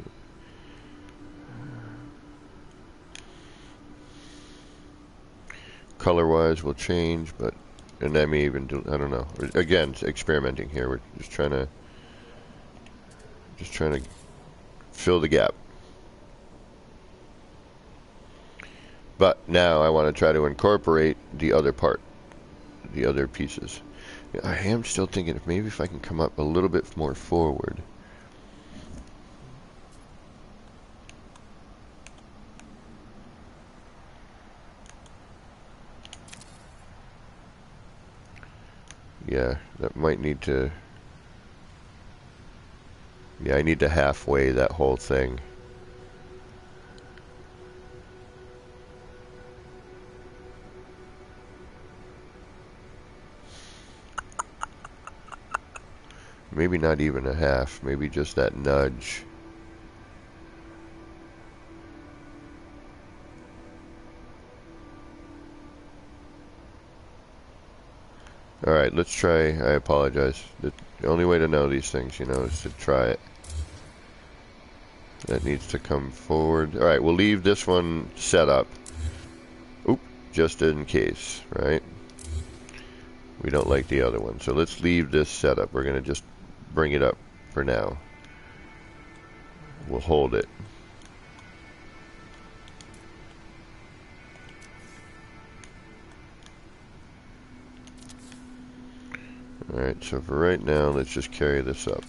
S1: Color-wise will change, but, and I may even do, I don't know. Again, it's experimenting here. We're just trying to fill the gap. But now I want to try to incorporate the other part, the other pieces. I am still thinking if maybe if I can come up a little bit more forward. Yeah, that might need to... Yeah, I need to halfway that whole thing. Maybe not even a half, maybe just that nudge. Alright, let's try. I apologize. The only way to know these things, you know, is to try it. That needs to come forward. Alright, we'll leave this one set up. Oop, just in case, right? We don't like the other one. So let's leave this set up. We're going to just bring it up for now. We'll hold it. Alright, so for right now, let's just carry this up.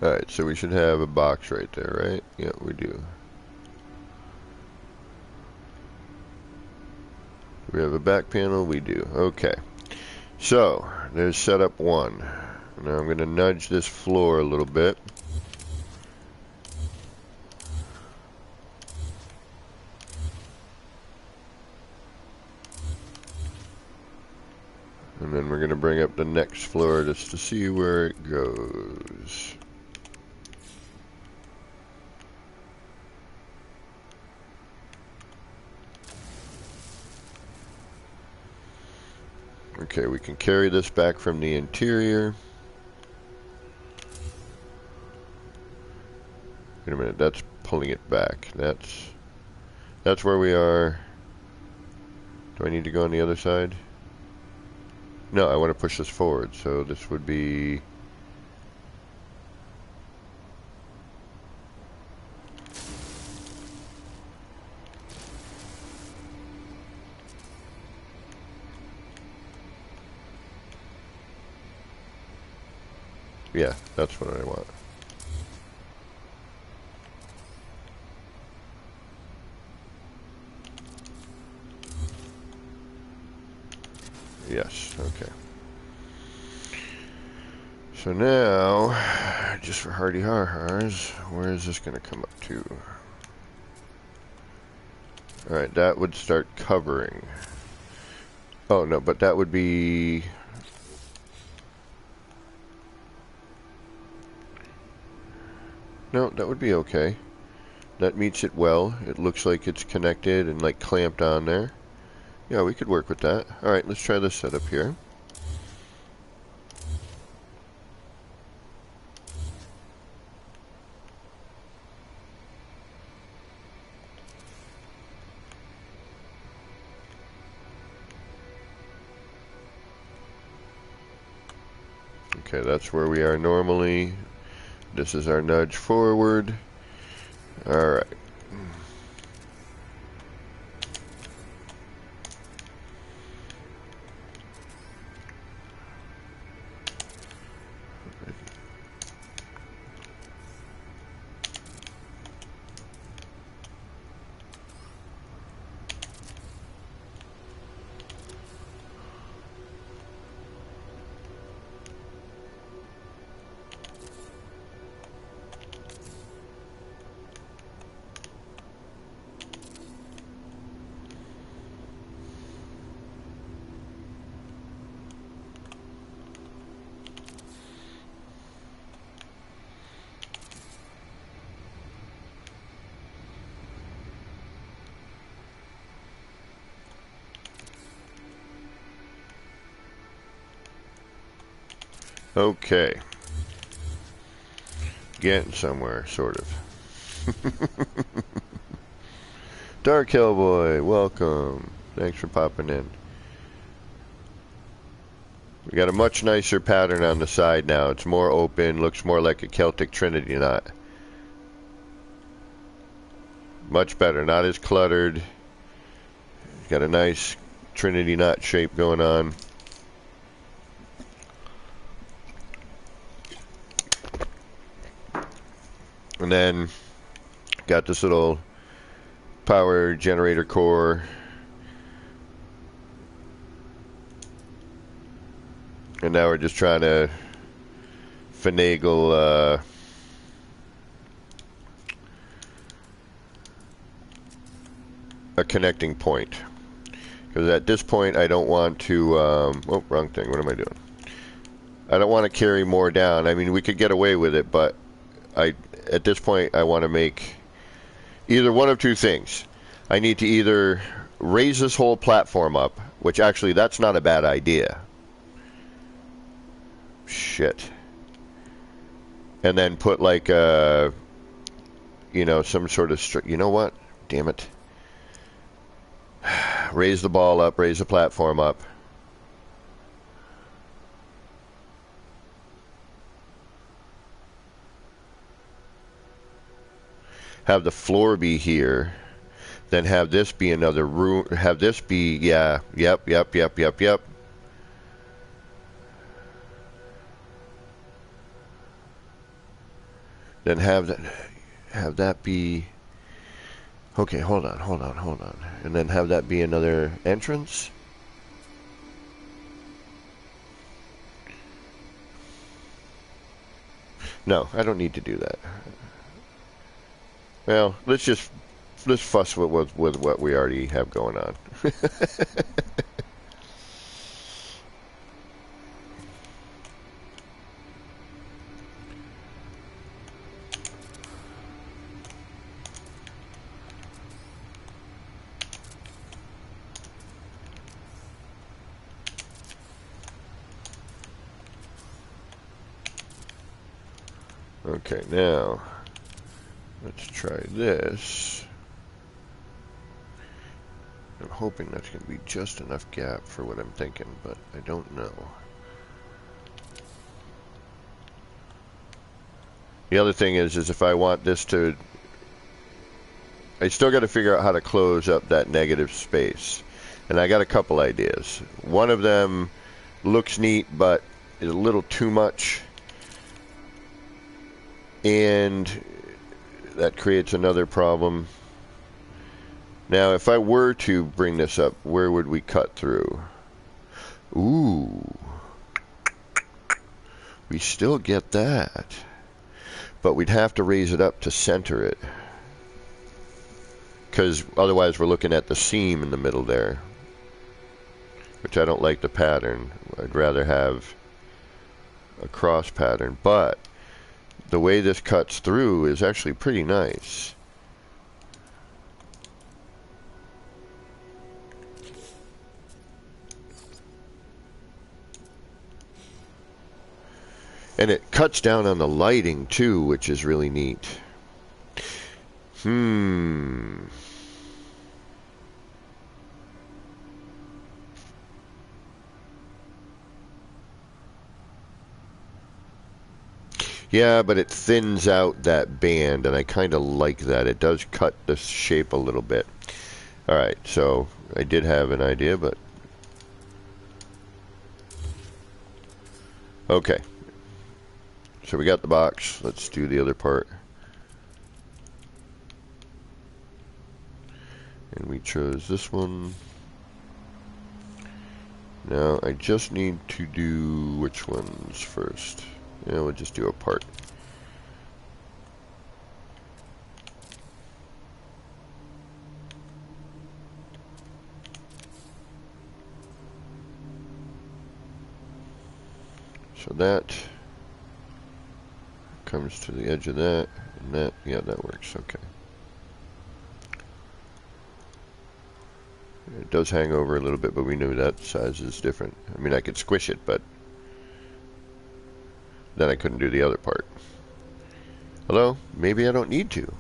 S1: Alright, so we should have a box right there, right? Yeah, we do. Do we have a back panel? We do. Okay. So, there's setup one. Now I'm going to nudge this floor a little bit. And then we're going to bring up the next floor just to see where it goes. Okay, we can carry this back from the interior. Wait a minute, that's pulling it back. That's where we are. Do I need to go on the other side? No, I want to push this forward, so this would be... Yeah, that's what I want. Yes, okay. So now, just for hardy har-hars, where is this going to come up to? Alright, that would start covering. Oh, no, but that would be... No, that would be okay. That meets it well. It looks like it's connected and like clamped on there. Yeah, we could work with that. Alright, let's try this setup here. Okay, that's where we are normally. This is our nudge forward. All right. Okay. Getting somewhere, sort of. Dark Hellboy, welcome. Thanks for popping in. We got a much nicer pattern on the side now. It's more open, looks more like a Celtic Trinity knot. Much better, not as cluttered. Got a nice Trinity knot shape going on. And then got this little power generator core. And now we're just trying to finagle a connecting point. Because at this point I don't want to, oh, wrong thing, what am I doing? I don't want to carry more down. I mean, we could get away with it, but at this point I want to make either one of two things. I need to either raise this whole platform up, which actually that's not a bad idea. Shit. And then put like a, you know, some sort of, you know what? Damn it. Raise the ball up, raise the platform up. Have the floor be here. Then have this be another room. Have this be, yeah, yep. Then have that be, okay, hold on. And then have that be another entrance. No, I don't need to do that. Well, let's fuss with what we already have going on. Okay, now let's try this. I'm hoping that's going to be just enough gap for what I'm thinking, but I don't know. The other thing is if I want this to, I still got to figure out how to close up that negative space. And I got a couple ideas. One of them looks neat, but is a little too much. And that creates another problem. Now, if I were to bring this up, where would we cut through? Ooh. We still get that. But we'd have to raise it up to center it. Because otherwise we're looking at the seam in the middle there. Which I don't like the pattern. I'd rather have a cross pattern. But the way this cuts through is actually pretty nice. And it cuts down on the lighting too, which is really neat. Yeah, but it thins out that band, and I kind of like that. It does cut the shape a little bit. Alright, so I did have an idea, but... Okay. So we got the box. Let's do the other part. And we chose this one. Now, I just need to do which ones first? Yeah, we'll just do a part. So that comes to the edge of that, and that, yeah, that works, okay. It does hang over a little bit, but we knew that size is different. I mean, I could squish it, but then I couldn't do the other part. Hello? Maybe I don't need to.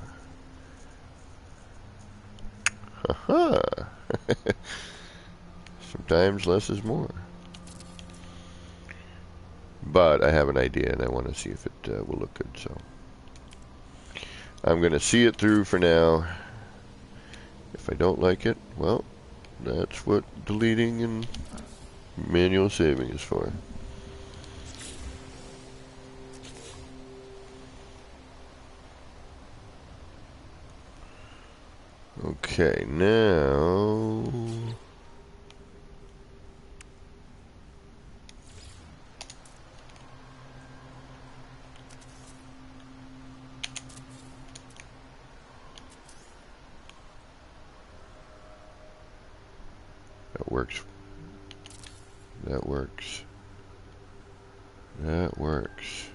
S1: Haha. Sometimes less is more. But I have an idea, and I want to see if it will look good, so. I'm going to see it through for now. If I don't like it, well, that's what deleting and manual saving is for. Okay, now... That works. That works. That works.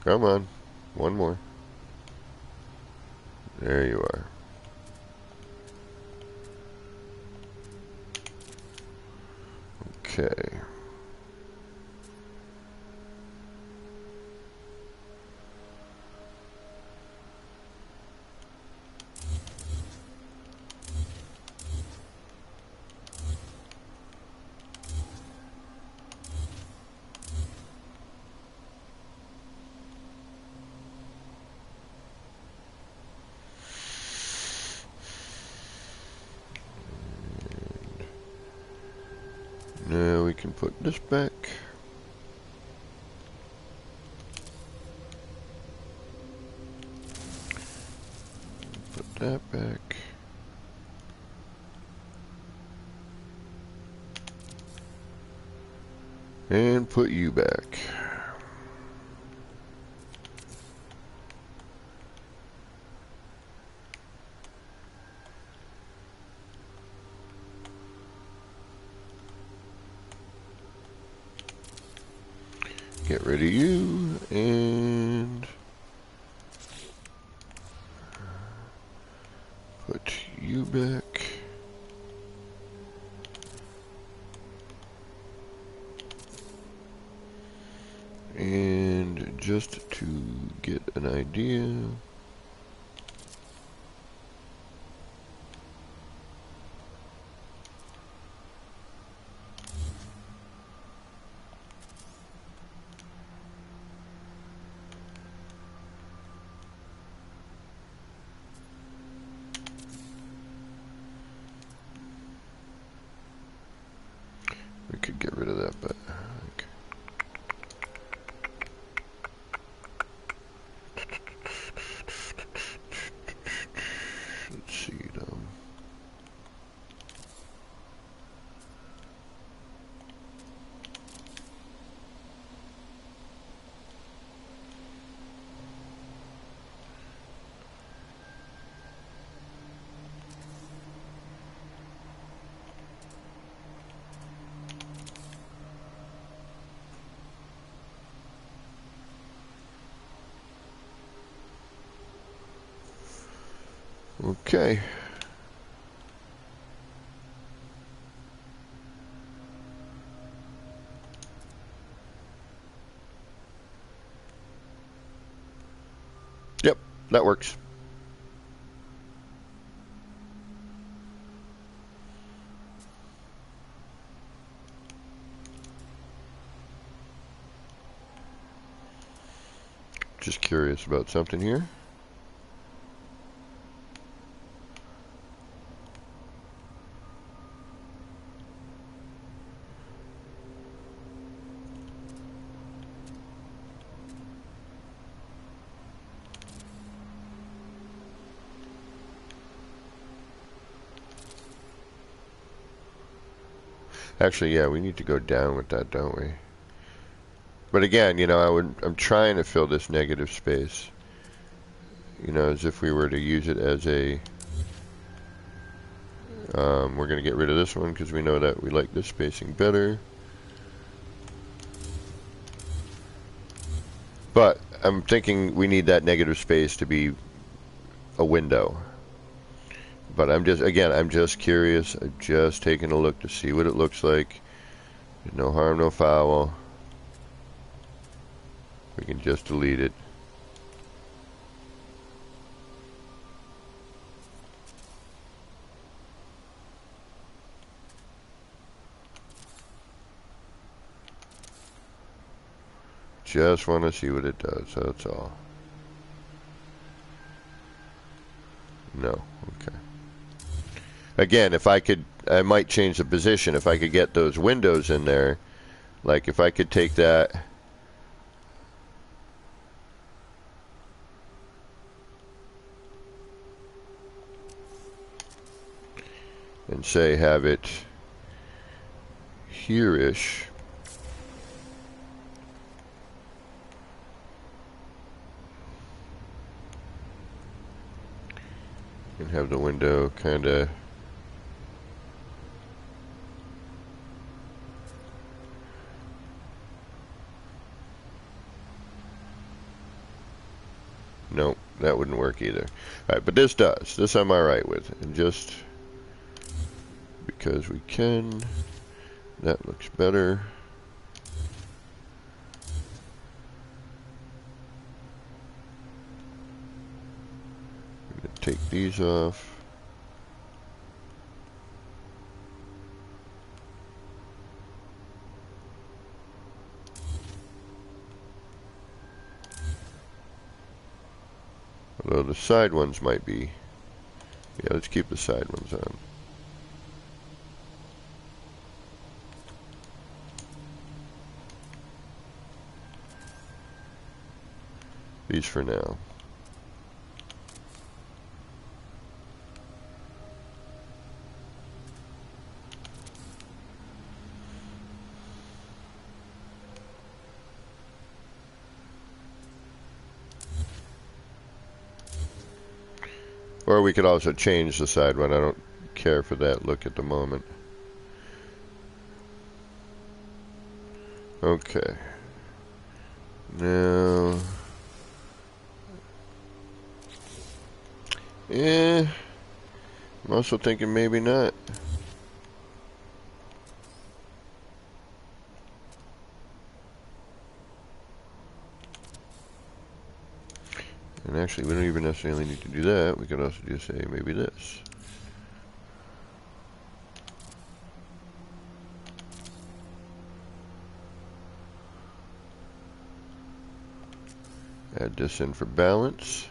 S1: Come on. One more. There you are. Okay. Now we can put this back. Put that back. And put you back. Get rid of you and put you back. And just to get an idea, we could get rid of that, but Okay. Yep, that works. Just curious about something here. Actually, yeah, we need to go down with that, don't we? But again, you know, I'm trying to fill this negative space. You know, as if we were to use it as a... we're going to get rid of this one because we know that we like this spacing better. But I'm thinking we need that negative space to be a window. But I'm just curious. I'm just taking a look to see what it looks like. No harm, no foul. We can just delete it. Just want to see what it does, that's all. No, okay. Again, if I could, I might change the position. If I could get those windows in there, like if I could take that and say have it here-ish. And have the window kind of nope, that wouldn't work either. Alright, but this does. This I'm alright with. And just because we can, that looks better. I'm going to take these off. Although the side ones might be. Yeah, let's keep the side ones on. These for now. Or we could also change the side one. I don't care for that look at the moment. Okay. Now... yeah. I'm also thinking maybe not. And actually, we don't even necessarily need to do that. We could also just say maybe this. Add this in for balance.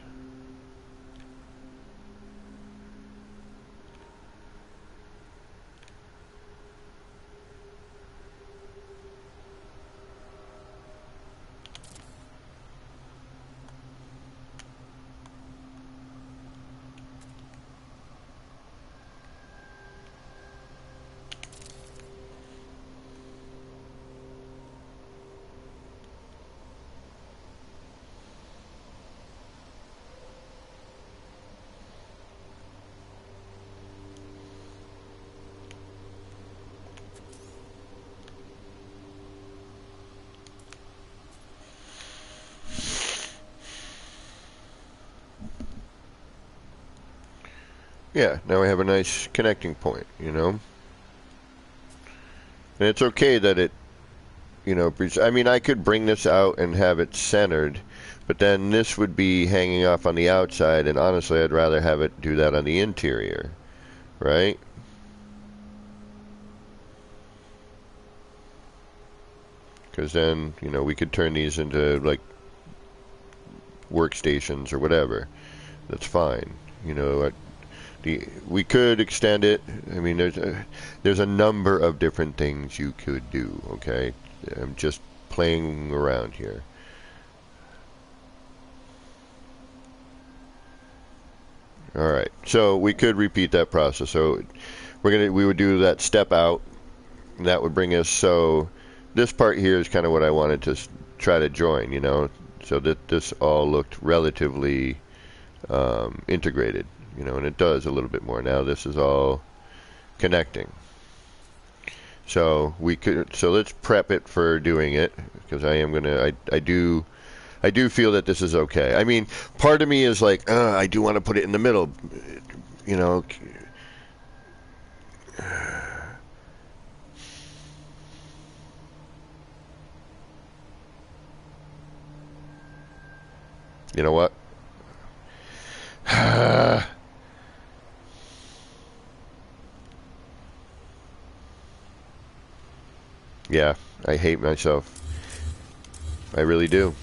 S1: Yeah, now we have a nice connecting point, you know? And it's okay that it, you know, I mean, I could bring this out and have it centered, but then this would be hanging off on the outside, and honestly, I'd rather have it do that on the interior, right? Because then, you know, we could turn these into, like, workstations or whatever. That's fine. You know, we could extend it. I mean, there's a number of different things you could do. Okay, I'm just playing around here. All right, so we could repeat that process. So we would do that step out. And that would bring us. So this part here is kind of what I wanted to try to join. You know, so that this all looked relatively integrated. You know, and it does a little bit more now. This is all connecting. So we could. So let's prep it for doing it because I am gonna. I do feel that this is okay. I mean, part of me is like, I do want to put it in the middle. You know. You know what? Yeah, I hate myself. I really do.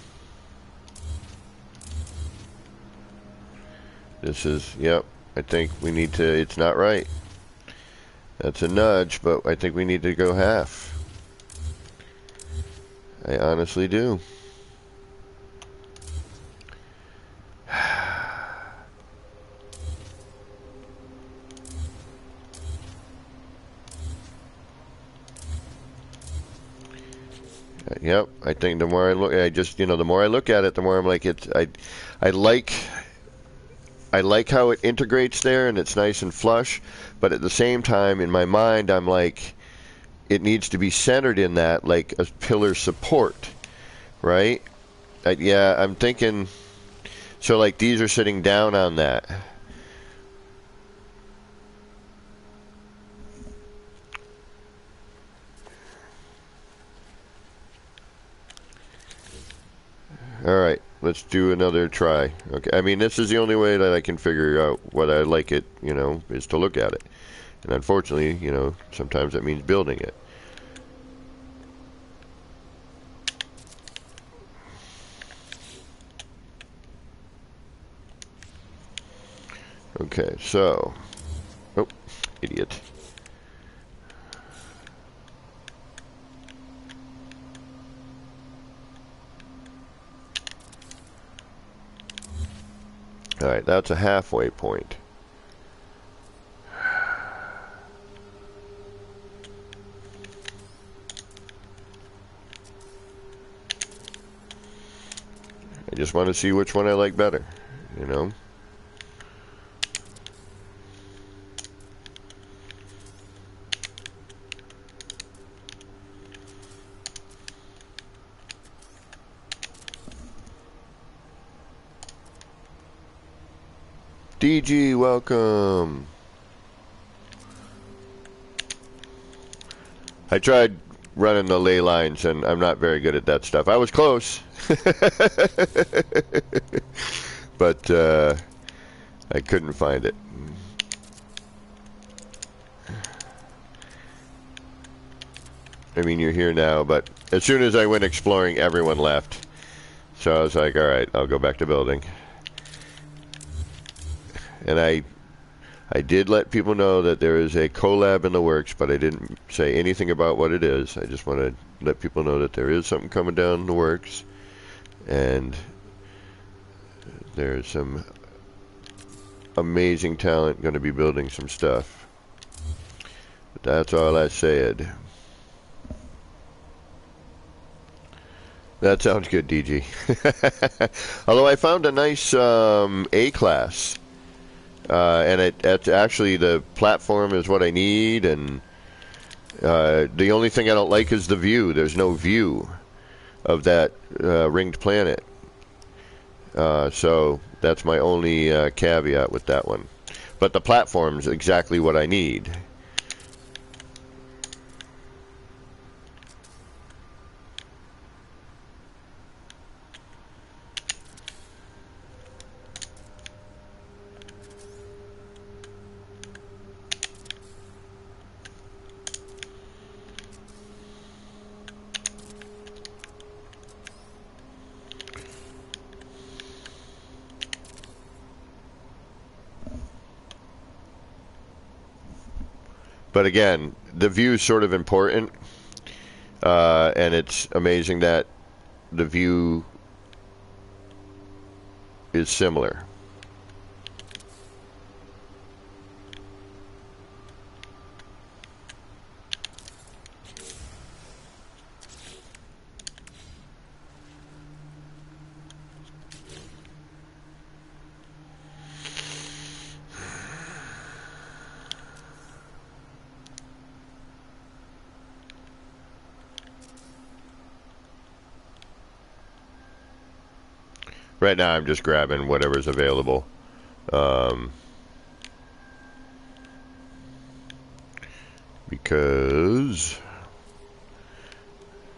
S1: This is, yep, I think we need to, it's not right. That's a nudge, but I think we need to go half. I honestly do. Yep, I think the more I look, the more I look at it, the more I'm like, I like how it integrates there and it's nice and flush, but at the same time, in my mind, I'm like, it needs to be centered in that, like a pillar support, right? Yeah, I'm thinking, so like these are sitting down on that. All right, let's do another try. Okay, I mean, this is the only way that I can figure out what I like it, you know, is to look at it. And unfortunately, you know, sometimes that means building it. Okay, so, oh, idiot. All right, that's a halfway point. I just want to see which one I like better, you know? DG, welcome. I tried running the ley lines, and I'm not very good at that stuff. I was close. But I couldn't find it. I mean, you're here now, but as soon as I went exploring, everyone left. So I was like, all right, I'll go back to building. And I did let people know that there is a collab in the works, but I didn't say anything about what it is. I just want to let people know that there is something coming down the works, and there's some amazing talent going to be building some stuff. But that's all I said. That sounds good, DG. Although I found a nice A-class. And it's actually, the platform is what I need, and the only thing I don't like is the view. There's no view of that ringed planet. So that's my only caveat with that one. But the platform's exactly what I need. But again, the view is sort of important, and it's amazing that the view is similar. Right now I'm just grabbing whatever's available. Because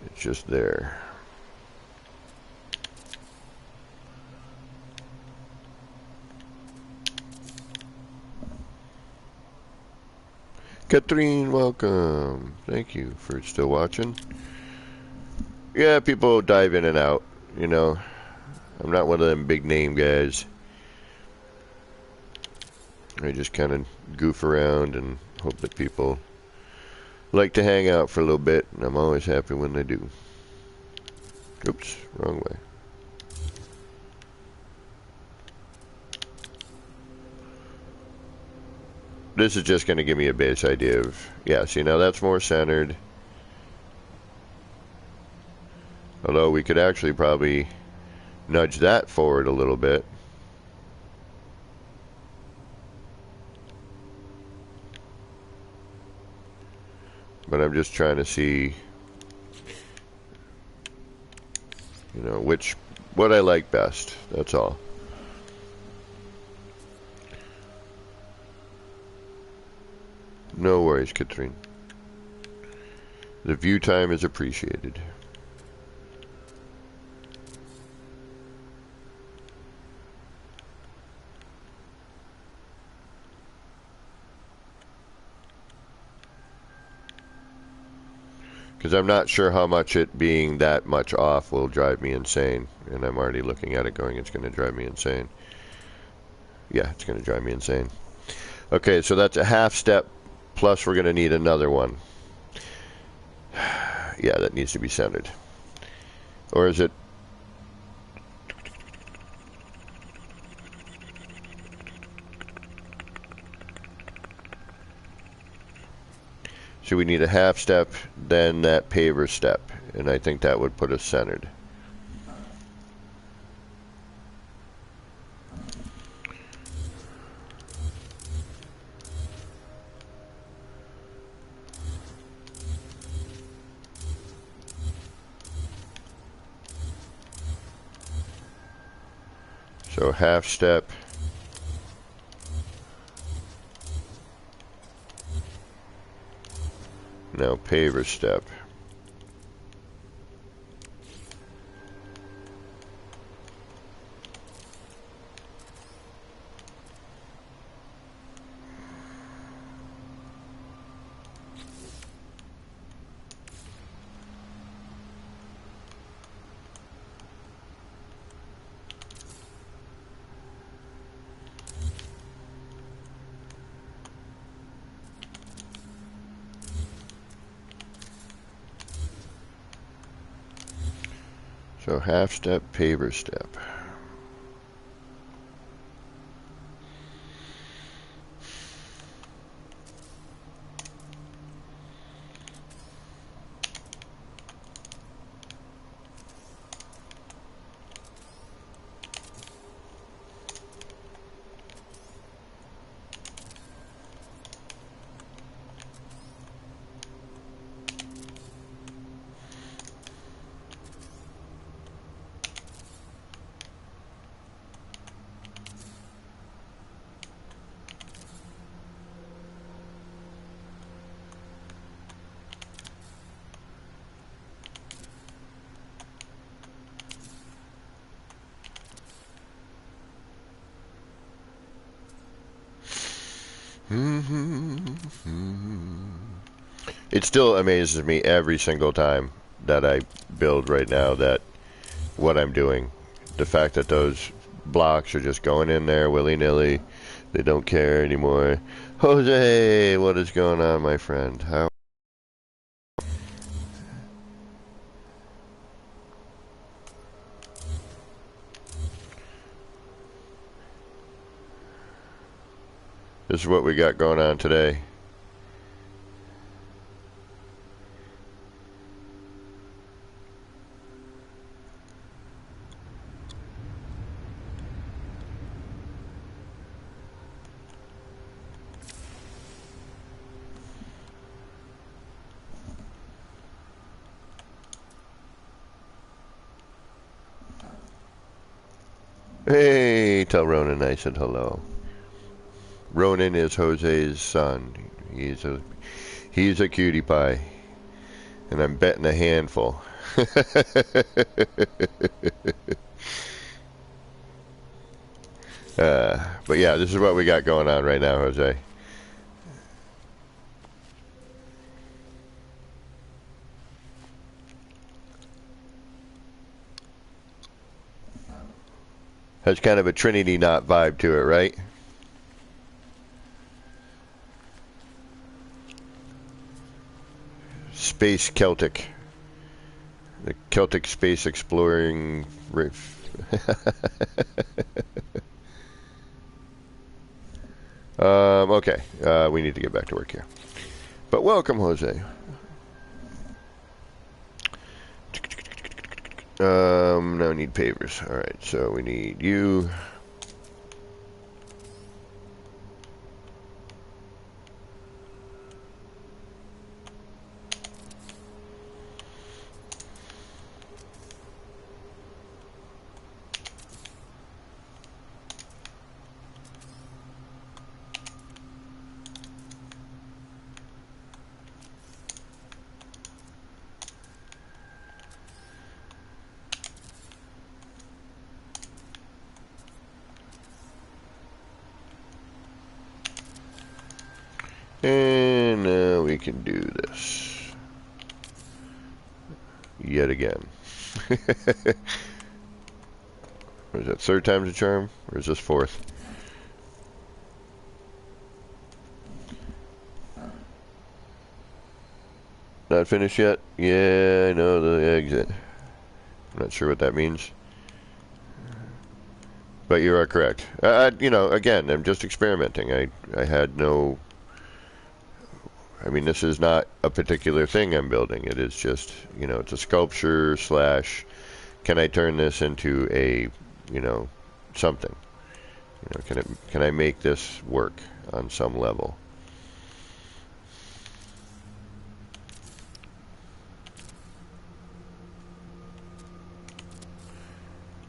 S1: it's just there. Catherine, welcome. Thank you for still watching. Yeah, people dive in and out, you know. I'm not one of them big name guys. I just kind of goof around and hope that people like to hang out for a little bit, and I'm always happy when they do. Oops, wrong way. This is just going to give me a base idea of, yeah, see, now that's more centered. Although we could actually probably nudge that forward a little bit. But I'm just trying to see, you know, what I like best. That's all. No worries, Katrine. The view time is appreciated. Because I'm not sure how much it being that much off will drive me insane. And I'm already looking at it going, it's going to drive me insane. Yeah, it's going to drive me insane. Okay, so that's a half step, plus we're going to need another one. Yeah, that needs to be centered. Or is it... So we need a half step, then that paver step. And I think that would put us centered. So half step. Now paver step. So half step, paver step. It still amazes me every single time that I build right now that what I'm doing. The fact that those blocks are just going in there willy-nilly. They don't care anymore. Jose, what is going on, my friend? How? This is what we got going on today. Hey, tell Ronan I said hello. Ronan is Jose's son. He's a cutie pie, and I'm betting a handful. But yeah, this is what we got going on right now, Jose. Has kind of a Trinity knot vibe to it, right? Space Celtic. The Celtic space exploring riff. Okay, we need to get back to work here. But welcome, Jose. Now we need pavers. Alright, so we need you. And now we can do this. Yet again. Is that third time's a charm? Or is this fourth? Not finished yet? Yeah, I know the exit. I'm not sure what that means. But you are correct. You know, again, I'm just experimenting. I had no... I mean, this is not a particular thing I'm building. It is just, you know, it's a sculpture slash, can I turn this into a, you know, something? You know, can I make this work on some level?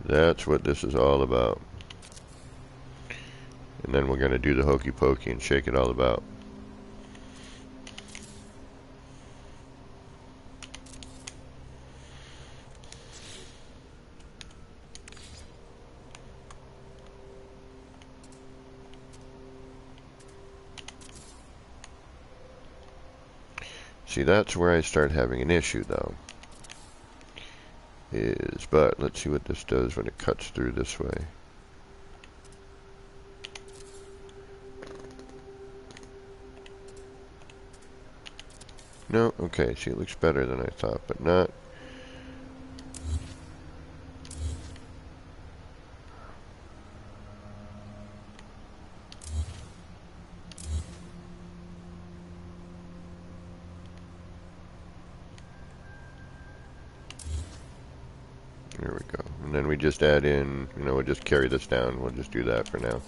S1: That's what this is all about. And then we're going to do the hokey pokey and shake it all about. See, that's where I start having an issue, though. But let's see what this does when it cuts through this way. No, okay, see, it looks better than I thought, but not. There we go. And then we just add in, you know, we'll just carry this down. We'll just do that for now.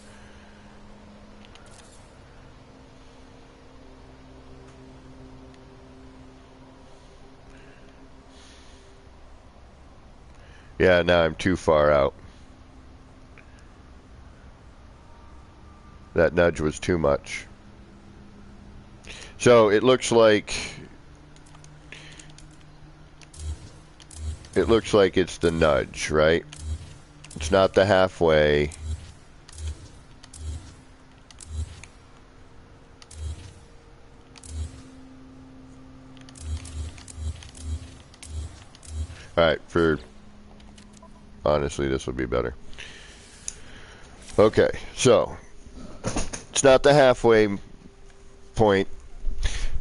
S1: Yeah, now I'm too far out. That nudge was too much. So it looks like it's the nudge, right? It's not the halfway. Alright, honestly, this will be better. Okay, so, it's not the halfway point.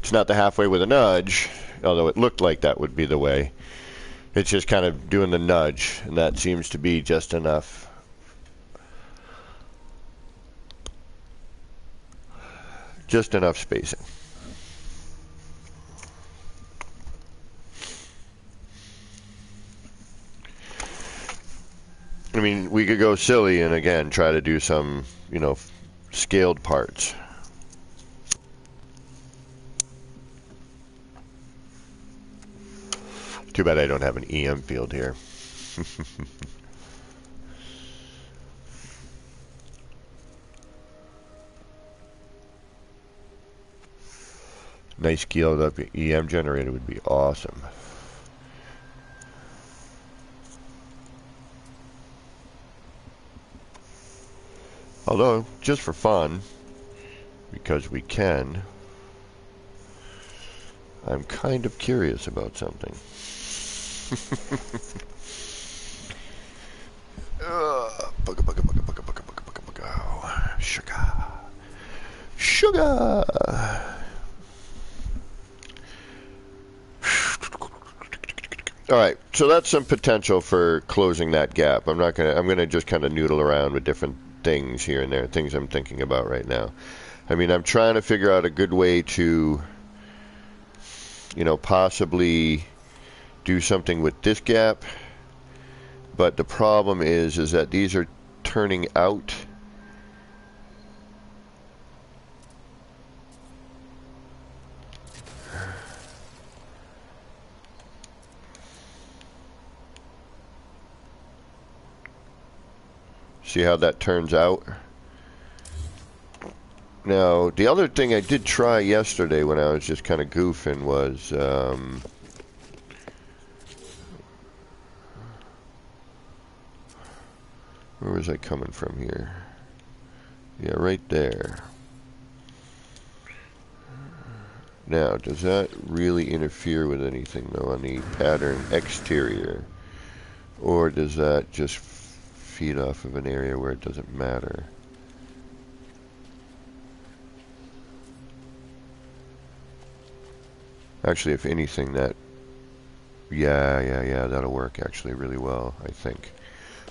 S1: It's not the halfway with a nudge, although it looked like that would be the way. It's just kind of doing the nudge, and that seems to be just enough. Just enough spacing. I mean, we could go silly and again try to do some, you know, scaled parts. Too bad I don't have an EM field here. Nice scaled up EM generator would be awesome. Although, just for fun, because we can, I'm kind of curious about something. Sugar. Sugar. All right, so that's some potential for closing that gap. I'm gonna just kind of noodle around with different things here and there, things I'm thinking about right now. I mean, I'm trying to figure out a good way to, you know, possibly do something with this gap, but the problem is that these are turning out. See how that turns out? Now, the other thing I did try yesterday when I was just kind of goofing was, where was I coming from here? Yeah, right there. Now, does that really interfere with anything, though, on the pattern exterior? Or does that just feed off of an area where it doesn't matter? Actually, if anything, that... Yeah, that'll work actually really well, I think.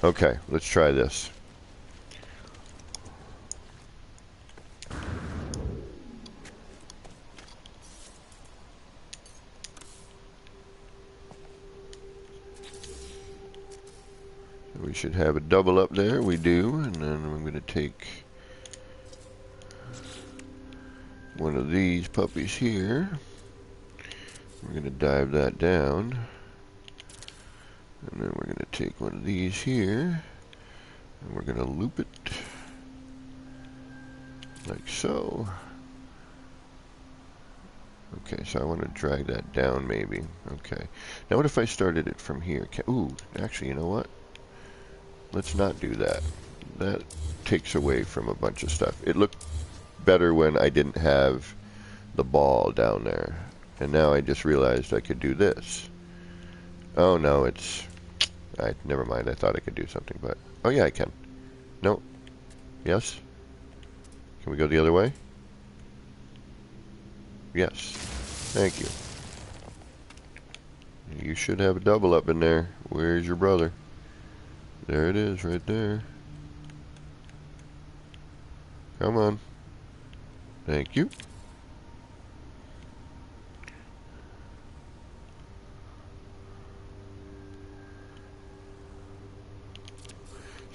S1: Okay, let's try this. We should have a double up there. We do. And then I'm going to take one of these puppies here. We're going to dive that down. And then we're going to take one of these here. And we're going to loop it. Like so. Okay, so I want to drag that down maybe. Okay. Now what if I started it from here? Ooh, actually, you know what? Let's not do that. That takes away from a bunch of stuff. It looked better when I didn't have the ball down there. And now I just realized I could do this. Oh no, it's... never mind, I thought I could do something, but... Oh yeah, I can. No. Yes? Can we go the other way? Yes. Thank you. You should have a double up in there. Where's your brother? There it is, right there. Come on. Thank you.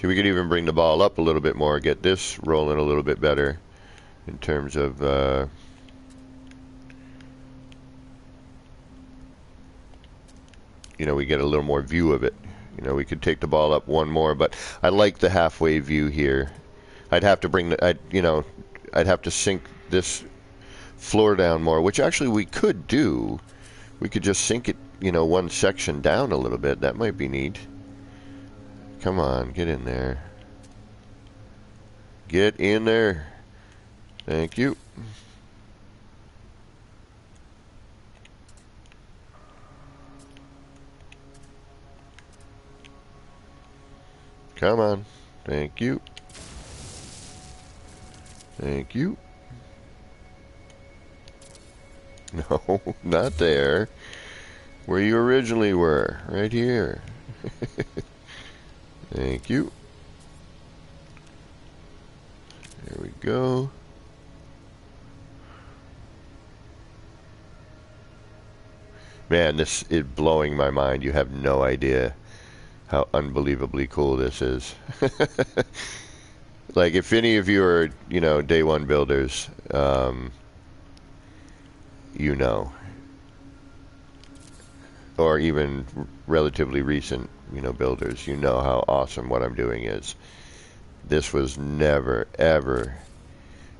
S1: See, we could even bring the ball up a little bit more, get this rolling a little bit better in terms of you know, we get a little more view of it. You know, we could take the ball up one more, but I like the halfway view here. I'd have to bring the, I'd have to sink this floor down more, which actually we could do. We could just sink it, you know, one section down a little bit. That might be neat. Come on, get in there. Get in there. Thank you. Come on. Thank you. Thank you. No, not there. Where you originally were. Right here. Thank you. There we go. Man, this is blowing my mind. You have no idea how unbelievably cool this is. Like, if any of you are, you know, day one builders, you know, or even relatively recent, you know, builders, you know how awesome what I'm doing is. This was never, ever.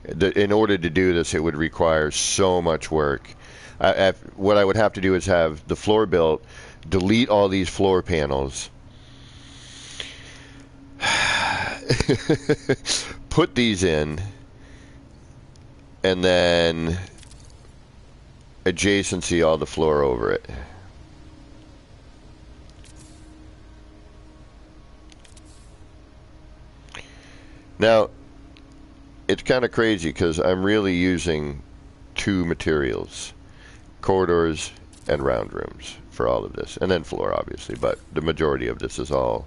S1: In order to do this, it would require so much work. What I would have to do is have the floor built, delete all these floor panels, put these in, and then adjacency all the floor over it. Now, it's kind of crazy because I'm really using two materials, corridors and round rooms for all of this, and then floor obviously, but the majority of this is all.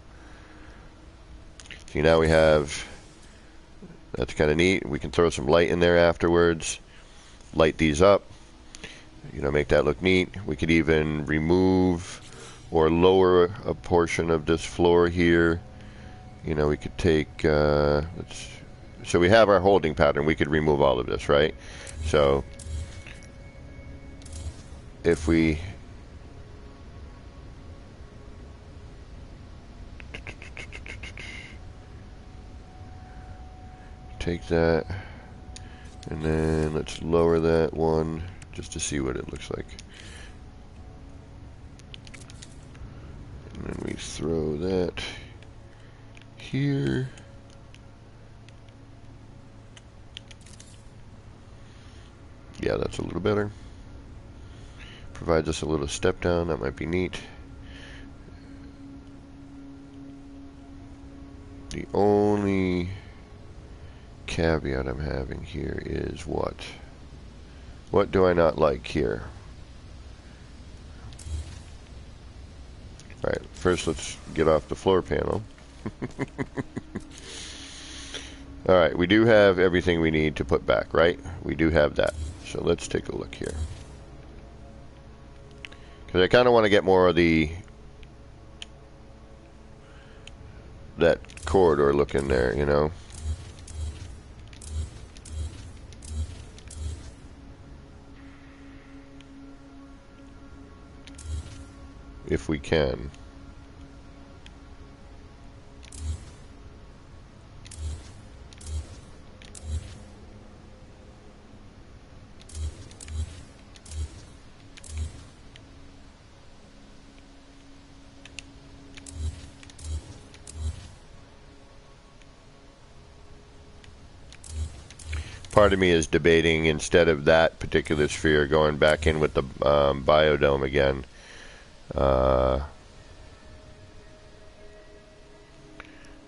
S1: See, now we have, that's kind of neat. We can throw some light in there afterwards, light these up, you know, make that look neat. We could even remove or lower a portion of this floor here. You know, we could take, so we have our holding pattern. We could remove all of this, right? So if we take that, and then let's lower that one just to see what it looks like. And then we throw that here. Yeah, that's a little better. Provides us a little step down. That might be neat. The only caveat I'm having here is what? What do I not like here? Alright, first let's get off the floor panel. Alright, we do have everything we need to put back, right? We do have that. So let's take a look here. Because I kind of want to get more of that corridor look in there, you know? If we can. Part of me is debating, instead of that particular sphere, going back in with the biodome again.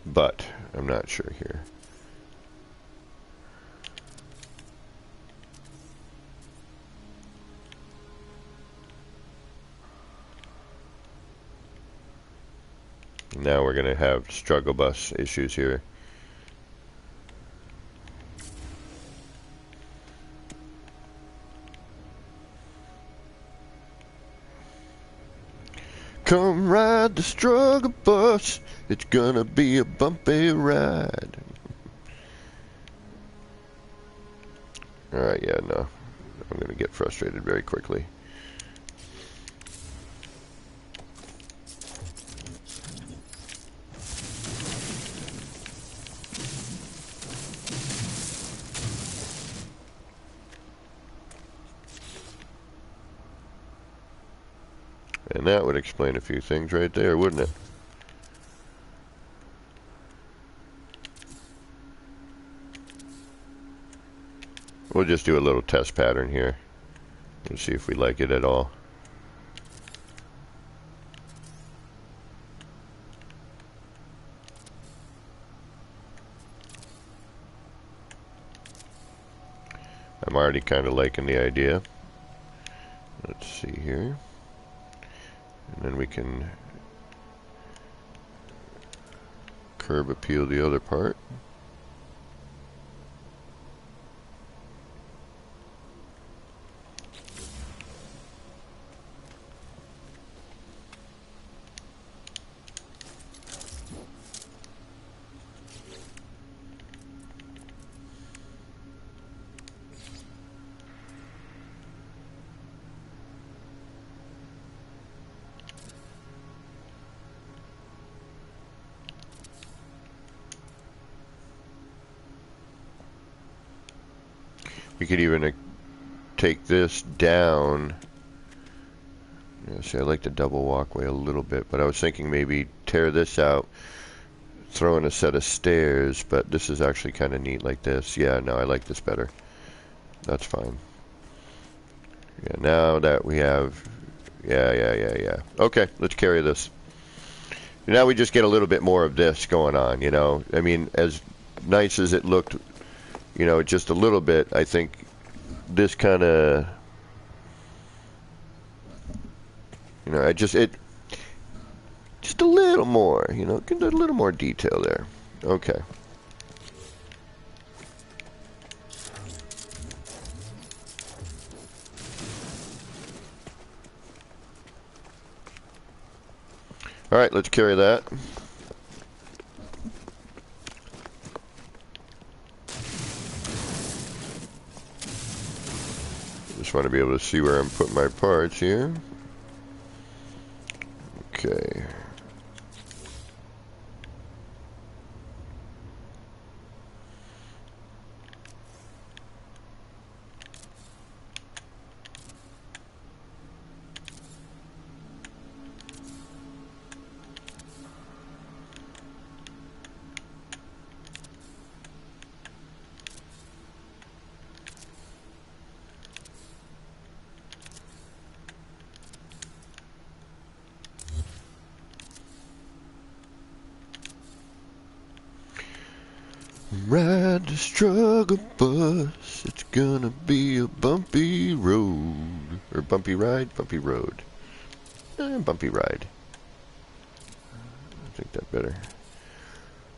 S1: But I'm not sure here. Now we're going to have struggle bus issues here. Come ride the struggle bus, it's gonna be a bumpy ride. Alright, yeah, no. I'm gonna get frustrated very quickly. And that would explain a few things right there, wouldn't it? We'll just do a little test pattern here and see if we like it at all. I'm already kind of liking the idea. Let's see here. And then we can curb appeal the other part. We could even take this down. Yeah, see, I like the double walkway a little bit, but I was thinking maybe tear this out, throw in a set of stairs, but this is actually kind of neat like this. Yeah, no, I like this better. That's fine. Yeah, now that we have... Yeah. Okay, let's carry this. Now we just get a little bit more of this going on, you know. I mean, as nice as it looked, you know, just a little bit, I think this kind of... You know, just a little more, you know, get a little more detail there. Okay. All right, let's carry that. Just want to be able to see where I'm putting my parts here. Okay. Ride the struggle bus, it's gonna be a bumpy road. Or bumpy ride, bumpy road. Bumpy ride. I think that better.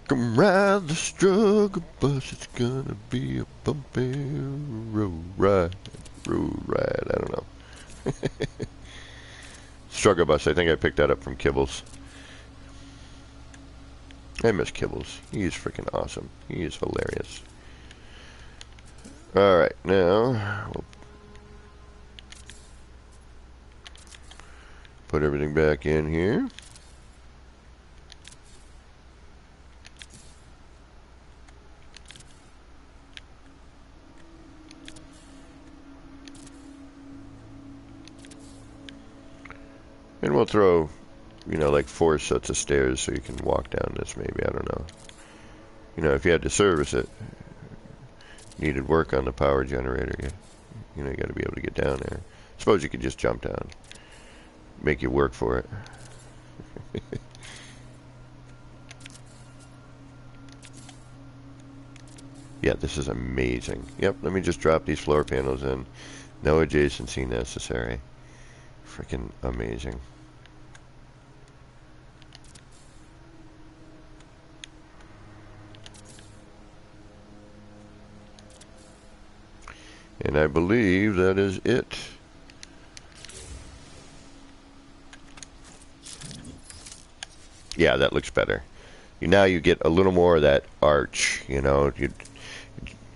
S1: Come ride the struggle bus, it's gonna be a bumpy road ride. Road ride, I don't know. Struggle bus, I think I picked that up from Kibbles. I miss Kibbles. He is freaking awesome. He is hilarious. Alright, now we'll put everything back in here. And we'll throw, you know, like 4 sets of stairs so you can walk down this maybe, I don't know. You know, if you had to service it, needed work on the power generator, you know, you got to be able to get down there. Suppose you could just jump down. Make you work for it. Yeah, this is amazing. Yep, let me just drop these floor panels in. No adjacency necessary. Freaking amazing. And I believe that is it. Yeah, that looks better. Now you get a little more of that arch, you know. It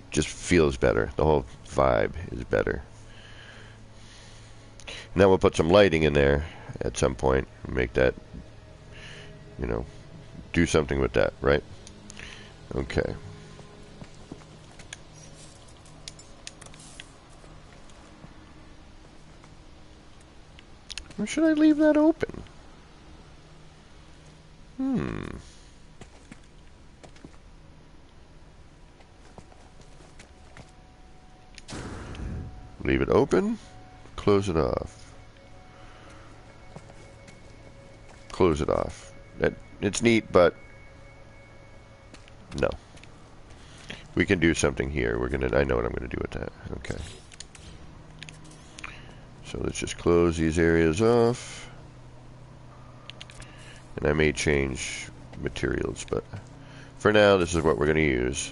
S1: just feels better. The whole vibe is better. Now we'll put some lighting in there at some point and make that, you know, do something with that, right? Okay. Or should I leave that open? Leave it open, close it off. Close it off. It's neat, but no. We can do something here. I know what I'm gonna do with that. Okay. So let's just close these areas off. And I may change materials, but for now, this is what we're gonna use.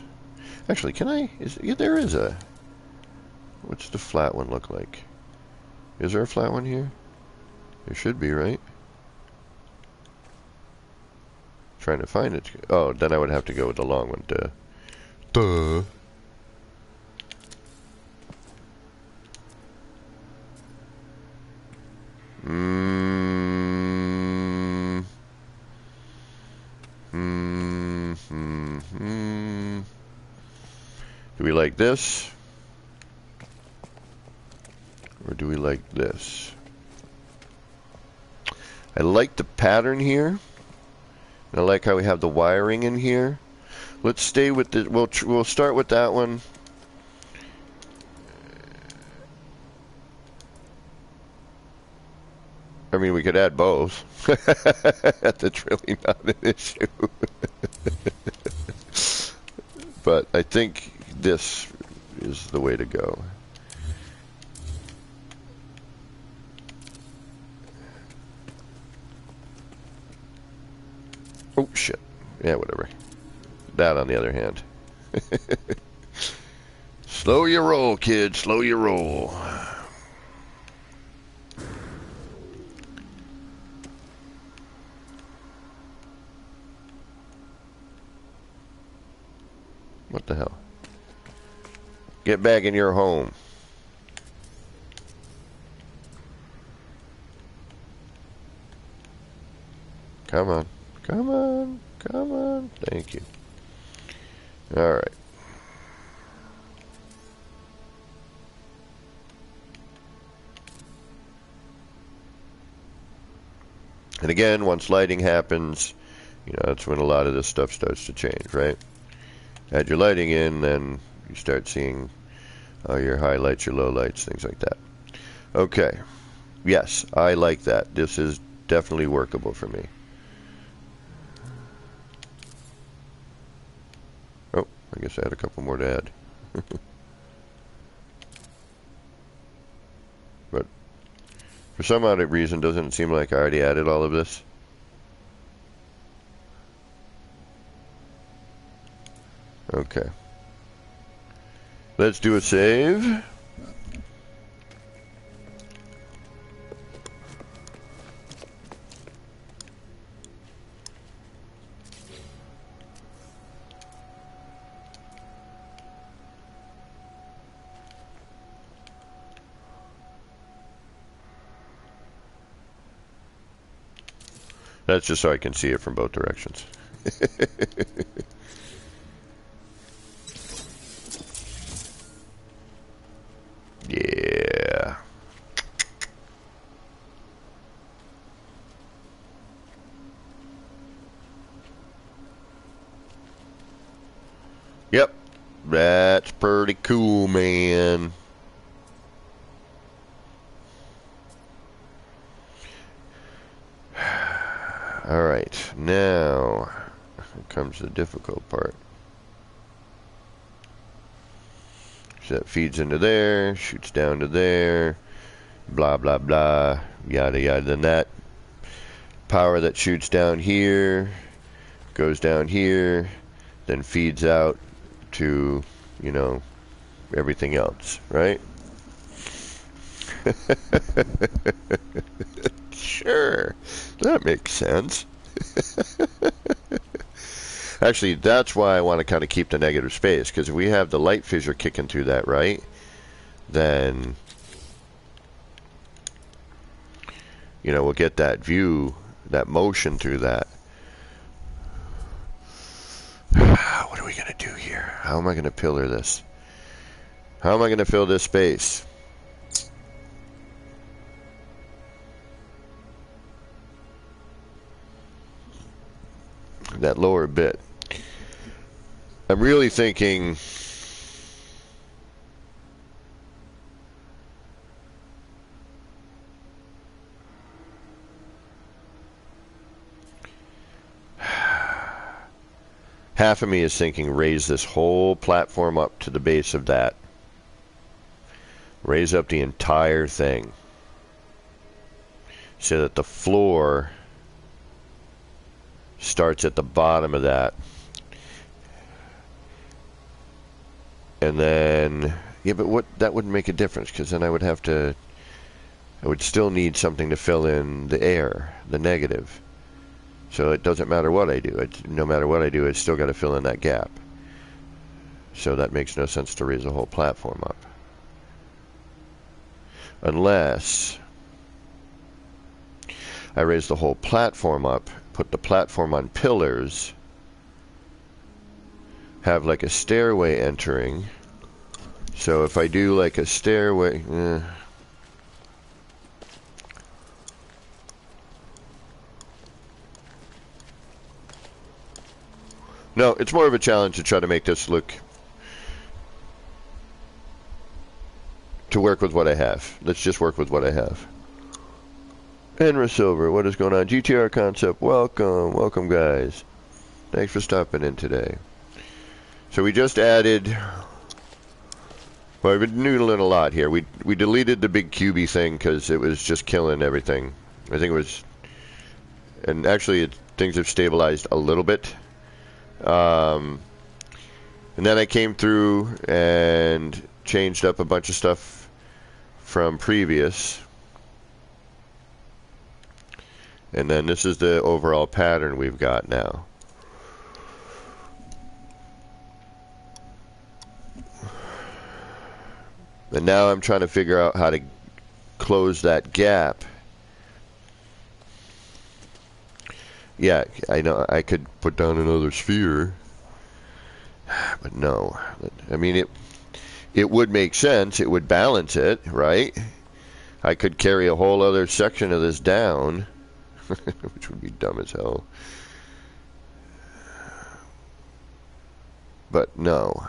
S1: Actually, can I? Yeah, there is a. What's the flat one look like? Is there a flat one here? There should be, right? Trying to find it. Oh, then I would have to go with the long one. Duh. Duh. Do we like this? Or do we like this? I like the pattern here. And I like how we have the wiring in here. Let's stay with the. We'll start with that one. I mean, we could add both. That's really not an issue. But I think this is the way to go. Oh, shit. Yeah, whatever. That, on the other hand. Slow your roll, kid. Slow your roll. What the hell? Get back in your home. Come on. Come on. Come on. Thank you. All right. And again, once lighting happens, you know, that's when a lot of this stuff starts to change, right? Add your lighting in, then you start seeing your highlights, your lowlights, things like that. Okay. Yes, I like that. This is definitely workable for me. Oh, I guess I had a couple more to add. But for some odd reason, doesn't it seem like I already added all of this? Okay. Let's do a save. That's just so I can see it from both directions. Yeah. Yep. That's pretty cool, man. Alright, now comes the difficult part. So that feeds into there, shoots down to there, blah, blah, blah, yada, yada. Then that power that shoots down here goes down here, then feeds out to, you know, everything else, right? Sure, that makes sense. Actually, that's why I want to kind of keep the negative space, because if we have the light fissure kicking through that, right, then, you know, we'll get that view, that motion through that. What are we going to do here? How am I going to pillar this? How am I going to fill this space? That lower bit. I'm really thinking half of me is thinking raise this whole platform up to the base of that. Raise up the entire thing so that the floor starts at the bottom of that. And then, yeah, but that wouldn't make a difference, because then I would still need something to fill in the air, the negative. So it doesn't matter what I do. No matter what I do, it's still got to fill in that gap. So that makes no sense to raise the whole platform up. Unless I raise the whole platform up, put the platform on pillars, have like a stairway entering. So if I do like a stairway, no, it's more of a challenge to try to make this look, to work with what I have. Let's just work with what I have. Enra Silver, what is going on? GTR Concept, welcome guys. Thanks for stopping in today. So we just added, well, we've been noodling a lot here. We deleted the big cubey thing because it was just killing everything. I think it was, and actually things have stabilized a little bit. And then I came through and changed up a bunch of stuff from previous. And then this is the overall pattern we've got now. And now I'm trying to figure out how to close that gap. Yeah, I know I could put down another sphere, but no. I mean, it would make sense. It would balance it, right? I could carry a whole other section of this down, which would be dumb as hell. But no.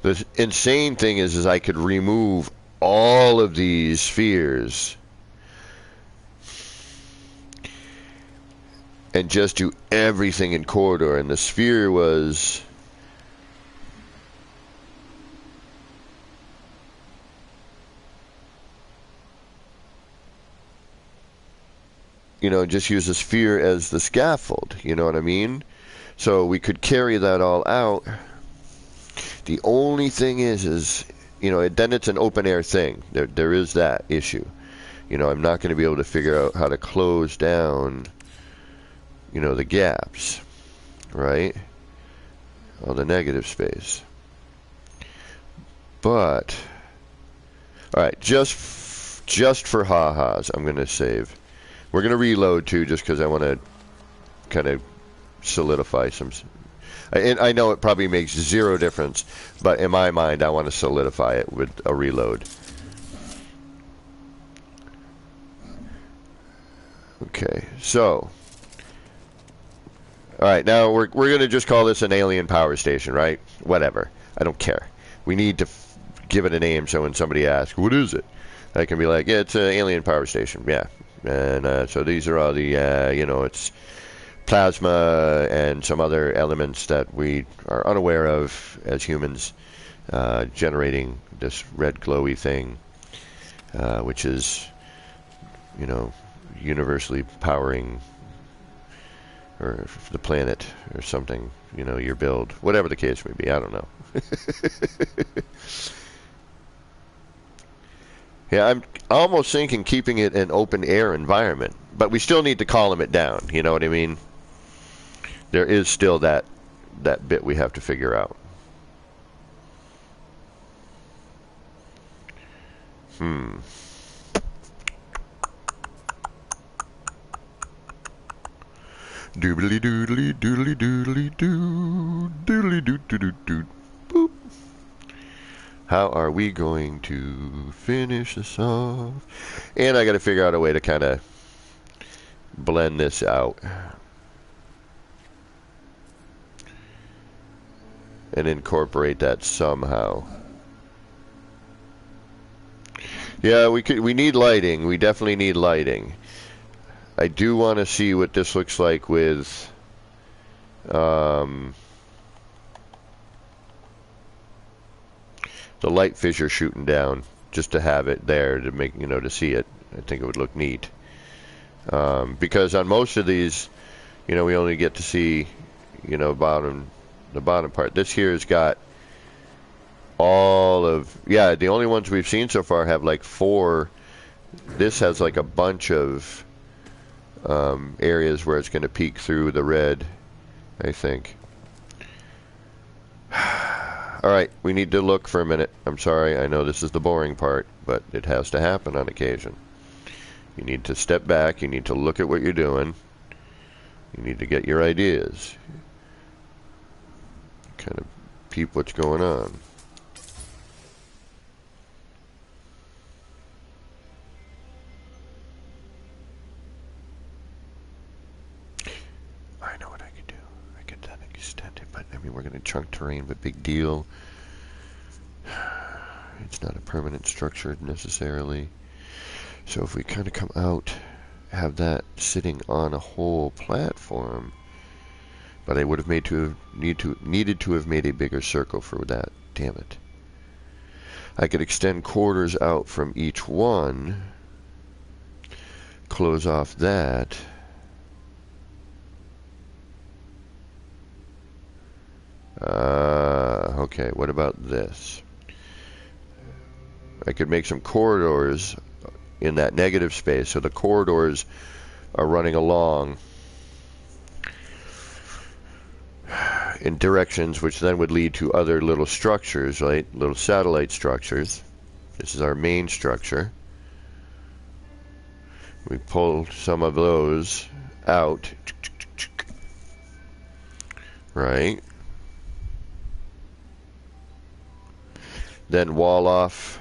S1: The insane thing is I could remove all of these spheres and just do everything in corridor, and the sphere was, you know, just use the sphere as the scaffold, you know what I mean? So we could carry that all out. The only thing is, you know, then it's an open air thing. There is that issue. You know, I'm not going to be able to figure out how to close down, you know, the gaps, right? All the negative space. But, all right, just for ha-has, I'm going to save. We're going to reload too, just because I want to kind of solidify some. And I know it probably makes zero difference, but in my mind, I want to solidify it with a reload. Okay, so, all right, now we're going to just call this an alien power station, right? Whatever. I don't care. We need to give it a name so when somebody asks, what is it? I can be like, yeah, it's an alien power station, yeah. And so these are all the, you know, it's plasma and some other elements that we are unaware of as humans, generating this red glowy thing, which is, you know, universally powering or the planet or something, you know, your build, whatever the case may be, I don't know. Yeah, I'm almost thinking keeping it an open air environment, but we still need to column it down, you know what I mean? There is still that bit we have to figure out. Doodly doodly doodly doodly doo doodly doo doo doo doo boop. How are we going to finish this off? And I got to figure out a way to kind of blend this out and incorporate that somehow. Yeah, we need lighting. We definitely need lighting. I do want to see what this looks like with the light fissure shooting down, just to have it there to make, to see it. I think it would look neat. Because on most of these, we only get to see, the bottom part. This here has got all of, the only ones we've seen so far have like 4. This has like a bunch of areas where it's going to peek through the red, I think. Alright, we need to look for a minute. I'm sorry, I know this is the boring part, but it has to happen on occasion. You need to step back, you need to look at what you're doing, you need to get your ideas. Kind of peep what's going on. I know what I could do. I could then extend it, but I mean, we're going to chunk terrain, but big deal. It's not a permanent structure necessarily. So if we kind of come out, have that sitting on a whole platform, but I would have needed to have made a bigger circle for that. Damn it. I could extend corridors out from each one, close off that. Okay, what about this? I could make some corridors in that negative space, so the corridors are running along in directions which then would lead to other little structures, right? Little satellite structures. This is our main structure. We pull some of those out, right? Then wall off.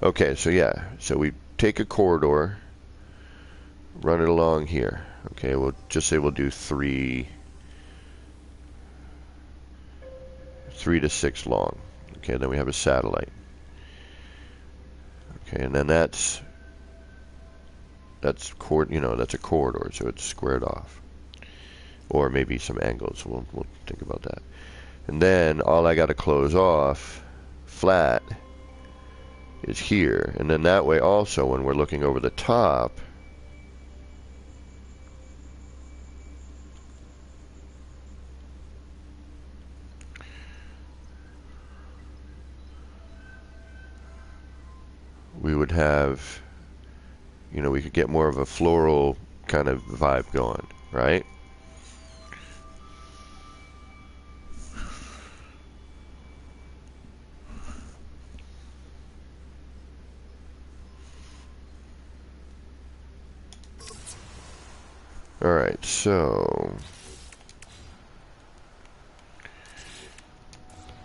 S1: Okay, so so we take a corridor, run it along here. Okay, we'll just say we'll do 3 to 6 long. Okay, then we have a satellite. Okay, and then that's that's a corridor, so it's squared off, or maybe some angles. We'll think about that. And then all I got to close off flat is here, and then that way also when we're looking over the top, we would have, we could get more of a floral kind of vibe going, right? Alright, so,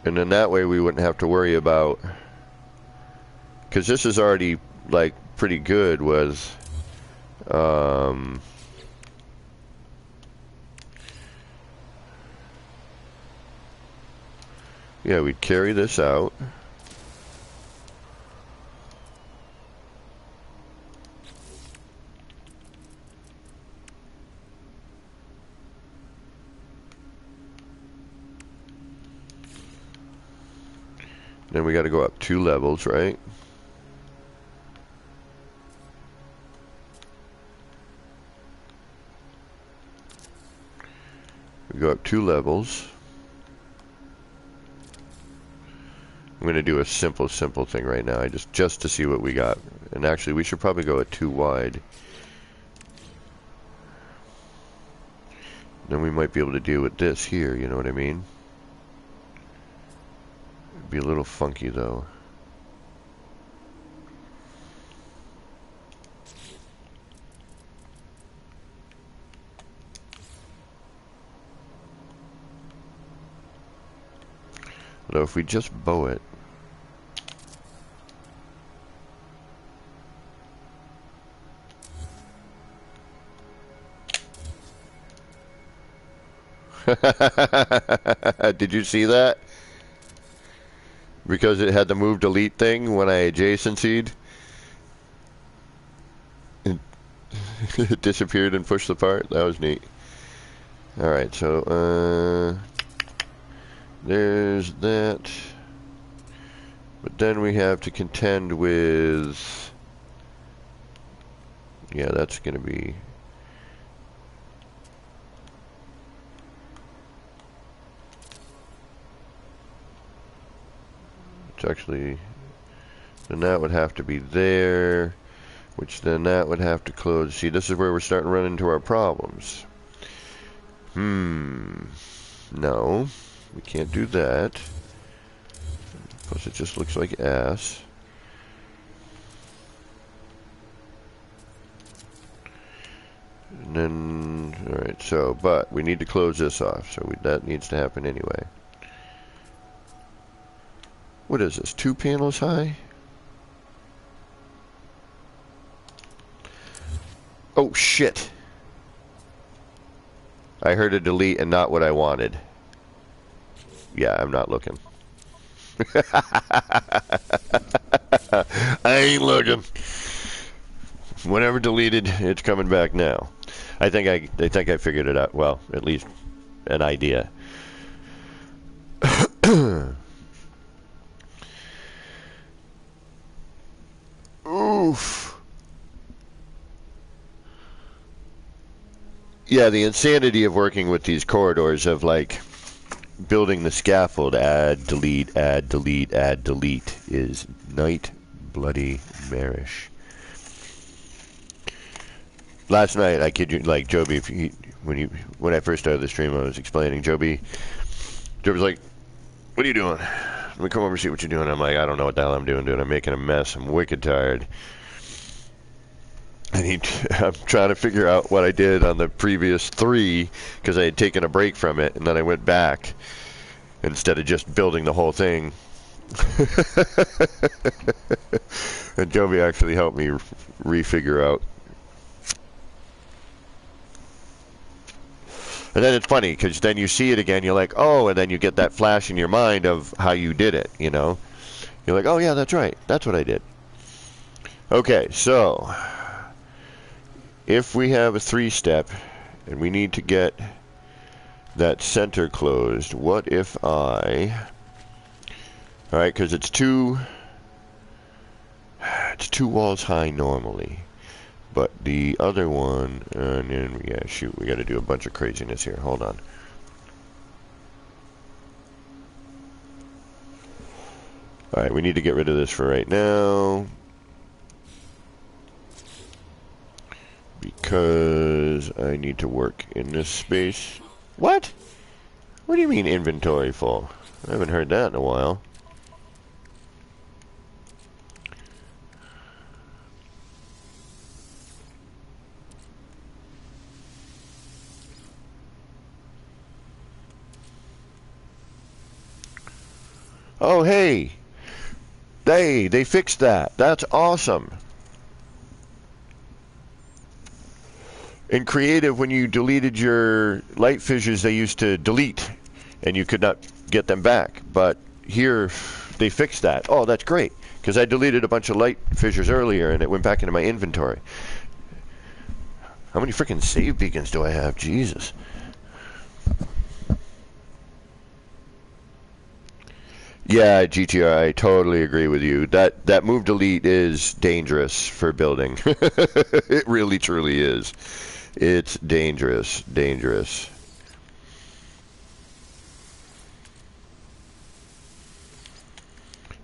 S1: and then that way we wouldn't have to worry about, because this is already like pretty good with we'd carry this out. Then we got to go up 2 levels, right? We go up 2 levels. I'm going to do a simple thing right now, just to see what we got. And actually, we should probably go at 2 wide. Then we might be able to deal with this here, you know what I mean? It'd be a little funky, though. Although if we just bow it, did you see that? Because it had the move delete thing when I adjacency'd. It disappeared and pushed the part. That was neat. Alright, so, there's that. But then we have to contend with... Yeah, that's going to be... It's actually... Then that would have to be there, which then that would have to close. See, this is where we're starting to run into our problems. No, we can't do that. Plus it just looks like ass. And then, alright, so, but we need to close this off, so that needs to happen anyway. What is this, 2 panels high? Oh, shit. I heard a delete and not what I wanted. Yeah, I'm not looking. I ain't looking. Whatever deleted, it's coming back now. I think I figured it out. Well, at least an idea. Oof. Yeah, the insanity of working with these corridors of like building the scaffold, add, delete, add, delete, add, delete is night bloody marish. Last night, I kid you, like Joby, when I first started the stream, I was explaining. Joby's like, "What are you doing? Let me come over and see what you're doing." I'm like, "I don't know what the hell I'm doing, dude. I'm making a mess. I'm wicked tired." And I'm trying to figure out what I did on the previous 3 because I had taken a break from it, and then I went back instead of just building the whole thing. And Joby actually helped me refigure out. And then it's funny because then you see it again, you're like, oh, and then you get that flash in your mind of how you did it, you know? You're like, oh yeah, that's right. That's what I did. Okay, so if we have a 3-step and we need to get that center closed, what if I... Alright, because it's two walls high normally. But the other one, and then, yeah, shoot, we got to do a bunch of craziness here. Hold on. Alright, we need to get rid of this for right now. Because I need to work in this space. What? What do you mean inventory full? I haven't heard that in a while. Oh, hey! They fixed that. That's awesome. In Creative, when you deleted your light fissures, they used to delete, and you could not get them back. But here, they fixed that. Oh, that's great, because I deleted a bunch of light fissures earlier, and it went back into my inventory. How many freaking save beacons do I have? Jesus. Yeah, GTR, I totally agree with you. That move delete is dangerous for building. It really, truly is. It's dangerous, dangerous.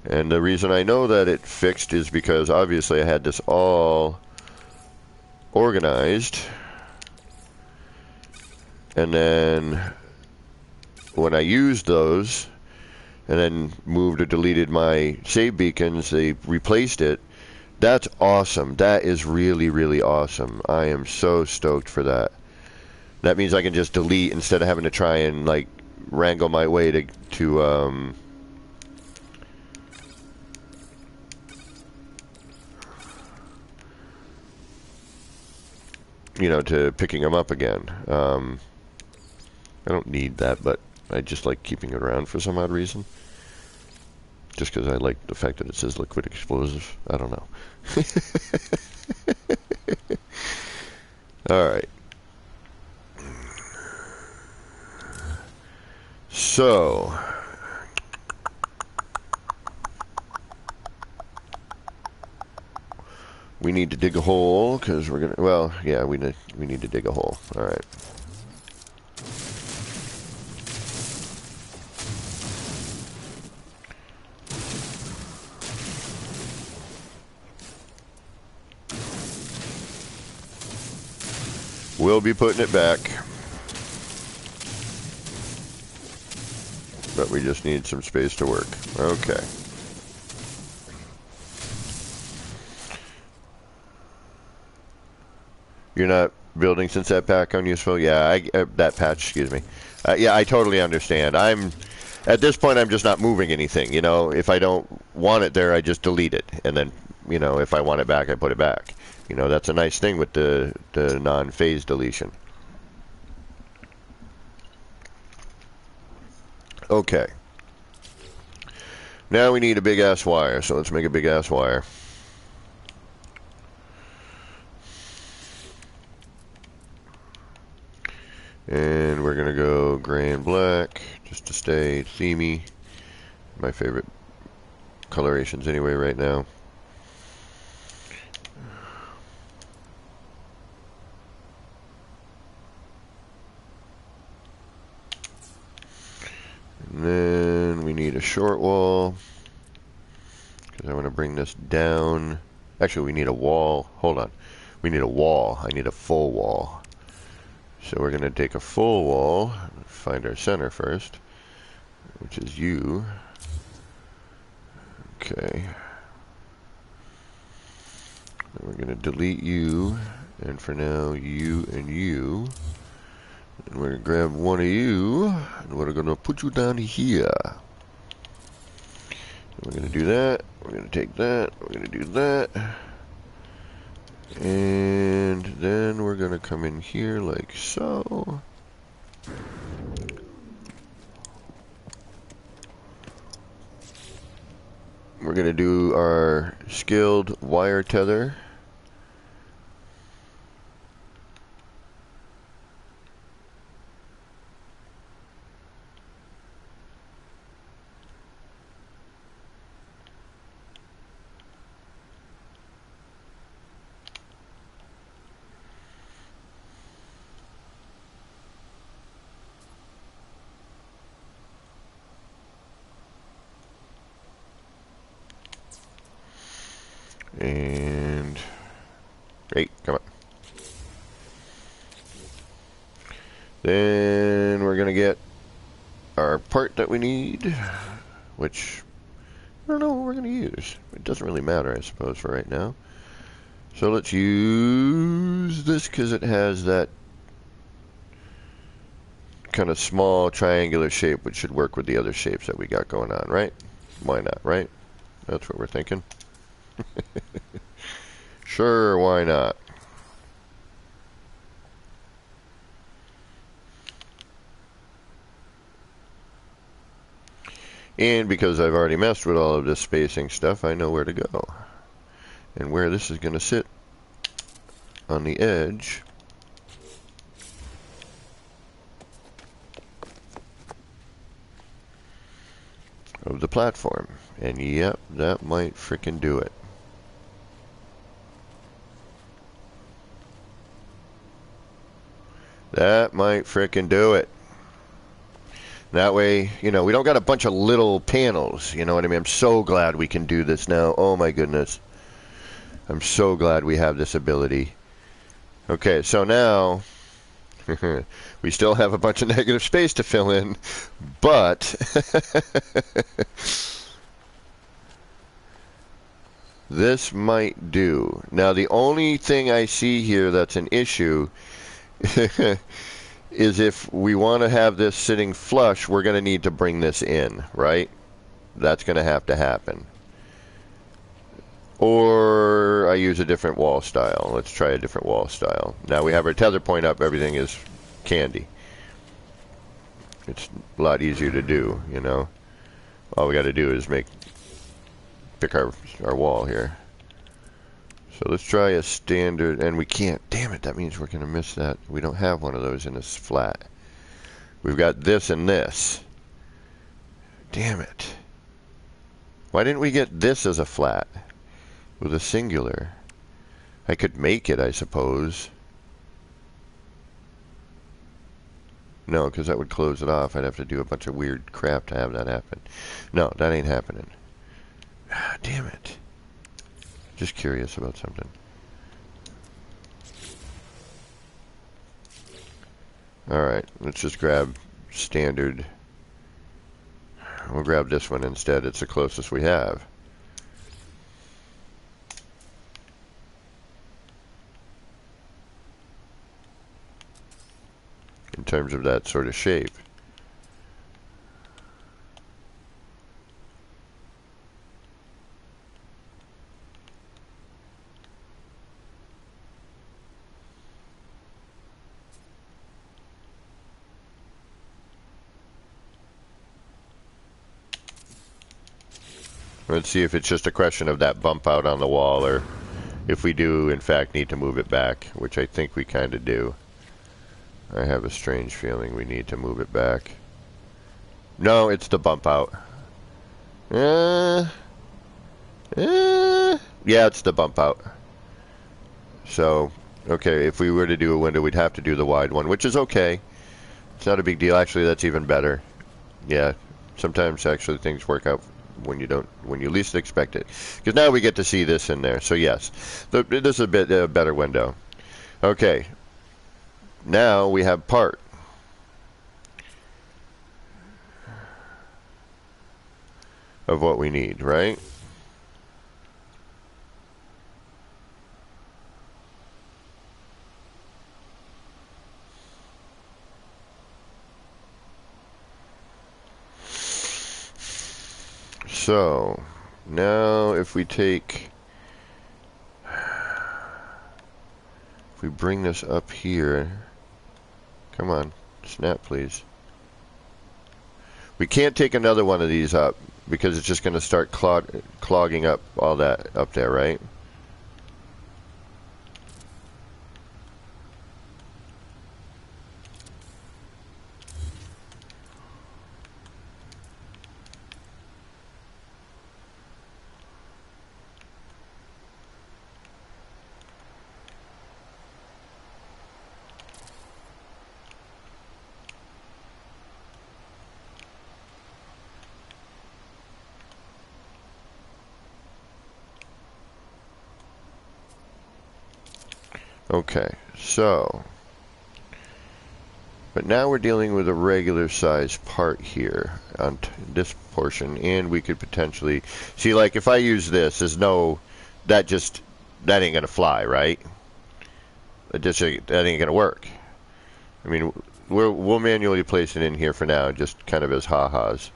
S1: And the reason I know that it fixed is because obviously I had this all organized. And then when I used those, and then moved or deleted my save beacons, they replaced it. That's awesome. That is really, really awesome. I am so stoked for that. That means I can just delete instead of having to try and like wrangle my way to you know, to picking them up again. I don't need that, but I just like keeping it around for some odd reason. Just because I like the fact that it says liquid explosive. I don't know. Alright. So, we need to dig a hole, because we're gonna, well, yeah, we need to dig a hole. Alright. We'll be putting it back. But we just need some space to work. Okay. You're not building since that pack unuseful? Yeah, that patch, excuse me. Yeah, I totally understand. At this point, I'm just not moving anything. You know, if I don't want it there, I just delete it. And then, you know, if I want it back, I put it back. You know, that's a nice thing with the non-phase deletion. Okay. Now we need a big-ass wire, so let's make a big-ass wire. And we're going to go gray and black, just to stay themey. My favorite colorations anyway right now. And then we need a short wall, because I want to bring this down. Actually, we need a wall. Hold on. We need a wall. I need a full wall. So we're going to take a full wall, find our center first, which is you. Okay. Then we're going to delete you, and for now, you and you. And we're going to grab one of you, and we're going to put you down here. We're going to do that. We're going to take that. We're going to do that. And then we're going to come in here like so. We're going to do our skilled wire tether. And hey, come on. Then we're gonna get our part that we need, which I don't know what we're gonna use. It doesn't really matter, I suppose, for right now. So let's use this because it has that kind of small triangular shape, which should work with the other shapes that we got going on, right? Why not, right? That's what we're thinking. Sure, why not? And because I've already messed with all of this spacing stuff, I know where to go. And where this is going to sit on the edge of the platform. And yep, that might frickin' do it. That might frickin' do it. That way, you know, we don't got a bunch of little panels, you know what I mean? I'm so glad we can do this now. Oh my goodness. I'm so glad we have this ability. Okay, so now we still have a bunch of negative space to fill in, but this might do. Now the only thing I see here that's an issue is if we want to have this sitting flush, we're going to need to bring this in, right? That's going to have to happen. Or I use a different wall style. Let's try a different wall style. Now we have our tether point up, everything is candy. It's a lot easier to do, you know. All we got to do is pick our wall here. So let's try a standard, and we can't. Damn it, that means we're going to miss that. We don't have one of those in this flat. We've got this and this. Damn it. Why didn't we get this as a flat with a singular? I could make it, I suppose. No, because that would close it off. I'd have to do a bunch of weird crap to have that happen. No, that ain't happening. Ah, damn it. Just curious about something. Alright, let's just grab standard. We'll grab this one instead. It's the closest we have. In terms of that sort of shape. Let's see if it's just a question of that bump out on the wall, or if we do, in fact, need to move it back, which I think we kind of do. I have a strange feeling we need to move it back. No, it's the bump out. Yeah, it's the bump out. So, okay, if we were to do a window, we'd have to do the wide one, which is okay. It's not a big deal. Actually, that's even better. Yeah, sometimes actually things work out when you least expect it. Because now we get to see this in there. So yes, this is a bit better window. Okay, now we have part. Of what we need, right? So, now if we bring this up here, come on, snap please. We can't take another one of these up because it's just going to start clogging up all that up there, right? Okay, so, but now we're dealing with a regular size part here on this portion, and we could potentially, see, like if I use this, there's no, that ain't gonna fly, right? That ain't gonna work. I mean, we'll manually place it in here for now, just kind of as ha-has.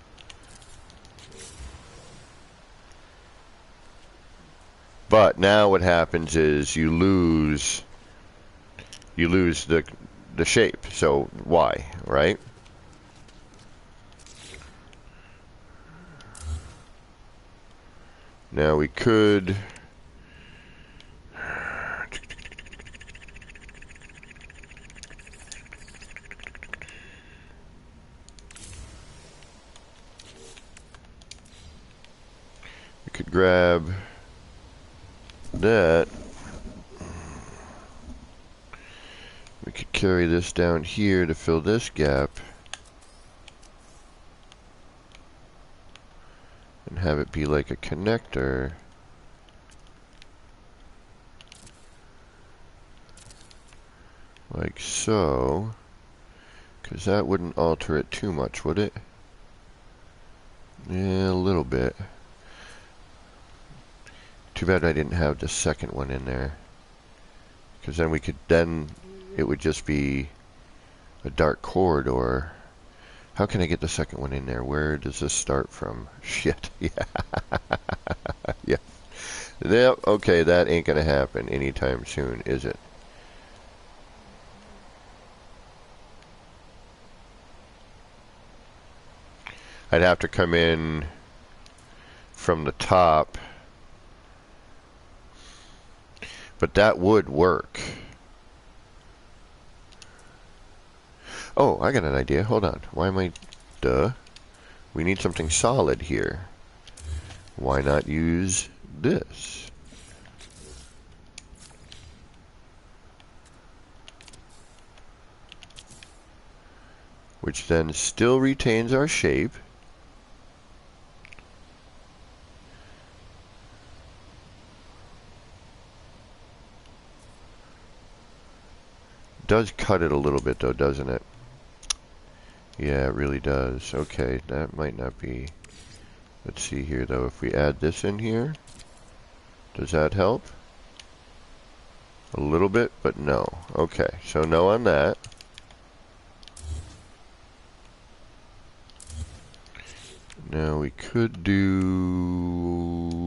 S1: But now what happens is you lose the shape. So why, right? Now we could grab that. We could carry this down here to fill this gap and have it be like a connector. Like so. Because that wouldn't alter it too much, would it? Yeah, a little bit. Too bad I didn't have the second one in there. Because then it would just be a dark corridor. How can I get the second one in there? Where does this start from? Shit. Yeah. Yeah. Yep. Okay, that ain't gonna happen anytime soon, is it? I'd have to come in from the top. But that would work. Oh, I got an idea. Hold on. Why am I... Duh. We need something solid here. Why not use this? Which then still retains our shape. Does cut it a little bit though, doesn't it? Yeah, it really does. Okay, that might not be... Let's see here though, if we add this in here, does that help? A little bit, but no. Okay, so no on that. Now we could do...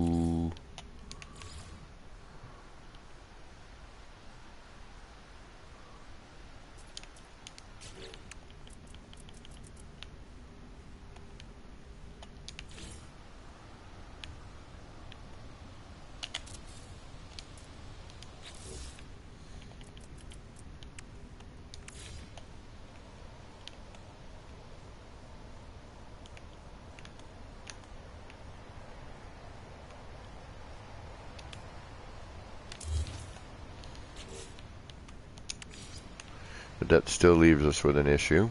S1: But that still leaves us with an issue.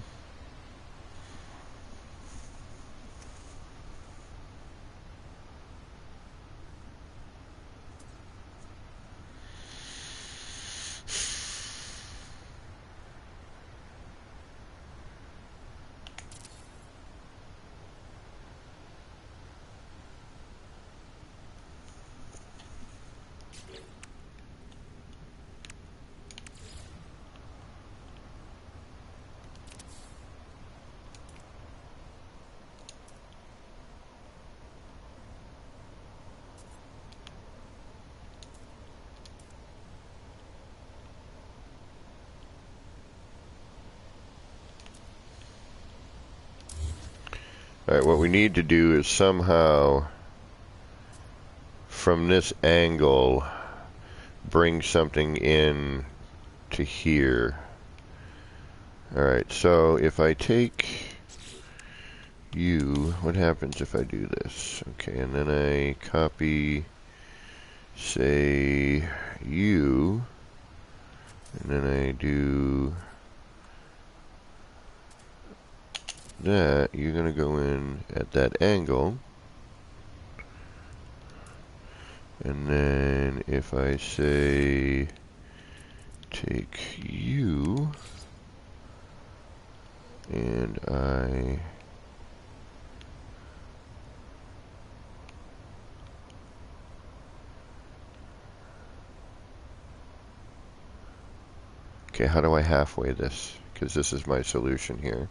S1: Alright, what we need to do is somehow, from this angle, bring something in to here. Alright, so if I take you, what happens if I do this? Okay, and then I copy, say, you, and then I do that. You're going to go in at that angle. And then if I say take you and I okay, how do I halfway this? Because this is my solution here,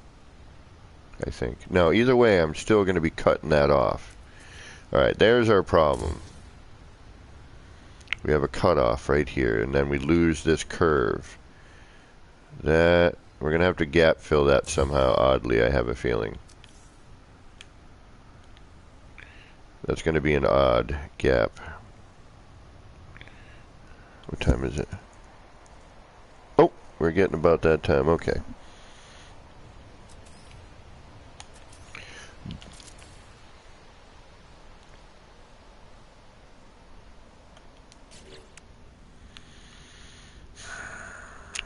S1: I think. No, either way, I'm still going to be cutting that off. Alright, there's our problem. We have a cutoff right here, and then we lose this curve. That, we're going to have to gap fill that somehow, oddly, I have a feeling. That's going to be an odd gap. What time is it? Oh, we're getting about that time, okay.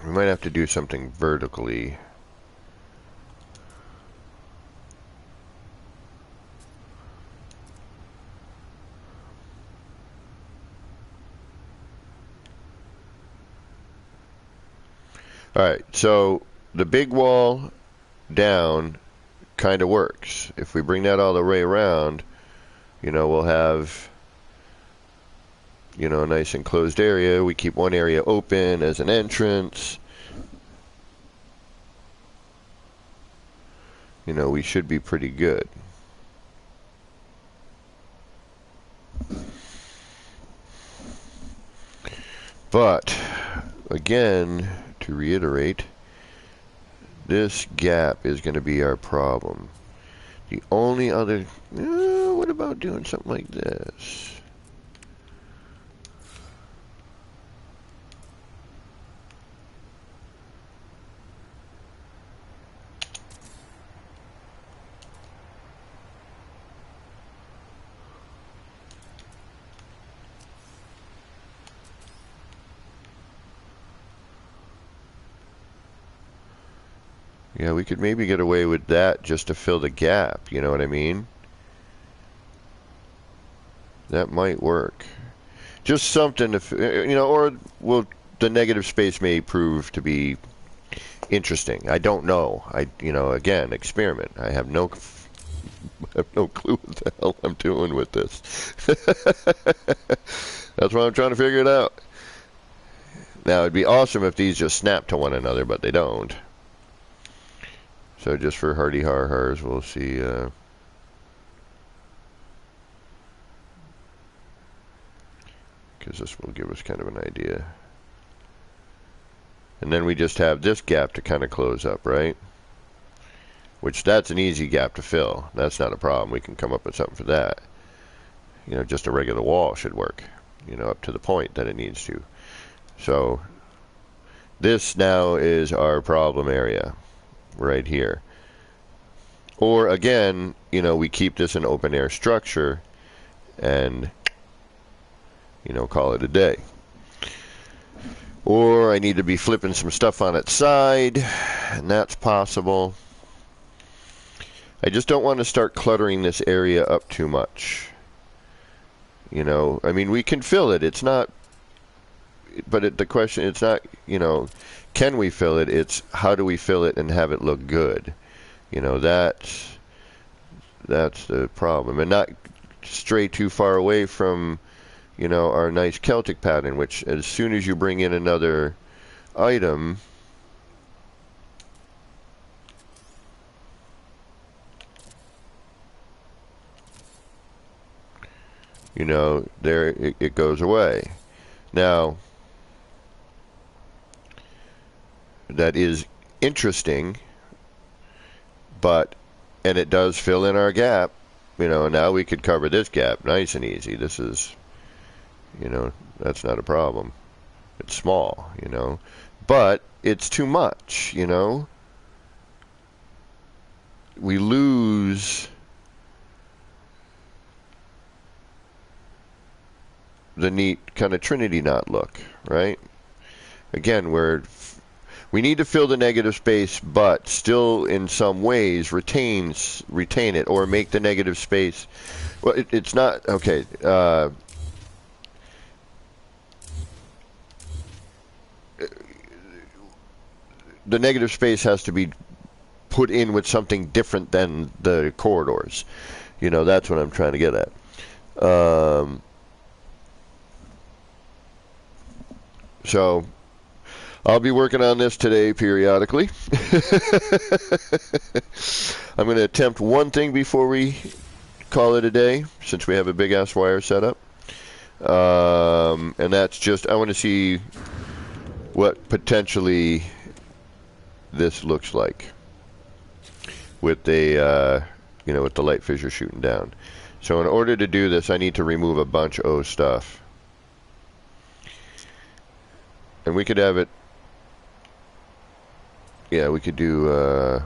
S1: We might have to do something vertically. Alright, so the big wall down kind of works. If we bring that all the way around, you know, we'll have, you know, a nice enclosed area. We keep one area open as an entrance. You know, we should be pretty good. But, again, to reiterate, this gap is going to be our problem. The only other... what about doing something like this? Yeah, we could maybe get away with that just to fill the gap, you know what I mean? That might work. Just something to, you know, or the negative space may prove to be interesting. I don't know. You know, again, experiment. I have no clue what the hell I'm doing with this. That's why I'm trying to figure it out. Now, it'd be awesome if these just snap to one another, but they don't. So just for hardy har-hars, we'll see. Because this will give us kind of an idea. And then we just have this gap to kind of close up, right? Which, that's an easy gap to fill. That's not a problem. We can come up with something for that. You know, just a regular wall should work, you know, up to the point that it needs to. So this now is our problem area right here. Or again, you know, we keep this an open air structure and, you know, call it a day. Or I need to be flipping some stuff on its side, and that's possible. I just don't want to start cluttering this area up too much. You know, I mean, we can fill it. It's not, but the question, it's not, you know, can we fill it? It's how do we fill it and have it look good? You know, that's the problem. And not stray too far away from, you know, our nice Celtic pattern, which as soon as you bring in another item, you know, there it goes away. Now, that is interesting, but, and it does fill in our gap, you know, now we could cover this gap nice and easy. This is, you know, that's not a problem. It's small, you know, but it's too much, you know. We lose the neat kind of Trinity knot look, right? Again, we need to fill the negative space, but still in some ways retain it, or make the negative space, well, it's not, okay, the negative space has to be put in with something different than the corridors. You know, that's what I'm trying to get at. So I'll be working on this today periodically. I'm going to attempt one thing before we call it a day, since we have a big ass wire set up. And that's just, I want to see what potentially this looks like with a you know, with the light fissure shooting down. So in order to do this, I need to remove a bunch of stuff, and we could have it, yeah, we could do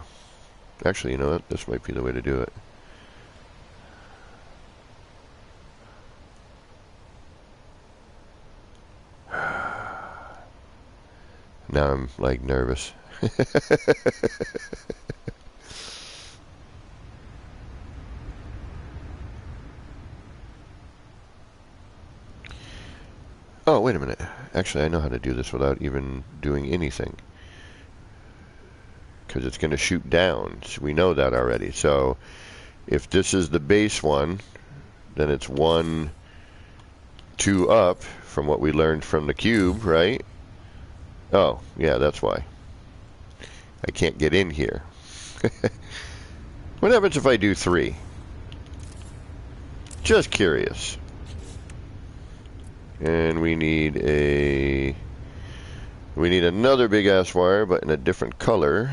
S1: actually, you know what, this might be the way to do it. Now I'm like nervous. Oh, wait a minute. Actually, I know how to do this without even doing anything, because it's going to shoot down. So we know that already. So if this is the base one, then it's 1, 2 up from what we learned from the cube, right? Oh, yeah, that's why. I can't get in here. What happens if I do 3? Just curious. And we need another big ass wire, but in a different color.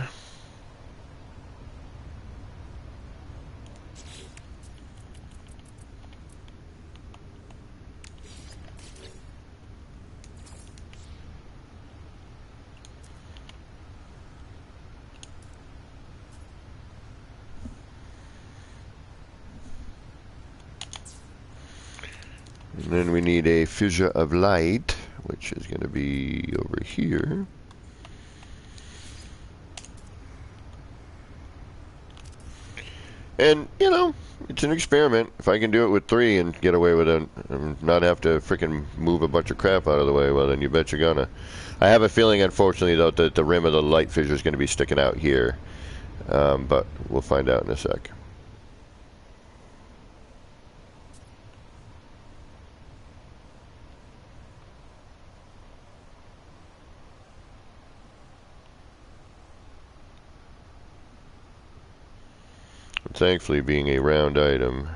S1: And then we need a fissure of light, which is going to be over here. And, you know, it's an experiment. If I can do it with 3 and get away with it and not have to freaking move a bunch of crap out of the way, well, then you bet you're gonna. I have a feeling, unfortunately, though, that the rim of the light fissure is going to be sticking out here. But we'll find out in a sec. Thankfully, being a round item,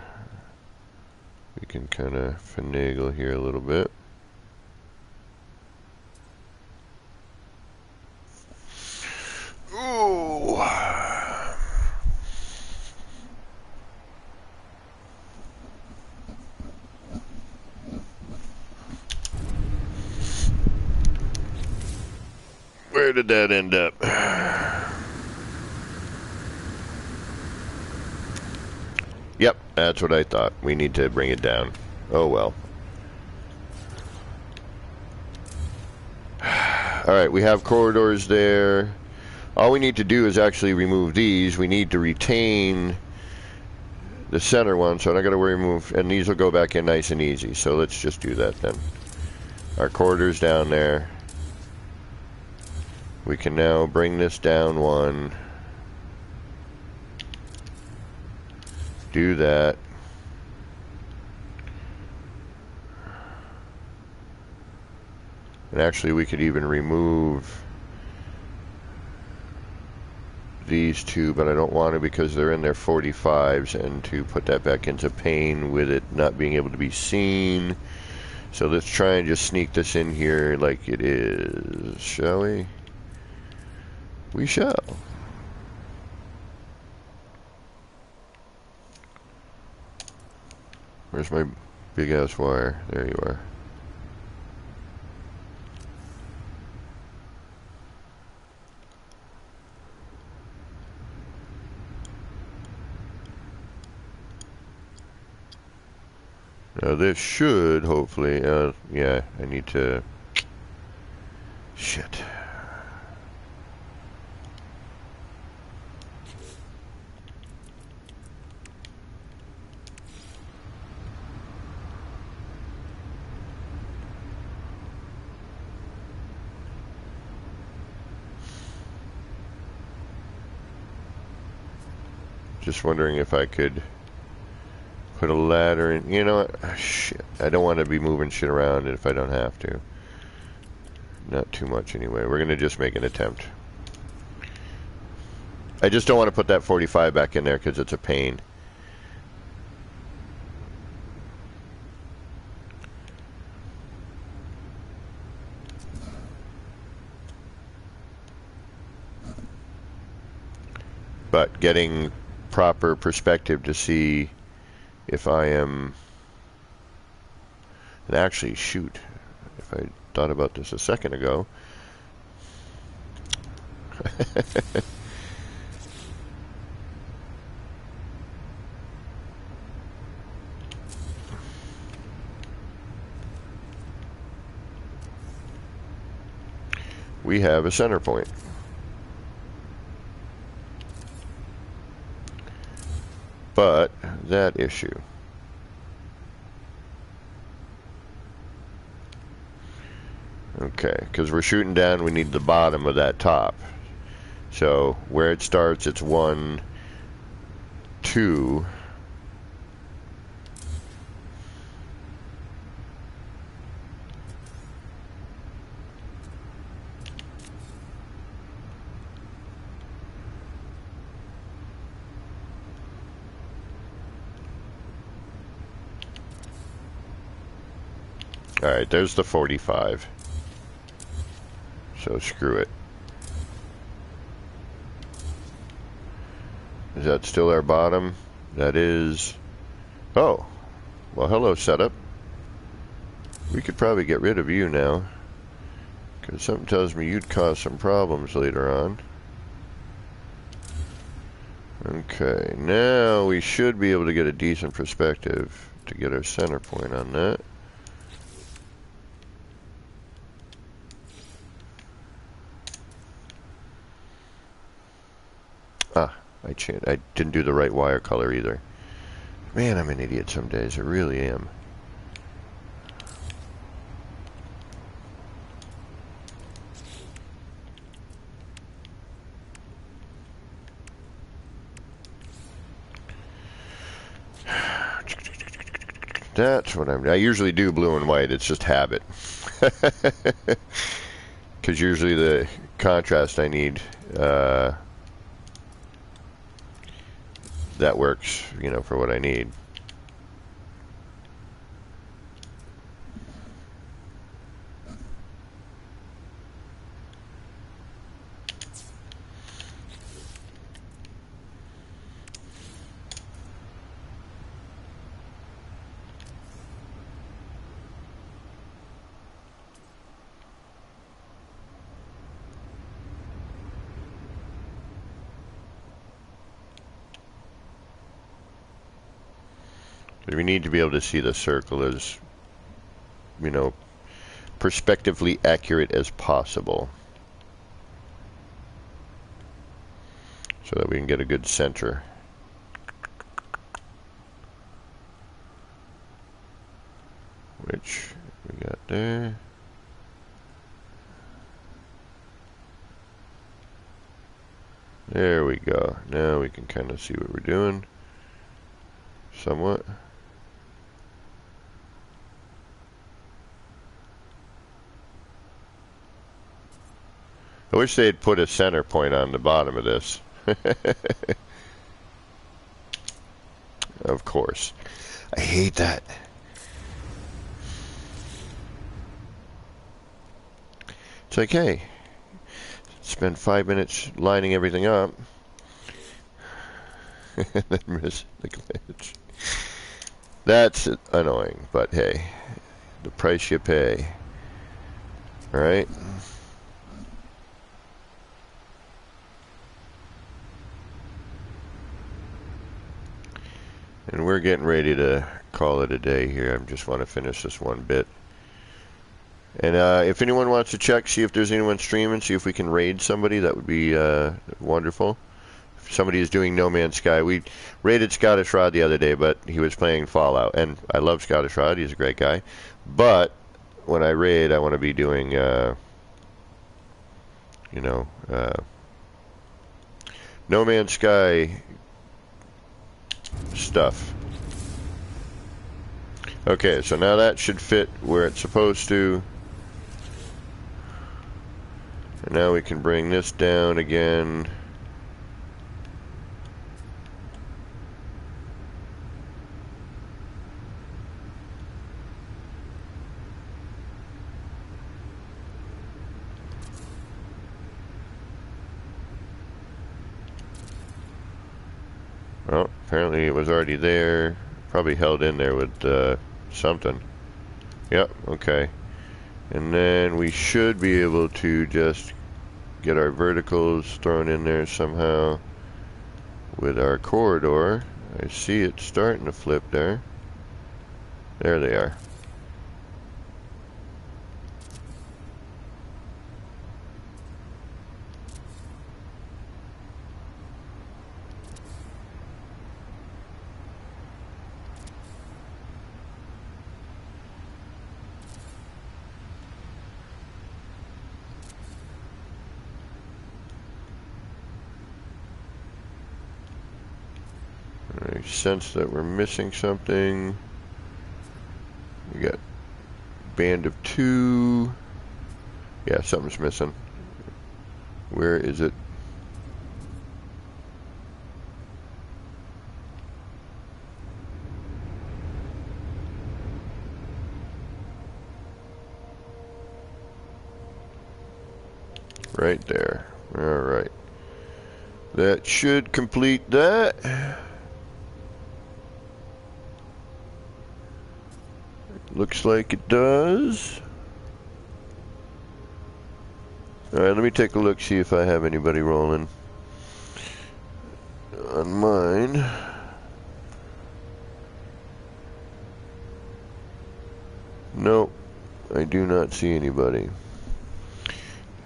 S1: we can kind of finagle here a little bit. Ooh. Where did that end up? Yep, that's what I thought. We need to bring it down. Oh well. Alright, we have corridors there. All we need to do is actually remove these. We need to retain the center one, so I'm not going to remove, and these will go back in nice and easy. So let's just do that then. Our corridor's down there. We can now bring this down one. Do that. And actually we could even remove these two, but I don't want to because they're in their 45s, and to put that back into pain with it not being able to be seen. So let's try and just sneak this in here like it is, shall we? We shall. Where's my big ass wire? There you are. Now this should hopefully, yeah, I need to, shit. Just wondering if I could put a ladder in. You know what? Shit. I don't want to be moving shit around if I don't have to. Not too much anyway. We're going to just make an attempt. I just don't want to put that 45 back in there because it's a pain. But getting proper perspective to see if I am, and actually shoot, if I thought about this a second ago. We have a center point. But that issue. Okay, because we're shooting down, we need the bottom of that top. So where it starts, it's 1, 2. Alright, there's the 45. So screw it. Is that still our bottom? That is... Oh. Well, hello, setup. We could probably get rid of you now. Because something tells me you'd cause some problems later on. Okay, now we should be able to get a decent perspective to get our center point on that. Ah, I didn't do the right wire color either. Man, I'm an idiot some days. I really am. That's what I usually do blue and white. It's just habit. Because usually the contrast I need, that works, you know, for what I need. We need to be able to see the circle as, you know, perspectively accurate as possible, so that we can get a good center. Which we got there. There we go. Now we can kind of see what we're doing. Somewhat. I wish they had put a center point on the bottom of this. Of course. I hate that. It's like, hey, spend 5 minutes lining everything up. And then miss the glitch. That's annoying, but hey, the price you pay. Alright? And we're getting ready to call it a day here. I just want to finish this one bit. And if anyone wants to check, see if there's anyone streaming, see if we can raid somebody, that would be wonderful. If somebody is doing No Man's Sky. We raided Scottish Rod the other day, but he was playing Fallout. And I love Scottish Rod, he's a great guy. But when I raid, I want to be doing, you know, No Man's Sky stuff. Okay, so now that should fit where it's supposed to. And now we can bring this down again. Well, apparently it was already there. Probably held in there with something. Yep, okay. And then we should be able to just get our verticals thrown in there somehow with our corridor. I see it starting to flip there. There they are. I sense that we're missing something. We got band of 2. Yeah, something's missing. Where is it? Right there. Alright. That should complete that. Looks like it does. Alright, let me take a look, see if I have anybody rolling on mine. Nope, I do not see anybody.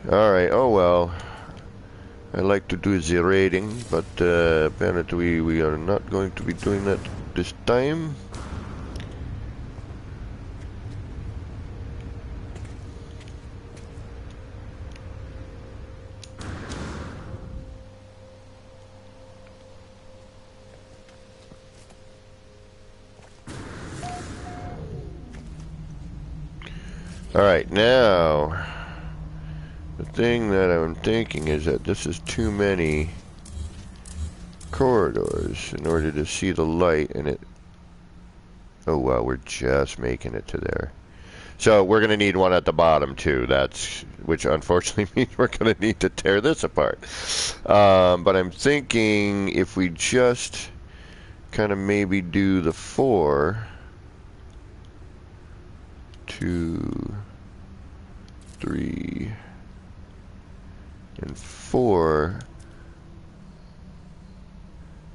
S1: Alright, oh well. I like to do the raiding, but apparently we are not going to be doing that this time. Alright, now, the thing that I'm thinking is that this is too many corridors in order to see the light, and it... Oh wow, we're just making it to there. So we're going to need one at the bottom too, which unfortunately means we're going to need to tear this apart. But I'm thinking if we just kind of maybe do the 4, 2, 3, and 4,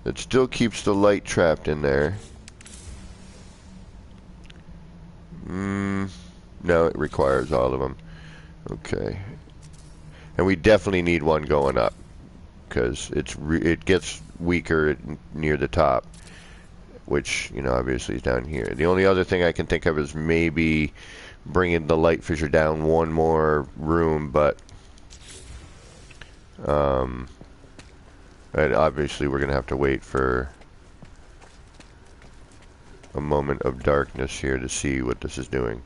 S1: it still keeps the light trapped in there. No, it requires all of them. Okay. And we definitely need one going up, because it gets weaker near the top, which, you know, obviously is down here. The only other thing I can think of is maybe bringing the light fissure down one more room, but and obviously we're going to have to wait for a moment of darkness here to see what this is doing.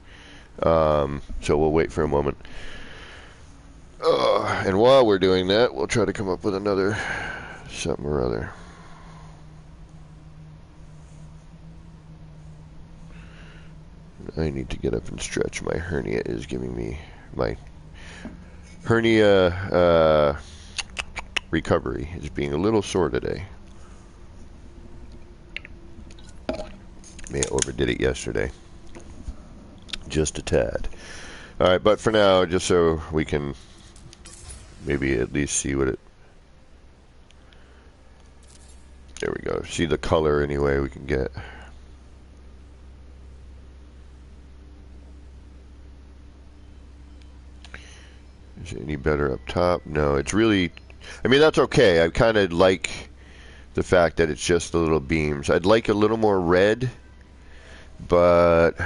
S1: So we'll wait for a moment. And while we're doing that, we'll try to come up with another something or other. I need to get up and stretch. My hernia is giving me... My hernia recovery is being a little sore today. May have overdid it yesterday. Just a tad. Alright, but for now, just so we can maybe at least see what it... There we go. See the color anyway we can get. Is it any better up top? No, it's really... I mean, that's okay. I kind of like the fact that it's just the little beams. I'd like a little more red, but...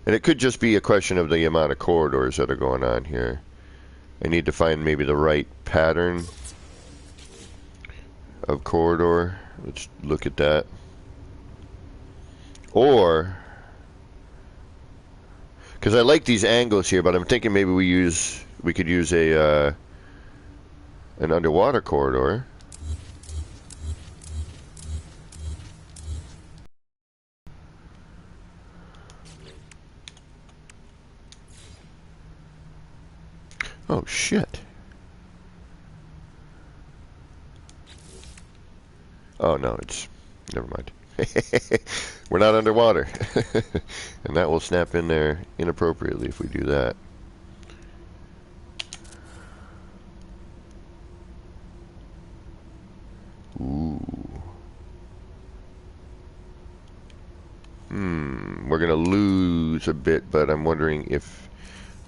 S1: And it could just be a question of the amount of corridors that are going on here. I need to find maybe the right pattern of corridor. Let's look at that. Or... Because I like these angles here, but I'm thinking maybe we could use a an underwater corridor. Oh shit. Oh no, it's never mind. We're not underwater. And that will snap in there inappropriately if we do that. Ooh. We're gonna lose a bit, but I'm wondering if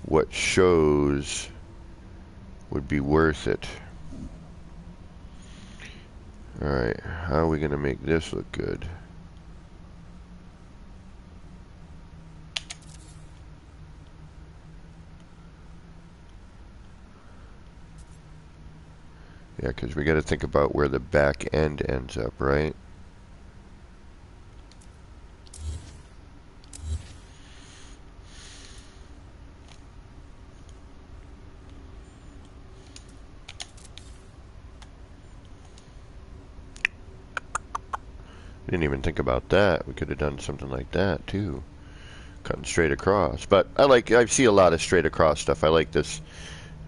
S1: what shows would be worth it. Alright, how are we gonna make this look good? Yeah, because we got to think about where the back end ends up, right? Didn't even think about that. We could have done something like that too, cutting straight across. But I see a lot of straight across stuff. I like this.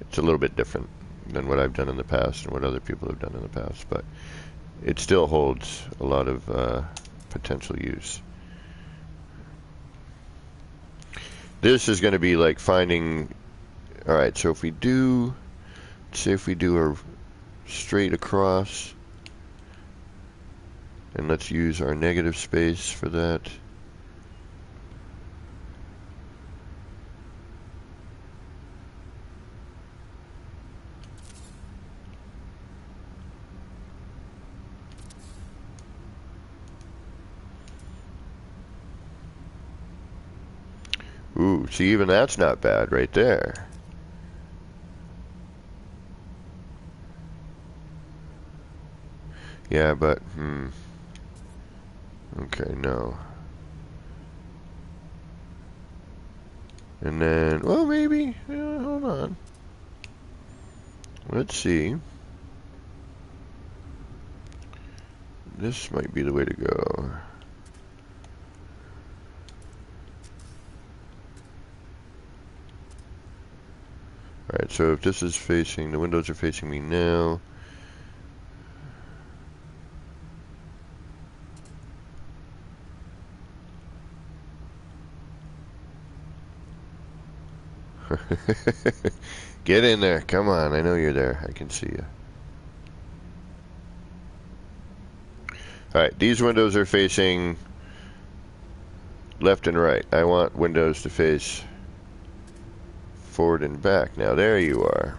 S1: It's a little bit different than what I've done in the past and what other people have done in the past, but it still holds a lot of potential use. This is going to be like finding... Alright, so if we do... Say if we do a straight across, and let's use our negative space for that. Ooh, see, even that's not bad right there. Yeah, but, okay, no. And then, well, maybe, yeah, hold on. Let's see. This might be the way to go. Alright, so if this is facing, the windows are facing me now. Get in there, come on, I know you're there, I can see you. Alright, these windows are facing left and right. I want windows to face forward and back. Now there you are.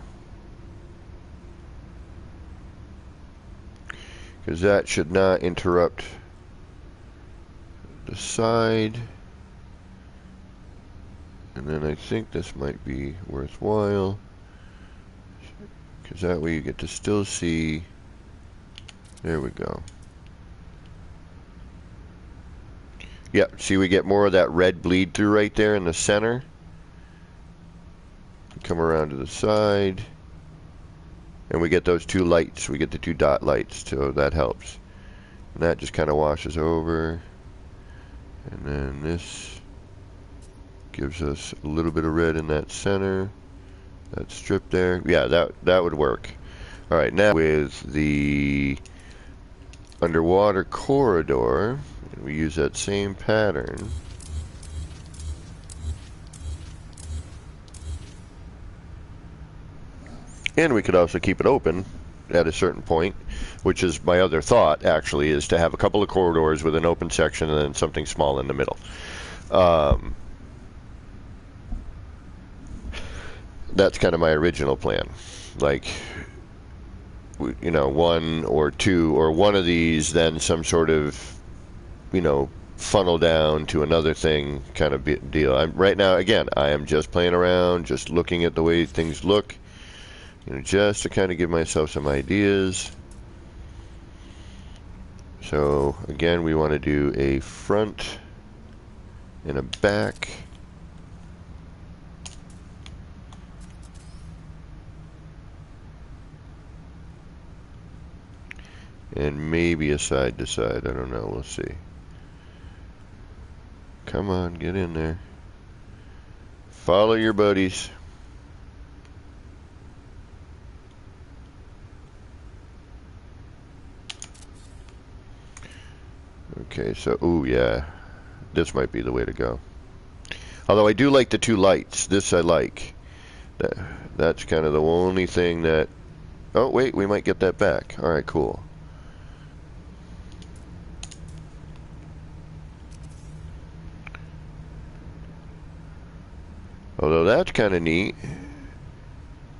S1: Because that should not interrupt the side. And then I think this might be worthwhile. Because that way you get to still see. There we go. Yeah, see we get more of that red bleed through right there in the center. Come around to the side. And we get those two lights. We get the two dot lights, so that helps. And that just kind of washes over. And then this gives us a little bit of red in that center. That strip there. Yeah, that would work. Alright, now with the underwater corridor, we use that same pattern. And we could also keep it open at a certain point, which is my other thought, actually, is to have a couple of corridors with an open section and then something small in the middle. That's kind of my original plan. Like, you know, one or two, or one of these, then some sort of, you know, funnel down to another thing kind of deal. Right now, again, I am just playing around, just looking at the way things look. You know, just to kind of give myself some ideas. So again, we want to do a front and a back. And maybe a side to side, I don't know, we'll see. Come on, get in there. Follow your buddies. Okay, so, ooh, yeah. This might be the way to go. Although I do like the two lights. This I like. That's kind of the only thing that... Oh, wait, we might get that back. Alright, cool. Although that's kind of neat.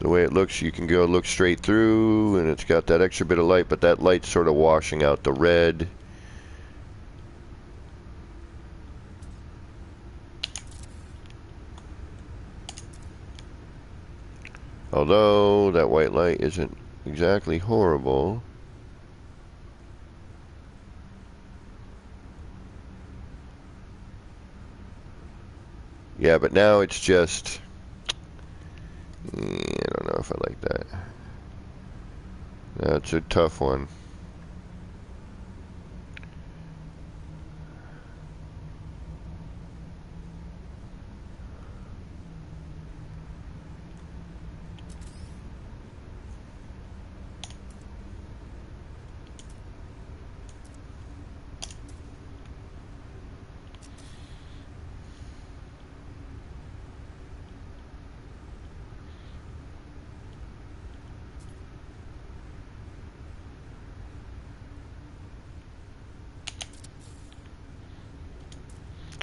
S1: The way it looks, you can go look straight through, and it's got that extra bit of light, but that light's sort of washing out the red. Although that white light isn't exactly horrible. Yeah, but now it's just... I don't know if I like that. That's a tough one.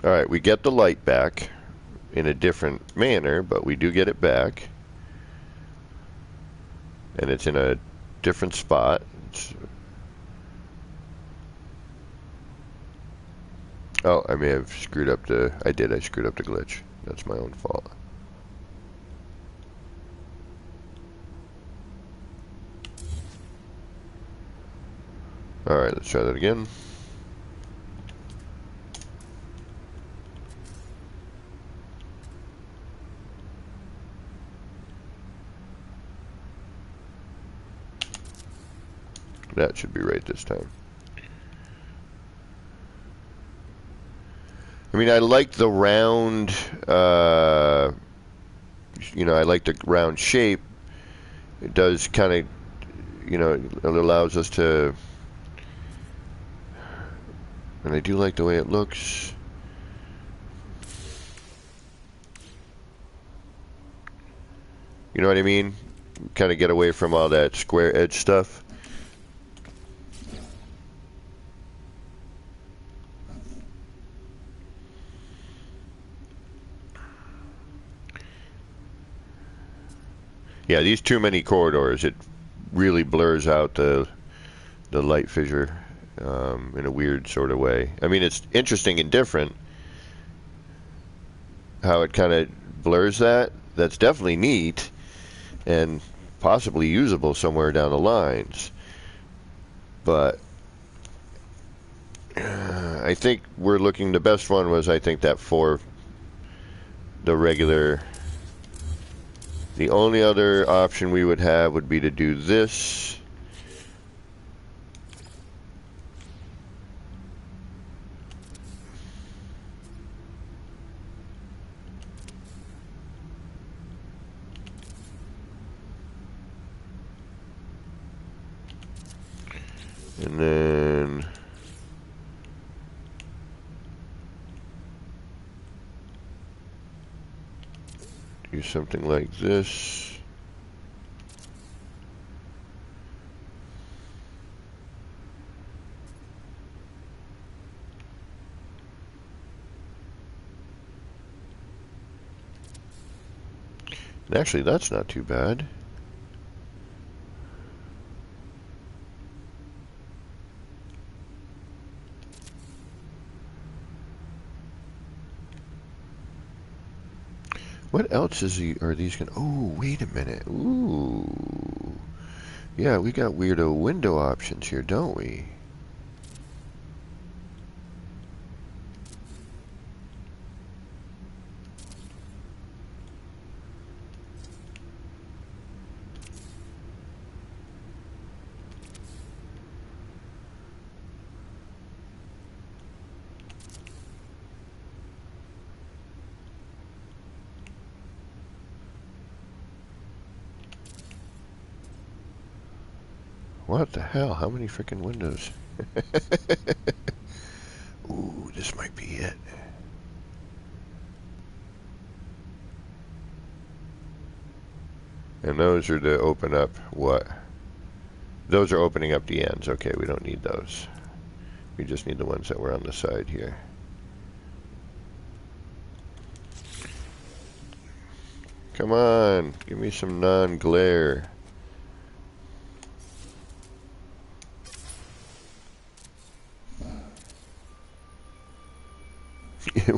S1: Alright, we get the light back in a different manner, but we do get it back. And it's in a different spot. Oh, I may have screwed up the... I screwed up the glitch. That's my own fault. Alright, let's try that again. That should be right this time. I mean, I like the round, you know, I like the round shape. It does kind of, you know, it allows us to, and I do like the way it looks. You know what I mean? Kind of get away from all that square edge stuff. Yeah, these too many corridors, it really blurs out the light fissure in a weird sort of way. I mean, it's interesting and different how it kind of blurs that. That's definitely neat and possibly usable somewhere down the lines. But I think we're looking, the best one was, I think, that the regular. The only other option we would have would be to do this. And then do something like this. And actually, that's not too bad. What else are these gonna? Oh, wait a minute. Ooh. Yeah, we got weirdo window options here, don't we? What the hell? How many freaking windows? Ooh, this might be it. And those are to open up what? Those are opening up the ends. Okay, we don't need those. We just need the ones that were on the side here. Come on, give me some non-glare.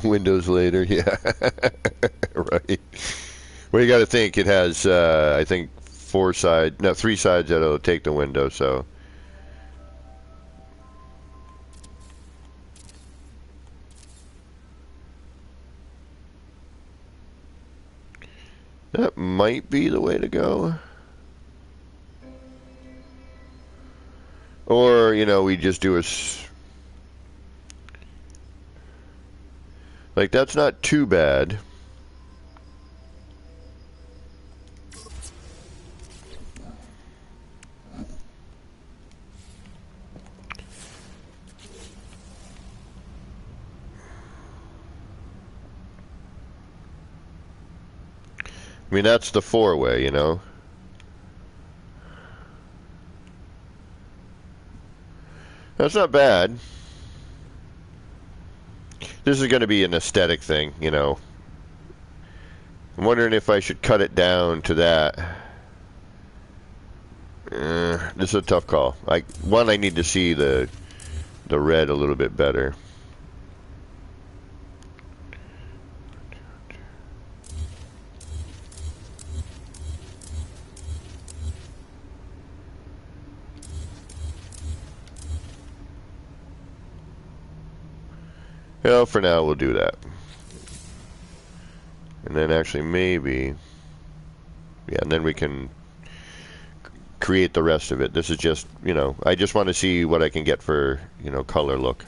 S1: Windows later, yeah. Right. Well, you got to think it has, I think, 3 sides that'll take the window, so. That might be the way to go. Or, you know, we just do like, that's not too bad. I mean, that's the 4-way, you know. That's not bad. This is going to be an aesthetic thing, you know. I'm wondering if I should cut it down to that. This is a tough call. I need to see the red a little bit better. Well, for now we'll do that. And then actually maybe, yeah, and then we can create the rest of it. This is just, you know, I just want to see what I can get for, you know, color look.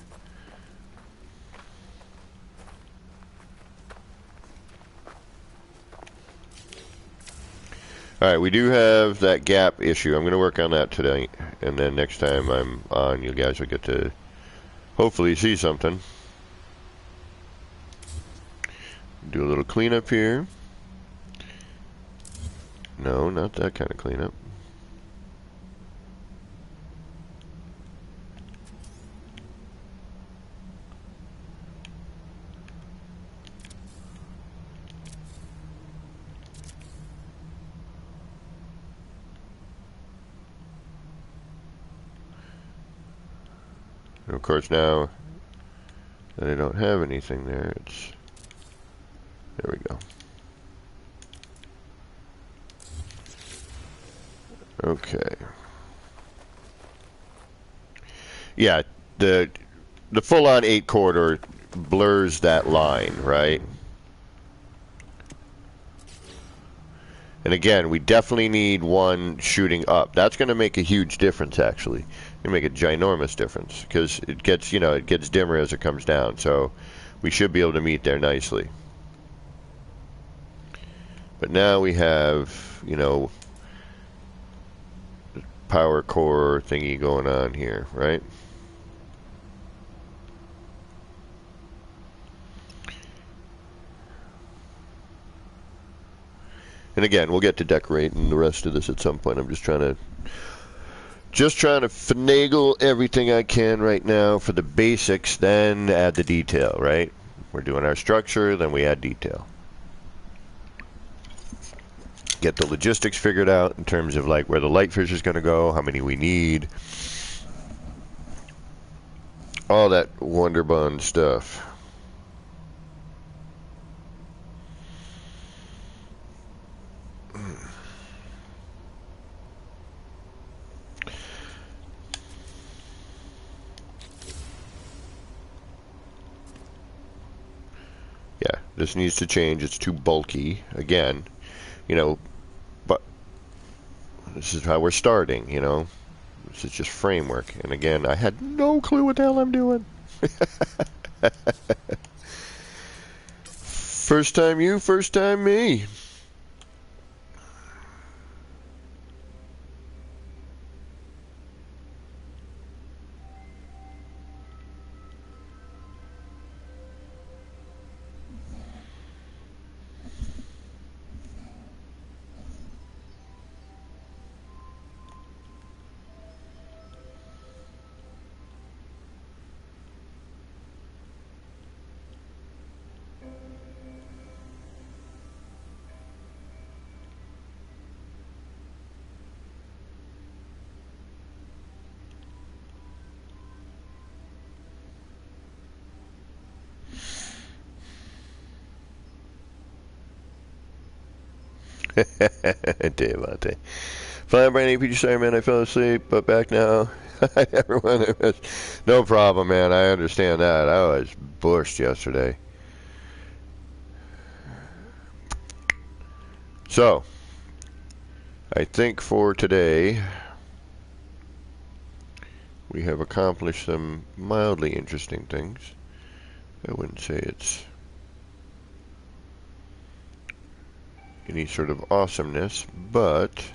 S1: Alright, we do have that gap issue. I'm going to work on that today. And then next time I'm on, you guys will get to hopefully see something. Do a little cleanup here. No, not that kind of cleanup. And of course now that I don't have anything there, it's, there we go. Okay. Yeah, the full-on 8 quarter blurs that line, right? And again, we definitely need one shooting up. That's going to make a huge difference, actually. It's going to make a ginormous difference because it gets, you know, it gets dimmer as it comes down. So we should be able to meet there nicely. But now we have, you know, power core thingy going on here, right? And again, we'll get to decorating the rest of this at some point. I'm just trying to finagle everything I can right now for the basics, then add the detail, right? We're doing our structure, then we add detail. Get the logistics figured out in terms of like where the light fixture is going to go, how many we need, all that Wonderbond stuff. Yeah, this needs to change. It's too bulky. Again, you know, but this is how we're starting, you know. This is just framework. And again, I had no clue what the hell I'm doing. First time you, first time me. Devante. Fine, Brian APG, sorry, man, I fell asleep, but back now. Hi, everyone. No problem, man. I understand that. I was bushed yesterday. So, I think for today, we have accomplished some mildly interesting things. I wouldn't say it's any sort of awesomeness, but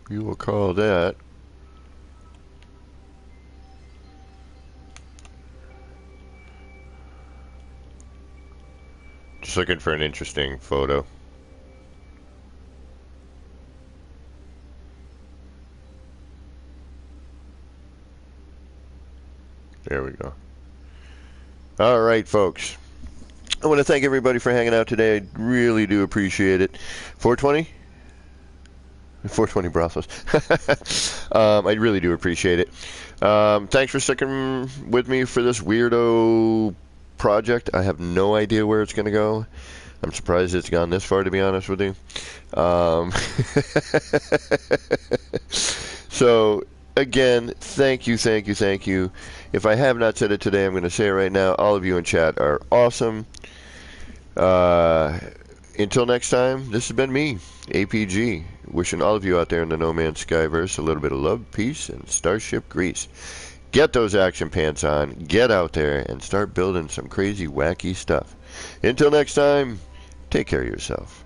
S1: we will call that just looking for an interesting photo. There we go. All right, folks. I want to thank everybody for hanging out today. I really do appreciate it. 420? 420 Brazos. I really do appreciate it. Thanks for sticking with me for this weirdo project. I have no idea where it's going to go. I'm surprised it's gone this far, to be honest with you. So, again, thank you, thank you, thank you. If I have not said it today, I'm going to say it right now. All of you in chat are awesome. Until next time, this has been me, APG, wishing all of you out there in the No Man's Skyverse a little bit of love, peace, and starship grease. Get those action pants on, get out there, and start building some crazy, wacky stuff. Until next time, take care of yourself.